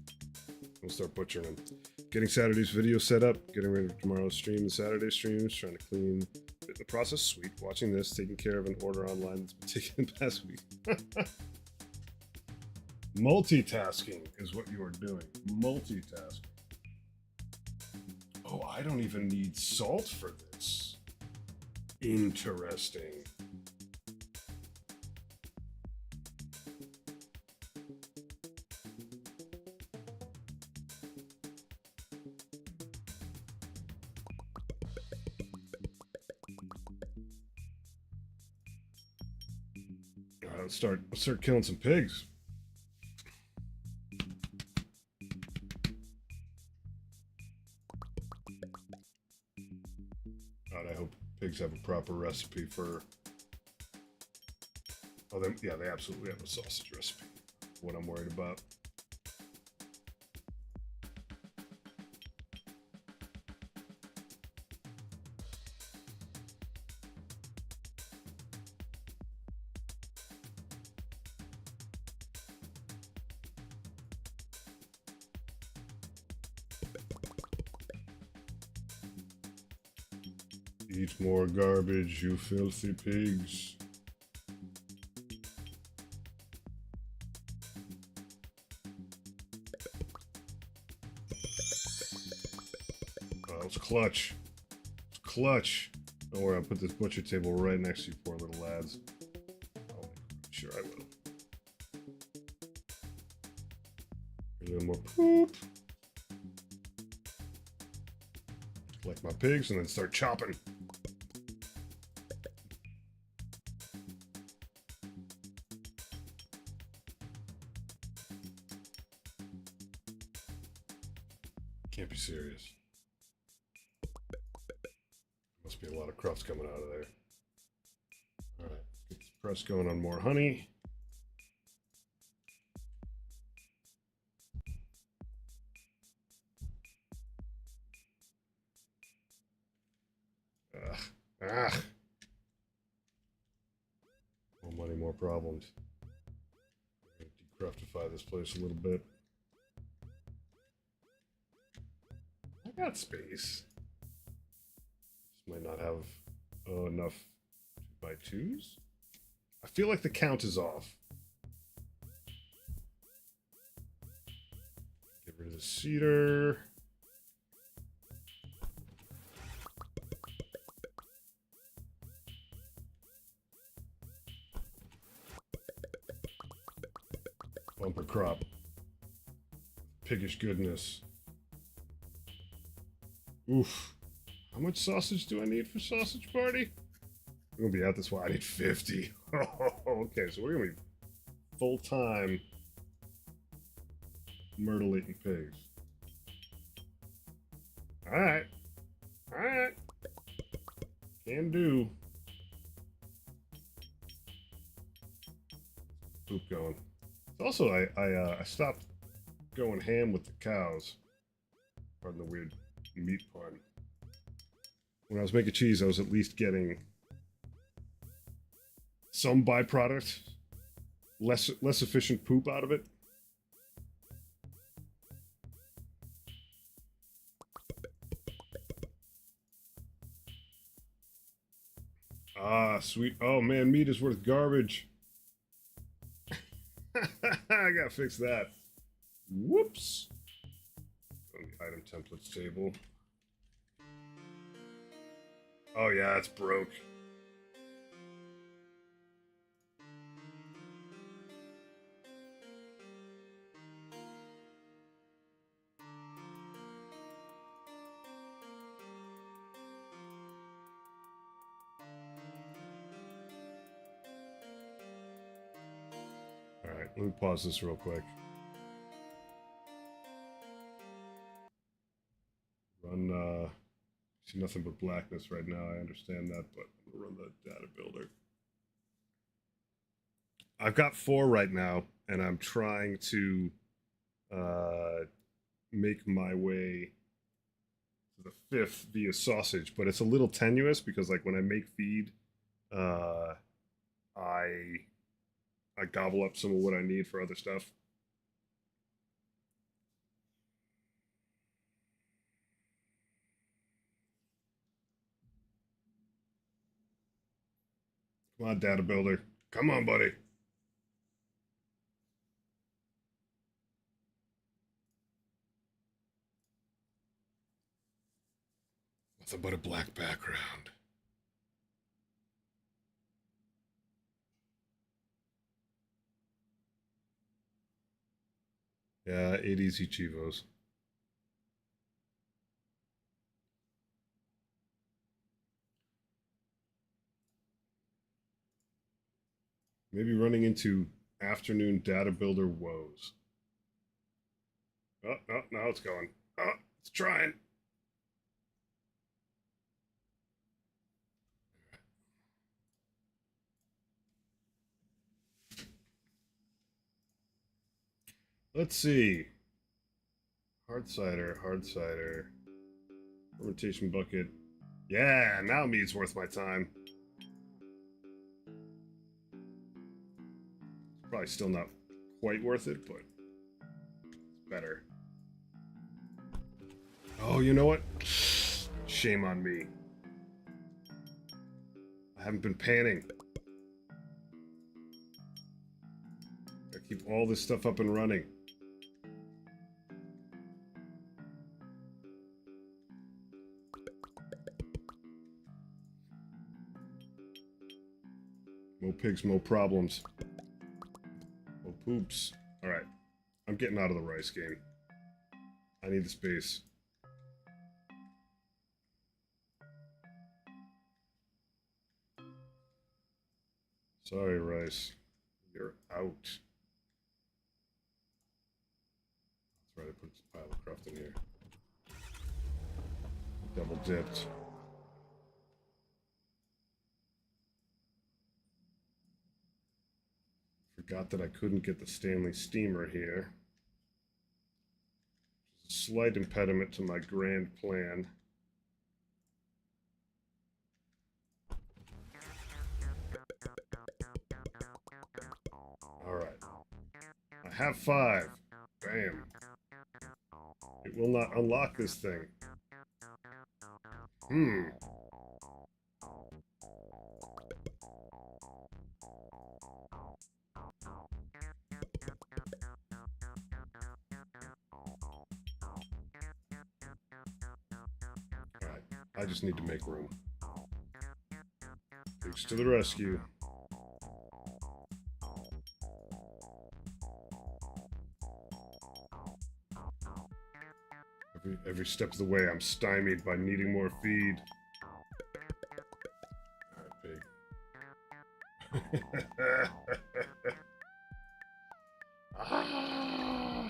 We'll start butchering them. Getting Saturday's video set up. Getting ready for tomorrow's stream and Saturday's streams. Trying to clean bit the process. Sweet. Watching this. Taking care of an order online that's been taken the past week. Multitasking is what you are doing. Multitasking. Oh, I don't even need salt for this. Interesting. Let's start killing some pigs. God, I hope pigs have a proper recipe for. Oh, yeah, they absolutely have a sausage recipe. What I'm worried about. Eat more garbage, you filthy pigs. Oh, it's clutch. It's clutch. Don't worry, I'll put this butcher table right next to you, poor little lads. I'll sure I will. A little more poop. Collect my pigs and then start chopping. Can't be serious. Must be a lot of crusts coming out of there. All right, let's get this press going on more honey. Ah. More money, more problems. Decraftify this place a little bit. I got space. Just might not have enough By twos? I feel like the count is off. Get rid of the cedar. Bumper crop. Piggish goodness. Oof. How much sausage do I need for sausage party? We're gonna be out this way. I need 50. Okay, so we're gonna be full-time myrtle-eating pigs. Alright. Alright. Can do. Poop going. Also, I stopped going ham with the cows. Pardon the weird meat pun. When I was making cheese, I was at least getting some byproduct, less efficient poop out of it. Ah, sweet. Oh man, meat is worth garbage. I gotta fix that. Whoops. On the item templates table. Oh yeah, it's broke. Alright, let me pause this real quick. Run, see nothing but blackness right now, I understand that, but I'm gonna run the data builder. I've got 4 right now, and I'm trying to make my way to the 5th via sausage, but it's a little tenuous because like when I make feed, I gobble up some of what I need for other stuff. Come on, data builder. Come on, buddy. Nothing but a black background. Yeah, 8 easy cheevos. Maybe running into afternoon data builder woes. Oh, no, now it's going. Oh, it's trying. Let's see. Hard cider, hard cider. Fermentation bucket. Yeah, now meat's worth my time. It's probably still not quite worth it, but it's better. Oh, you know what? Shame on me. I haven't been panning. Gotta keep all this stuff up and running. Mo pigs, mo problems. Mo poops. Alright. I'm getting out of the rice game. I need the space. Sorry, rice. You're out. That's right, I put this pile of cruft in here. Double dipped. Forgot that I couldn't get the Stanley steamer here. Which is a slight impediment to my grand plan. Alright. I have 5. Bam. It will not unlock this thing. I just need to make room. Pigs to the rescue. Every step of the way, I'm stymied by needing more feed. Alright, pig. Ah.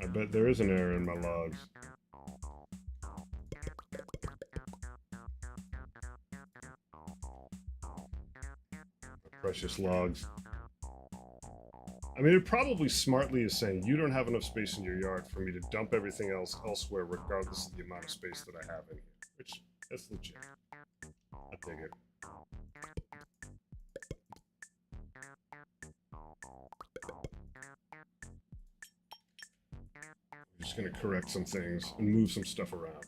I bet there is an error in my logs. Precious logs. I mean, it probably smartly is saying you don't have enough space in your yard for me to dump everything else elsewhere, regardless of the amount of space that I have in here. Which, that's legit. I dig it. I'm just gonna correct some things and move some stuff around.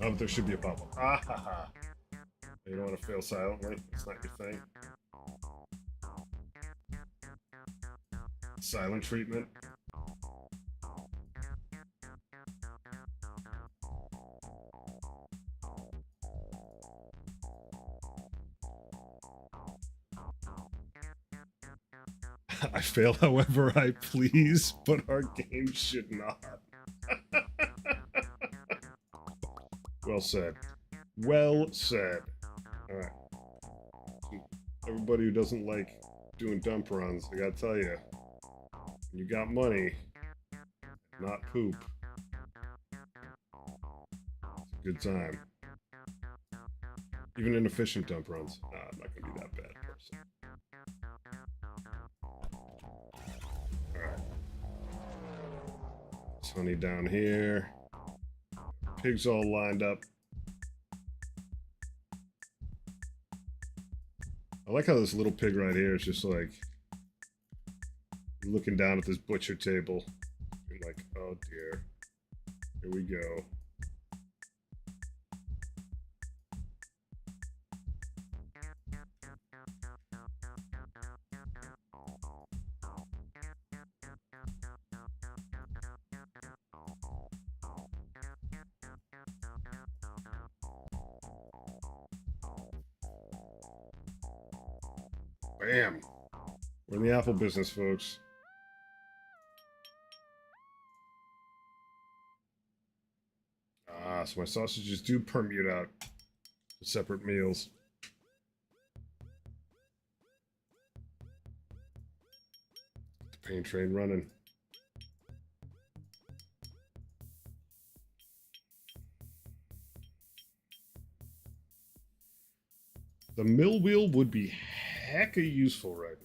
Oh, but there should be a bubble. Ah ha ha. You don't want to fail silently? It's not your thing. Silent treatment. I fail however I please, but our game should not. Well said. Well said. Alright. Everybody who doesn't like doing dump runs, I gotta tell you, when you got money, not poop, it's a good time. Even inefficient dump runs. Nah, I'm not gonna be that bad person. Alright. There's honey down here. Pigs all lined up. I like how this little pig right here is just like looking down at this butcher table. You're like, oh dear. Here we go. Bam! We're in the apple business, folks. Ah, so my sausages do permute out to separate meals. The paint train running. The mill wheel would be hecka useful right now.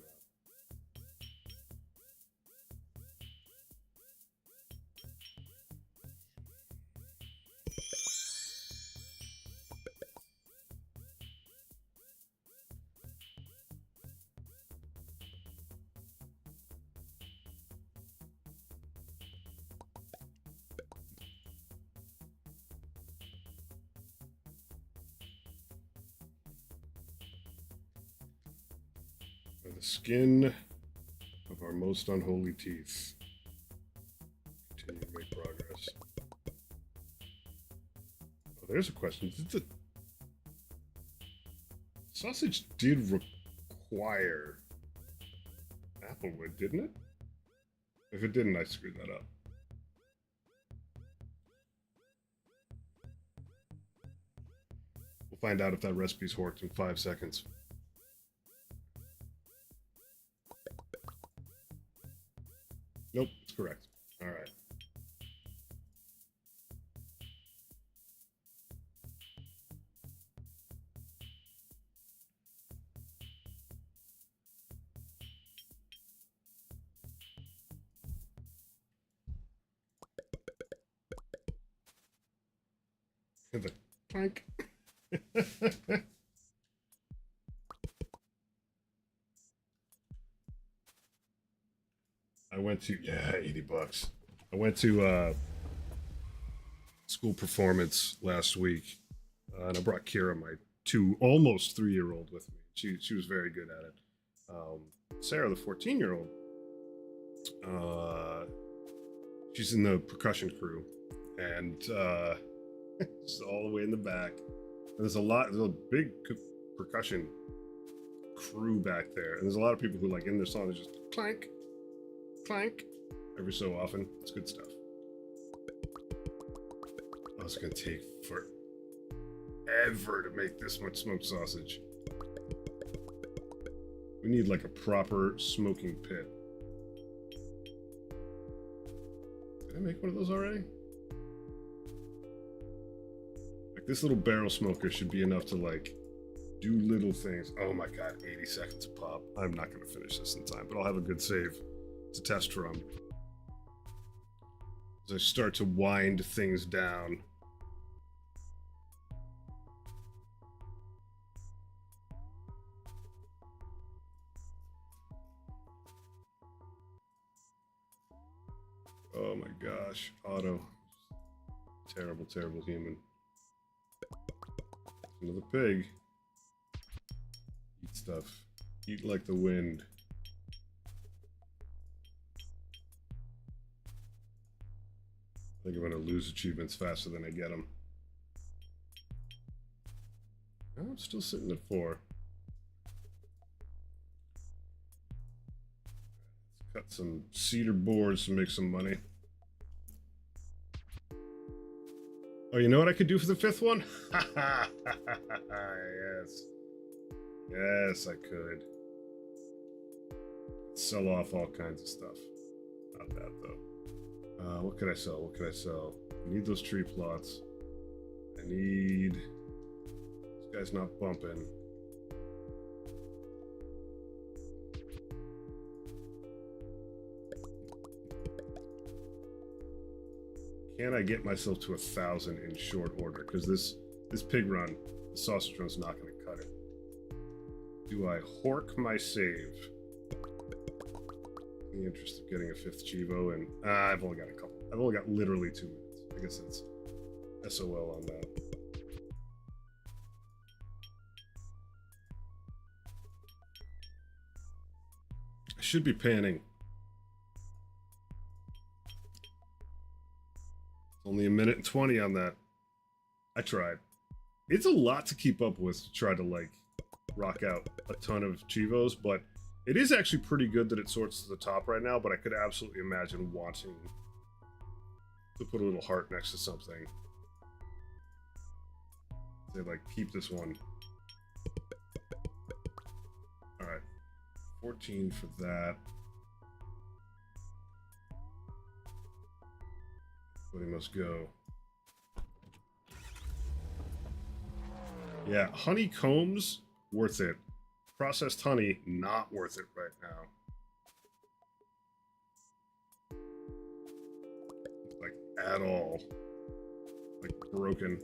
By the skin of our most unholy teeth. Continue to make progress. Oh, there's a question. Did the sausage did require applewood, didn't it? If it didn't, I screwed that up. We'll find out if that recipe's worked in 5 seconds. Nope, it's correct. All right. The plank. I went to, yeah, $80. I went to school performance last week, and I brought Kira, my almost 3-year-old, with me. She was very good at it. Sarah, the 14-year-old, She's in the percussion crew, and she's all the way in the back. And there's a big percussion crew back there, and there's a lot of people who like in their song is just clank, clank, every so often. It's good stuff. Oh, it's gonna take forever to make this much smoked sausage. We need like a proper smoking pit. Did I make one of those already? Like this little barrel smoker should be enough to like do little things. Oh my god, 80 seconds a pop. I'm not going to finish this in time, but I'll have a good save to test from. As I start to wind things down. Oh my gosh, Otto. Terrible, terrible human. Another pig. Eat stuff. Eat like the wind. I think I'm gonna lose achievements faster than I get them. Oh, I'm still sitting at 4. Let's cut some cedar boards to make some money. Oh, you know what I could do for the 5th one? Yes. Yes, I could. Sell off all kinds of stuff. Not that, though. What could I sell? What could I sell? I need those tree plots. I need... This guy's not bumping. Can I get myself to 1,000 in short order? Because this pig run, the sausage run's not going to cut it. Do I hork my save? In the interest of getting a 5th cheevo, and I've only got a couple. I've only got literally 2 minutes. I guess that's SOL on that. I should be panning. Only a minute and 20 on that. I tried. It's a lot to keep up with to try to like rock out a ton of cheevos, but it is actually pretty good that it sorts to the top right now, but I could absolutely imagine wanting to put a little heart next to something. Say like, keep this one. Alright. 14 for that. But he must go. Yeah, honeycombs, worth it. Processed honey, not worth it right now. Like, at all. Like, broken.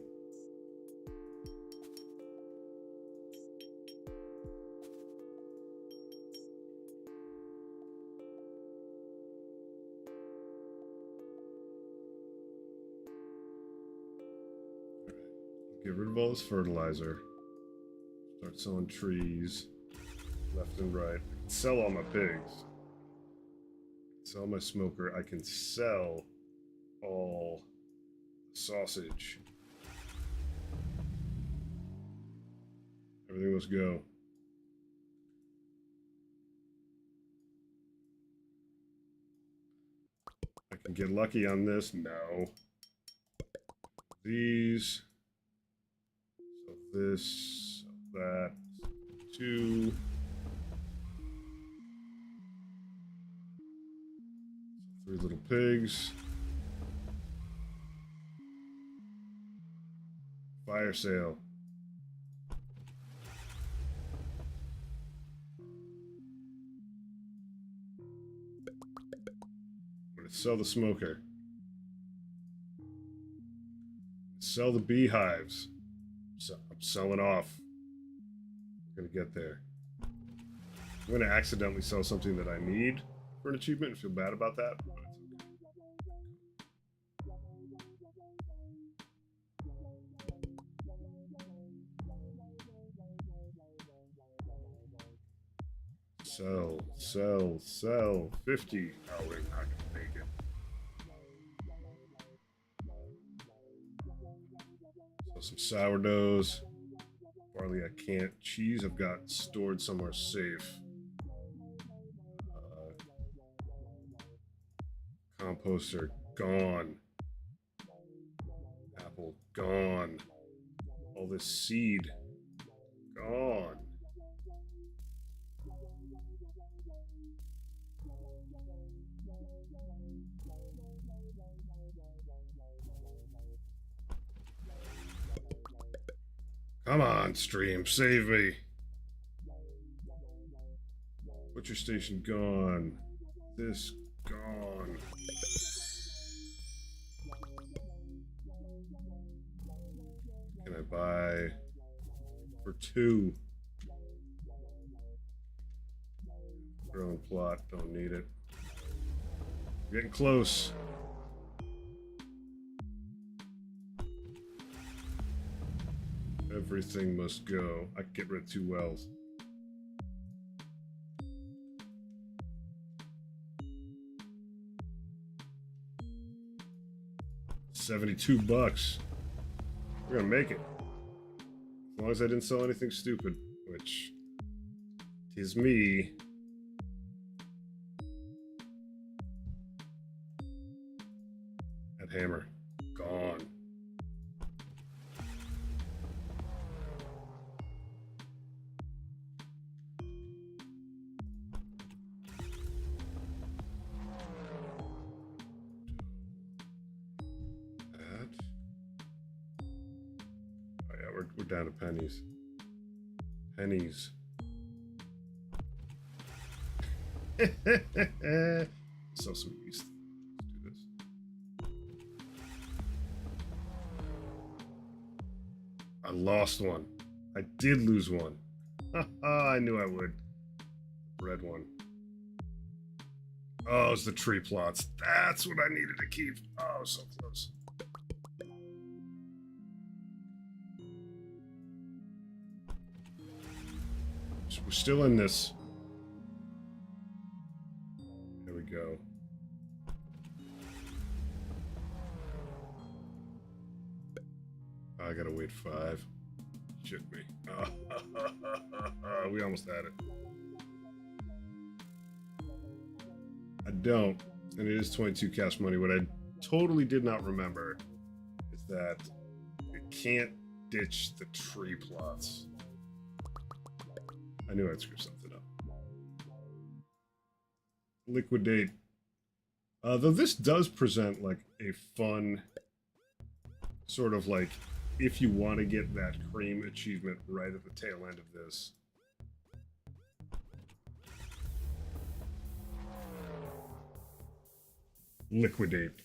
Get rid of all this fertilizer. Start selling trees left and right. I can sell all my pigs. Sell my smoker. I can sell all the sausage. Everything must go. I can get lucky on this. No. These. This, that, 2. 3 little pigs. Fire sale. I'm gonna sell the smoker. Sell the beehives. So I'm selling off. I'm gonna get there. I'm gonna accidentally sell something that I need for an achievement and feel bad about that, but it's okay. Sell, sell, sell. 50. Oh, we're not gonna make it. So some sourdoughs. Barley I can't. Cheese I've got stored somewhere safe. Composter gone. Apple gone. All this seed gone. Come on, stream, save me. Butcher station gone. This gone. Can I buy for 2? Growing plot, don't need it. Getting close. Everything must go. I can get rid of 2 wells. $72. We're gonna make it. As long as I didn't sell anything stupid, which is me. That hammer. Gone. We're down to pennies. Pennies. Sell some yeast. Let's do this. I lost one. I did lose one. I knew I would. Red one. Oh, it's the tree plots. That's what I needed to keep. Oh, so close. We're still in this. There we go. I gotta wait 5. Shit me. We almost had it. I don't. And it is 22 cash money. What I totally did not remember is that you can't ditch the tree plots. I knew I'd screw something up. Liquidate. Though this does present like a fun sort of like if you want to get that cream achievement right at the tail end of this. Liquidate.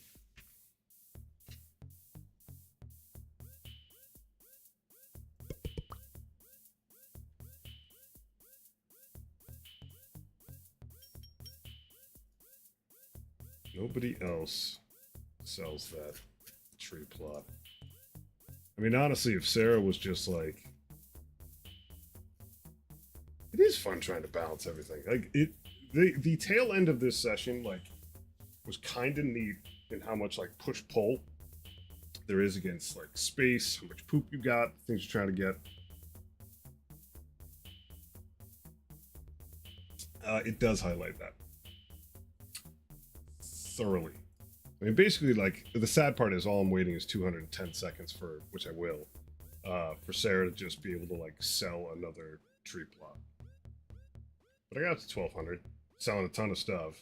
Nobody else sells that tree plot. I mean, honestly, if Sarah was just like... It is fun trying to balance everything. Like, the tail end of this session, like, was kind of neat in how much, like, push-pull there is against, like, space, how much poop you got, things you're trying to get. It does highlight that. Thoroughly. I mean, basically, like, the sad part is all I'm waiting is 210 seconds for, which I will, for Sarah to just be able to, like, sell another tree plot. But I got it to 1200, selling a ton of stuff.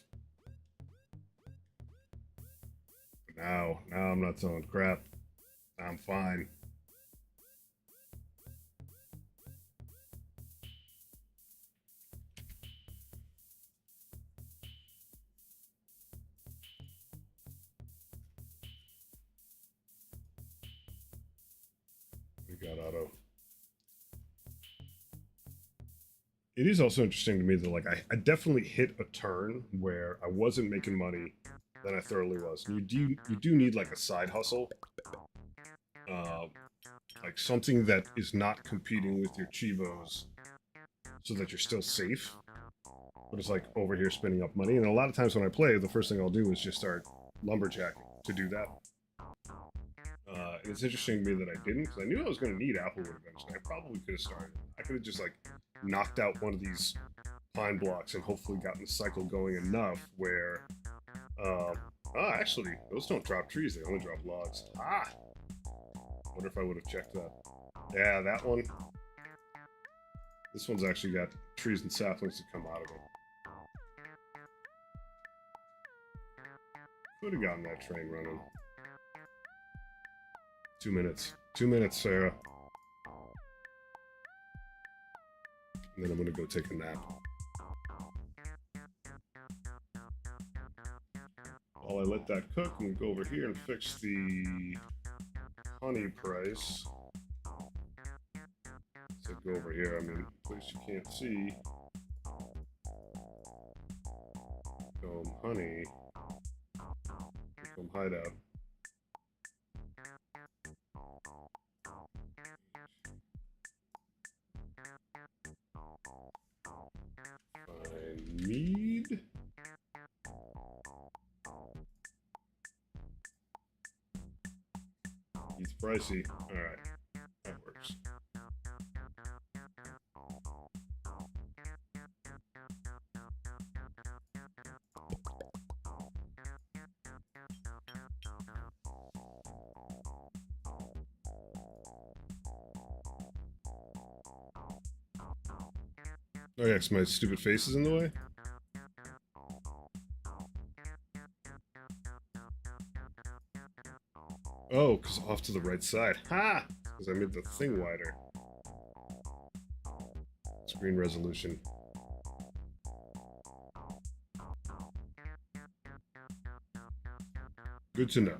But now I'm not selling crap. I'm fine. Got auto. It is also interesting to me that like I definitely hit a turn where I wasn't making money, then I thoroughly was. And you do need like a side hustle, like something that is not competing with your cheevos, so that you're still safe. but it's like over here spinning up money. And a lot of times when I play, the first thing I'll do is just start lumberjacking to do that. And it's interesting to me that I didn't, because I knew I was going to need applewood eventually. I probably could have started. I could have just like knocked out one of these pine blocks and hopefully gotten the cycle going enough where actually those don't drop trees, they only drop logs. Wonder if I would have checked that. Yeah, that one. This one's actually got trees and saplings to come out of it. Could have gotten that train running. 2 minutes. 2 minutes, Sarah. And then I'm gonna go take a nap. While I let that cook, I'm gonna go over here and fix the honey price. So go over here, I'm in a place you can't see. Honey. Come hideout. Find mead. He's pricey. Alright. That works. Oh yeah, because my stupid face is in the way? Oh, because off to the right side. Ha! Because I made the thing wider. Screen resolution. Good to know.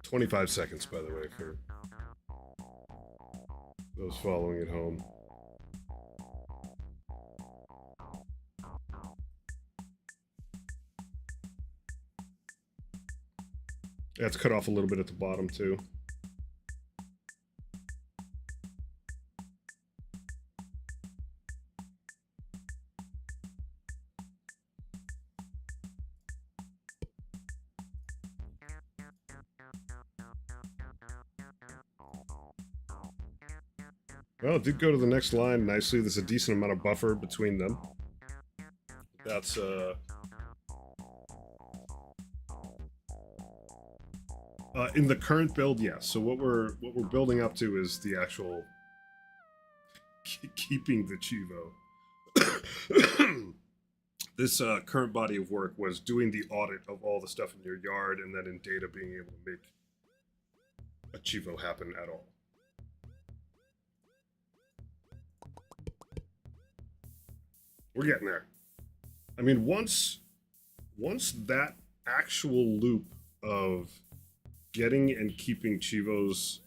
"25 seconds, by the way, for those following at home. Yeah, it's cut off a little bit at the bottom, too. Well, it did go to the next line nicely. There's a decent amount of buffer between them. That's, in the current build, yes. So what we're building up to is the actual keeping the cheevo. This current body of work was doing the audit of all the stuff in your yard, and then in data being able to make a cheevo happen at all. We're getting there. I mean, once that actual loop of getting and keeping cheevos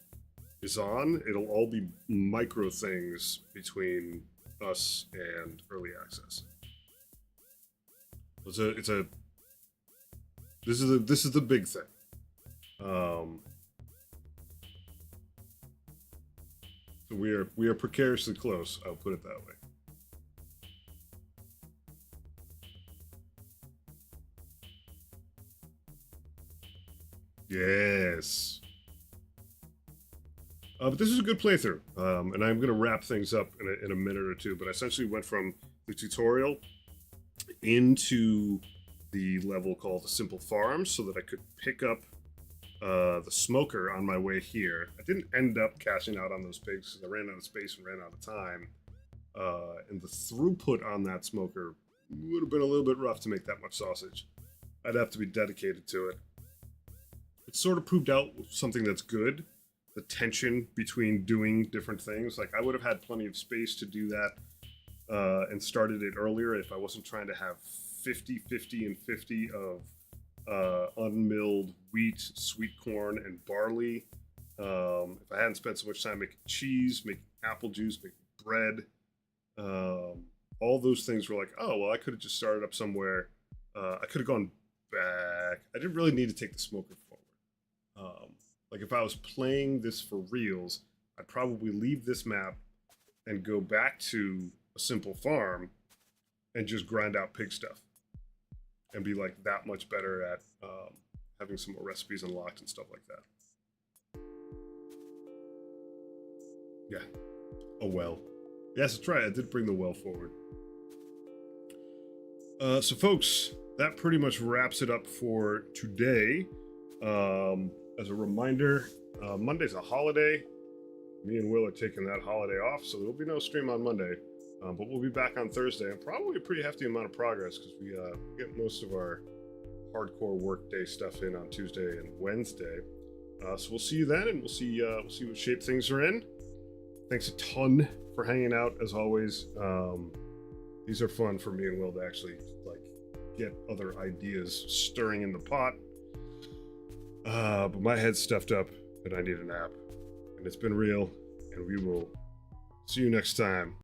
is on, it'll all be micro things between us and early access. This is the big thing. So we are precariously close. I'll put it that way. Yes. But this is a good playthrough, and I'm going to wrap things up in a minute or two. But I essentially went from the tutorial into the level called the Simple Farm so that I could pick up the smoker on my way here. I didn't end up cashing out on those pigs because I ran out of space and ran out of time. And the throughput on that smoker would have been a little bit rough to make that much sausage. I'd have to be dedicated to it. It sort of proved out something that's good. The tension between doing different things. Like, I would have had plenty of space to do that and started it earlier if I wasn't trying to have 50, 50, and 50 of unmilled wheat, sweet corn, and barley. If I hadn't spent so much time making cheese, making apple juice, making bread, all those things were like, oh, well, I could have just started up somewhere. I could have gone back. I didn't really need to take the smoker forward. Like, if I was playing this for reals, I'd probably leave this map and go back to a simple farm and just grind out pig stuff and be like that much better at having some more recipes unlocked and stuff like that. Yeah, a well. Yes, that's right. I did bring the well forward. So folks, that pretty much wraps it up for today. As a reminder, Monday's a holiday. Me and Will are taking that holiday off, so there'll be no stream on Monday. But we'll be back on Thursday, and probably a pretty hefty amount of progress because we get most of our hardcore workday stuff in on Tuesday and Wednesday. So we'll see you then, and we'll see what shape things are in. Thanks a ton for hanging out as always. These are fun for me and Will to actually like get other ideas stirring in the pot. But my head's stuffed up and I need a nap. And it's been real, and we will see you next time.